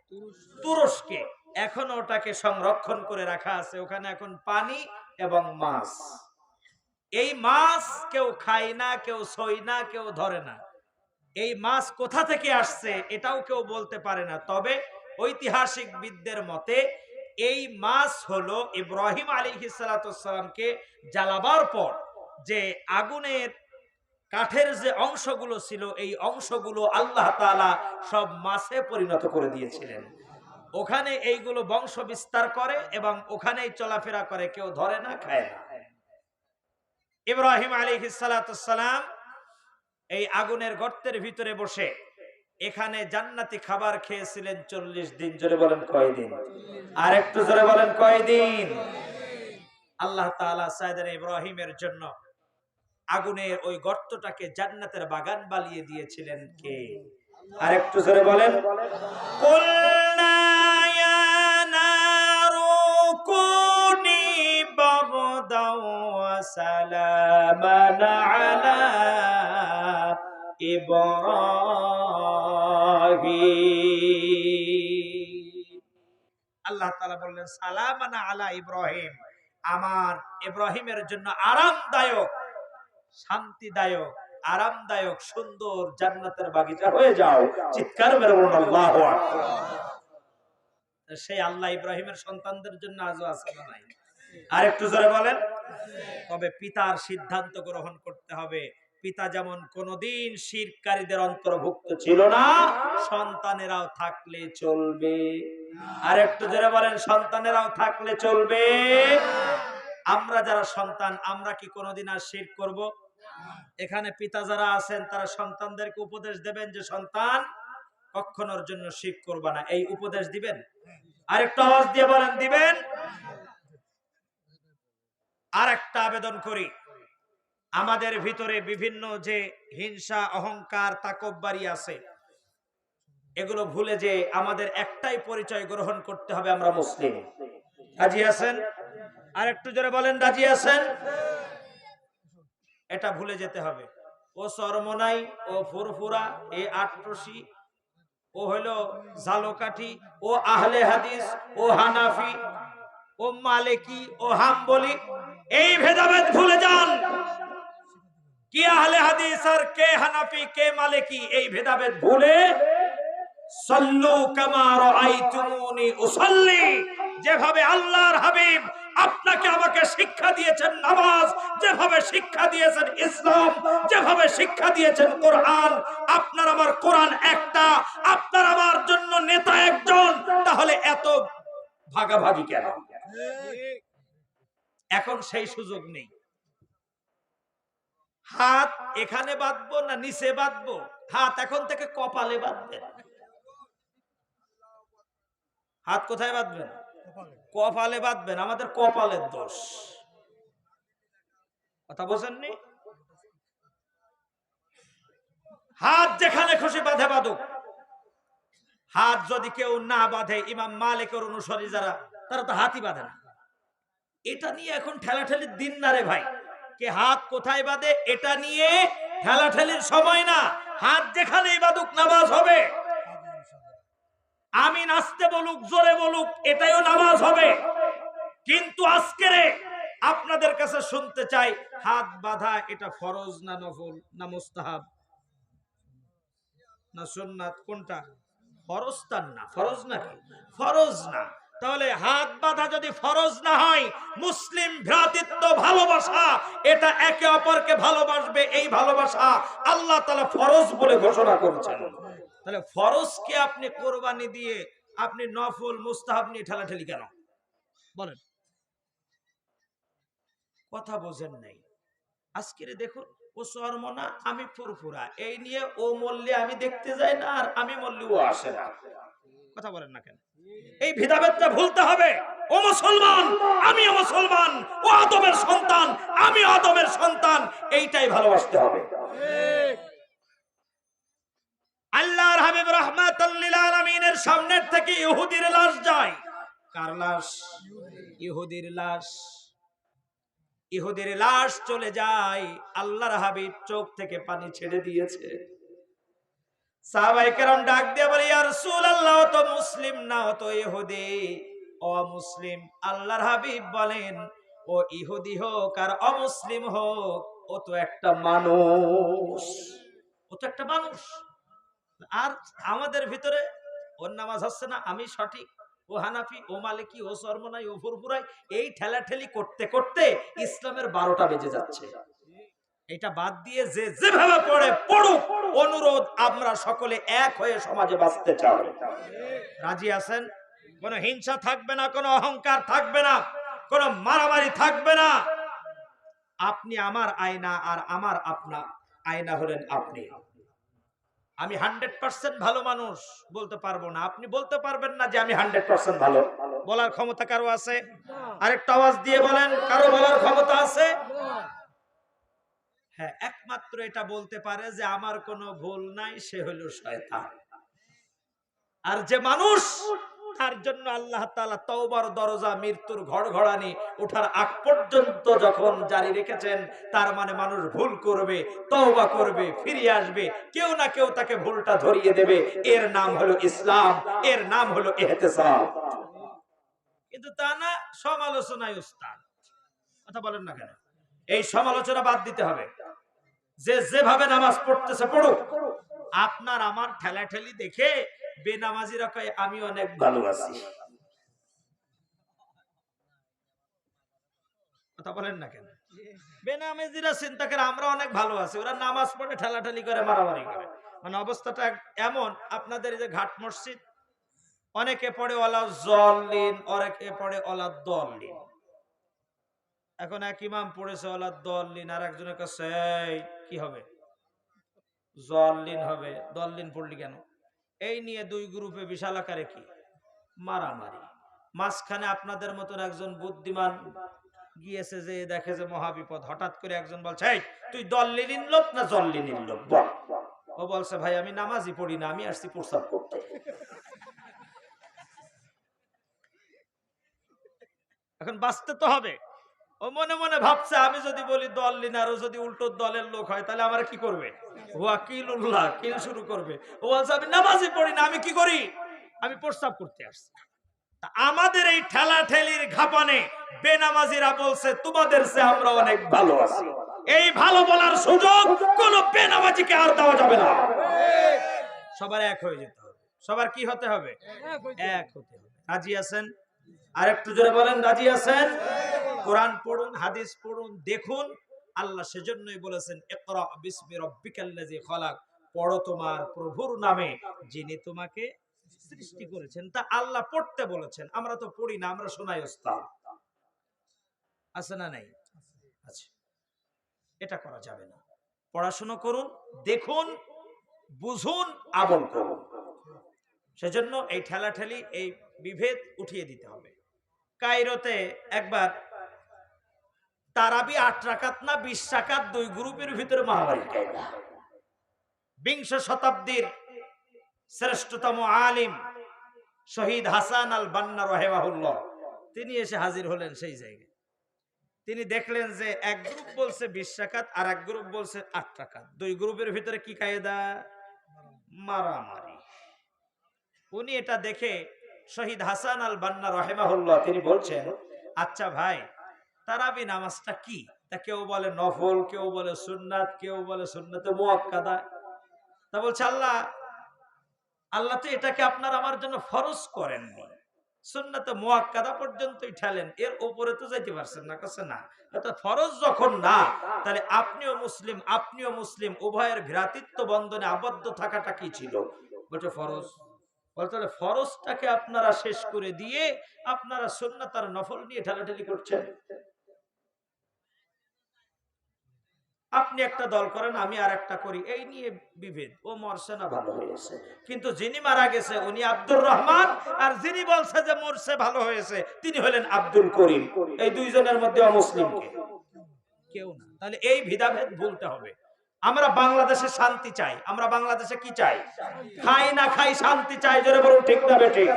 তুরস্কে। এখনো ওটাকে সংরক্ষণ করে রাখা আছে। ওখানে এখন পানি এবং মাছ। এই মাছ কেউ খায় না, কেউ ছয় না, কেউ ধরে না। এই মাছ কোথা থেকে আসছে এটাও কেউ বলতে পারে না। তবে ঐতিহাসিকবিদদের মতে এই মাছ হলো ইব্রাহিম আলাইহিস সালাতু ওয়াসসালামকে জ্বালাবার পর যে আগুনের কাঠের যে অংশগুলো ছিল, এই অংশগুলো আল্লাহ তাআলা সব মাছে পরিণত করে দিয়েছিলেন। ওখানে এইগুলো বংশ বিস্তার করে এবং ওখানেই চলাফেরা করে, কেউ ধরে না, খায় না। ইব্রাহিম আলাইহিস সালাতু ওয়াসসালাম এই আগুনের গর্তের ভিতরে বসে এখানে জান্নাতি খাবার খেয়েছিলেন 40 দিন। জোরে বলেন, কয় দিন? আর একটু জোরে বলেন, কয় দিন? আল্লাহ তাআলা সাইয়েদনা ইব্রাহিমের জন্য আগুনের ওই গর্তটাকে জান্নাতের বাগান বানিয়ে দিয়েছিলেন কে? আর একটু জোরে বলেন। কুলনা ইয়া নারু কুনি বারদাও ওয়া সালামান আলা ইব্রাহিম। আল্লাহ তাআলা বললেন সালামান আলা ইব্রাহিম, আমার ইব্রাহিমের জন্য আরামদায়ক, শান্তিদায়ক, আরামদায়ক সুন্দর জান্নাতের বাগিচা হয়ে যাও। চিৎকার মেরে বলুন আল্লাহু আকবার। সেই আল্লাহ ইব্রাহিমের সন্তানদের জন্য আজও আছে না নাই? আর একটু জোরে বলেন। তবে পিতার সিদ্ধান্ত গ্রহণ করতে হবে। পিতা যেমন কোনদিন শিরকারীদের অন্তর্ভুক্ত ছিল না, সন্তানেরাও থাকলে চলবে। আর একটু জোরে বলেন, সন্তানেরাও থাকলে চলবে। আমরা যারা সন্তান, আমরা কি কোনদিন আর শিরক করব? এখানে পিতা যারা আছেন তারা সন্তানদেরকে উপদেশ দেবেন যে সন্তান কখনোর জন্য শিরক করবা না, এই উপদেশ দিবেন? আর একটু আওয়াজ দিয়ে বলেন, দিবেন? আর একটা আবেদন করি, আমাদের ভিতরে বিভিন্ন যে হিংসা, অহংকার, তাকব্বুরি আছে, এগুলো ভুলে যে আমাদের একটাই পরিচয় গ্রহণ করতে হবে, আমরা মুসলিম। রাজি আছেন? আর একটু জোরে বলেন, রাজি আছেন? এটা ভুলে যেতে হবে। ও চরমনাই, ও ফুরফুরা, এ আটরশি, ও হলো ঝালকাঠি, ও আহলে হাদিস, ও হানাফি, ও মালিকি, ও হাম্বলি, এই ভেদাভেদ ভুলে যান। কি আহলে হাদিস আর কে হানাফি, কে মালিকি, এই ভেদাভেদ ভুলে সাল্লু কামা রাআইতুমুনি উসাল্লি, যেভাবে আল্লাহর হাবিব আপনাকে আমাকে শিক্ষা দিয়েছেন নামাজ, যেভাবে শিক্ষা দিয়েছেন ইসলাম, যেভাবে শিক্ষা দিয়েছেন কোরআন, আপনার আমার কোরআন একটা, আপনার আমার জন্য নেতা একজন, তাহলে এত ভাগাভাগি কেন? এখন সেই সুযোগ নেই। হাত এখানে বাঁধবো না নিচে বাঁধবো? হাত এখন থেকে কপালে বাঁধবেন। হাত কোথায় বাঁধবেন? কপালে বাঁধবেন। আমাদের কপালের দোষ। কথা বোঝেননি? হাত যেখানে খুশি বাঁধে বাঁধুক। হাত যদি কেউ না বাঁধে, ইমাম মালিকের অনুসারী যারা, তারা তো হাতই বাঁধে না। এটা নিয়ে এখন ঠেলাঠেলির দিন না রে ভাই। কে হাত কোথায় বাঁধে এটা নিয়ে ঠেলাঠেলির সময় না। হাত যেখানেই বাঁধুক নামাজ হবে। আমি নাচতে বলুক, জোরে বলুক, এটাইও নামাজ হবে। কিন্তু আজকের আপনাদের কাছে শুনতে চাই, হাত বাঁধা এটা ফরজ না নফল না মুস্তাহাব না সুন্নাত? কোনটা? ফরজ? তার না ফরজ নাকি? ফরজ না। তাহলে হাত বাঁধা যদি ফরজ না হয়, মুসলিম ভ্রাতৃত্ব ভালোবাসা, এটা একে অপরকে ভালোবাসবে, এই ভালোবাসা আল্লাহ তাআলা ফরজ বলে ঘোষণা করেছেন। তাহলে ফরজকে আপনি কোরবানি দিয়ে আপনি নফল মুস্তাহাব নিয়ে ঠেলাঠেলি কেন বলেন? কথা বোঝেন নাই। আজকের দেখুন, ও চরমনা আমি ফুরফুরা, এই নিয়ে ও মল্লে আমি দেখতে যাই না, আর আমি মল্লে ও আসে না। কথা বলেন না কেন? এই ভেদাভেদটা ভুলতে হবে। ও মুসলমান, আমিও মুসলমান, ও আদমের সন্তান, আমি আদমের সন্তান, এইটাই ভালোবাসতে হবে। আল্লাহর হাবিব রাহমাতুল লিল আলামিনের সামনের থেকে ইহুদির লাশ যায়। কার লাশ? ইহুদির লাশ। ইহুদির লাশ চলে যায়, আল্লাহর হাবিব চোখ থেকে পানি ছেড়ে দিয়েছে। সাহাবায়ে কেরাম ডাক দিয়ে বলে, ইয়া রাসূলুল্লাহ, ও তো মুসলিম না, ও তো ইহুদি, অমুসলিম। আল্লাহর হাবিব বলেন, ও ইহুদি হোক আর অমুসলিম হোক, ও তো একটা মানুষ, ও তো একটা মানুষ। আর আমাদের ভিতরে ওর নামাজ হচ্ছে না, আমি সঠিক, ও হানাফি, ও মালিকি, ও চরমনাই, ও ফুরফুরাই, এই ঠেলাঠেলি করতে করতে ইসলামের 12টা বেজে যাচ্ছে। এটা বাদ দিয়ে যে যেভাবে পড়ে পড়ুক, অনুরোধ, আমরা সকলে এক হয়ে সমাজে বাঁচতে চাই। রাজি আছেন? কোনো হিংসা থাকবে না, কোনো অহংকার থাকবে না, কোনো মারামারি থাকবে না। আপনি আমার আয়না, আর আমার আপনা আয়না হলেন আপনি। আমি 100% ভালো মানুষ বলতে পারবো না, আপনি বলতে পারবেন না যে আমি 100% ভালো। বলার ক্ষমতা কারো আছে? আরেকটা আওয়াজ দিয়ে বলেন, কারো বলার ক্ষমতা আছে? হ্যাঁ, একমাত্র এটা বলতে পারে যে আমার কোনো ভুল নাই, সে হলো শয়তান। আর যে মানুষ, তার জন্য আল্লাহ তাআলা তওবার দরজা মৃত্যুর ঘড়ঘড়ানি ওঠার আগ পর্যন্ত যখন জারি রেখেছেন, তার মানে মানুষ ভুল করবে, তওবা করবে, ফিরে আসবে, কেউ না কেউ তাকে ভুলটা ধরিয়ে দেবে। এর নাম হলো ইসলাম, এর নাম হলো ইহতিসাব। কিন্তু তা না, সমালোচনায় উস্তাদ। কথা বলেন না কেন? এই সমালোচনা বাদ দিতে হবে। যে যেভাবে নামাজ পড়তেছে পড়ুক। আপনার আমার ঠেলাঠেলি দেখে বেনামাজিরা কয় আমি অনেক ভালো আছি। কথা বলেন না কেন? বেনামাজিরা চিন্তা করে আমরা অনেক ভালো আছি, ওরা নামাজ পড়ে ঠেলাঠেলি করে, মারামারি করে। মানে অবস্থাটা এমন, আপনাদের এই যে ঘাট মসজিদ, অনেকে পড়ে ওয়ালা জল্লিন, অনেকে পড়ে ওয়ালা দল্লিন। এখন এক ইমাম পড়েছে ওয়ালা দল্লিন, আর একজনের কাছে কি হবে, জল্লিন হবে। দল্লিন পড়লি কেন? এই নিয়ে দুই গ্রুপে বিশাল আকারে কি মারামারি। মাঝখানে আপনাদের মতন একজন বুদ্ধিমান গিয়েছে, যে দেখে যে মহাবিপদ, হঠাৎ করে একজন বলছে, এই তুই দল্লিন লোক না জল্লিন লোক বল। ও বলছে, ভাই আমি নামাজই পড়ি না, আমি আসছি প্রস্তাব করতে। এখন বাঁচতে তো হবে। ও মনে মনে ভাবছে, আমি যদি বলি দল্লিন, আর ও যদি উল্টো দলের লোক হয়, তাহলে আমার কি করবে? ওয়াকিলুল্লাহ কিল শুরু করবে। ও বলছে, আমি নামাজই পড়ি না, আমি কি করি? আমি প্রস্তাব করতে আসছি। আমাদের এই ঠেলাঠেলির ঘাপানে বেনামাজিরা বলছে, তোমাদের সে আমরা অনেক ভালো আছি। এই ভালো বলার সুযোগ কোন বেনামাজিকে আর দেওয়া যাবে না। সবার এক হয়ে যেতে হবে। সবার কি হতে হবে? এক হতে হবে। রাজি আছেন? আর একটু জোরে বলেন, রাজি আছেন? কোরআন পড়ুন, হাদিস পড়ুন, দেখুন। আল্লাহ সেজন্যই বলেছেন, ইকরা বিসমি রাব্বিকাল্লাযী খালাক, পড়ো তোমার প্রভুর নামে, যিনি তোমাকে সৃষ্টি করেছেন। তা আল্লাহ পড়তে বলেছেন, আমরা তো পড়ি না, আমরা শোনাই ওস্তাদ। আছে না নাই? আচ্ছা, এটা করা যাবে না। পড়াশোনা করুন, দেখুন, বুঝুন, আমল করুন। সেজন্য এই ঠেলাঠেলি, এই বিভেদ উঠিয়ে দিতে হবে। কায়রোতে একবার তারাবি 8 রাকাত না 20 রাকাত, দুই গ্রুপের ভিতরে মারামারি কায়দা। 20 শতাব্দীর শ্রেষ্ঠতম আলিম শহীদ হাসান আল বান্না রাহিমাহুল্লাহ, তিনি এসে হাজির হলেন সেই জায়গায়। তিনি দেখলেন যে এক গ্রুপ বলছে 20 রাকাত, আর এক গ্রুপ বলছে 8 রাকাত। দুই গ্রুপের ভিতরে কি কায়দা? মারামারি। উনি এটা দেখে শহীদ হাসান আল বান্না রাহিমাহুল্লাহ তিনি বলছেন, আচ্ছা ভাই, তারাবি নামাজটা কি? তা কেউ বলে নফল, কেউ বলে সুন্নাত, কেউ বলে সুন্নাতে মুআক্কাদা। তা বলছে, আল্লাহ তো এটাকে আপনার আমার জন্য ফরজ করেননি, সুন্নাতে মুআক্কাদা পর্যন্তই ঠেলেন, এর উপরে তো যাইতে পারছেন না। কাছে না, এটা ফরজ যখন না, তাহলে আপনিও মুসলিম উভয়ের ভ্রাতৃত্ব বন্ধনে আবদ্ধ থাকাটা কি ছিল? বলছে ফরজ। বলতে ফরজটাকে আপনারা শেষ করে দিয়ে আপনারা সুন্নাত আর নফল নিয়ে ঠেলাঠেলি করছেন। আপনি একটা দল করেন, আমি আর একটা করি, এই নিয়ে বিভেদ। ও মরছে না ভালো হয়েছে, কিন্তু যিনি মারা গেছে উনি আব্দুর রহমান, আর যিনি বলছে যে মরছে ভালো হয়েছে তিনি হলেন আব্দুল করিম। এই দুইজনের মধ্যে অমুসলিম কেউ না। তাহলে এই ভেদাভেদ ভুলতে হবে। আমরা বাংলাদেশে শান্তি চাই। আমরা বাংলাদেশে কি চাই? খাই না খাই শান্তি চাই। জোরে বলুন ঠিক না বেঠিক?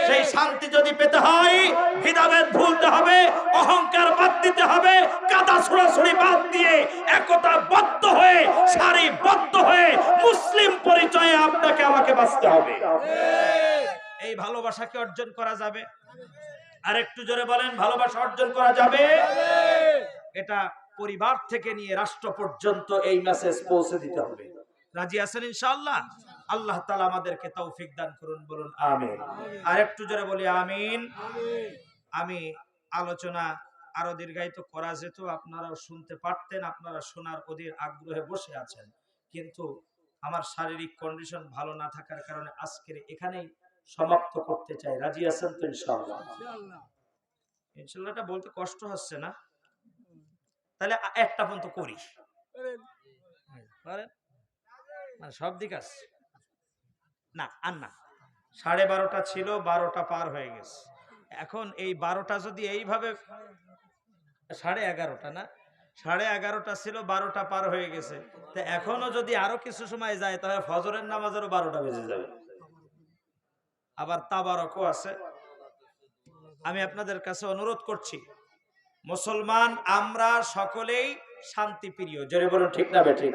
সেই শান্তি যদি পেতে হয় ভেদাভেদ ভুলতে হবে, অহংকার বাদ দিতে হবে, কাদা ছুড়াছুড়ি বাদ দিয়ে একতাবদ্ধ হয়ে সারিবদ্ধ হয়ে মুসলিম পরিচয়ে আপনাকে আমাকে বাঁচতে হবে। এই ভালোবাসাকে অর্জন করা যাবে। আর একটু জোরে বলেন, ভালোবাসা অর্জন করা যাবে। এটা পরিবার থেকে নিয়ে রাষ্ট্র পর্যন্ত এই মেসেজ পৌঁছে দিতে হবে। রাজি আছেন ইনশাআল্লাহ? আল্লাহ তাআলা আমাদেরকে তৌফিক দান করুন, বলুন আমিন। আর একটু জোরে বলি আমিন। আমি আলোচনা আরো দীর্ঘায়িত করা যেত, আপনারাও শুনতে পারতেন, আপনারা শোনার অধীর আগ্রহে বসে আছেন, কিন্তু আমার শারীরিক কন্ডিশন ভালো না থাকার কারণে আজকের এখানেই সমাপ্ত করতে চাই। রাজি আছেন তো ইনশাআল্লাহ? ইনশাআল্লাহটা বলতে কষ্ট হচ্ছে না? তাহলে একটা পর্যন্ত করি, সব দিক আছে না। আর না, 12:30 ছিল, 12টা পার হয়ে গেছে। এখন এই 12টা যদি এইভাবে 11:30 না, 11:30 ছিল, 12টা পার হয়ে গেছে, তো এখনো যদি আরো কিছু সময় যায় তাহলে ফজরের নামাজেরও 12টা বেজে যাবে। আবার তাবারকও আছে। আমি আপনাদের কাছে অনুরোধ করছি, মুসলমান আমরা সকলেই শান্তি প্রিয়। জোরে বলুন ঠিক না বেঠিক?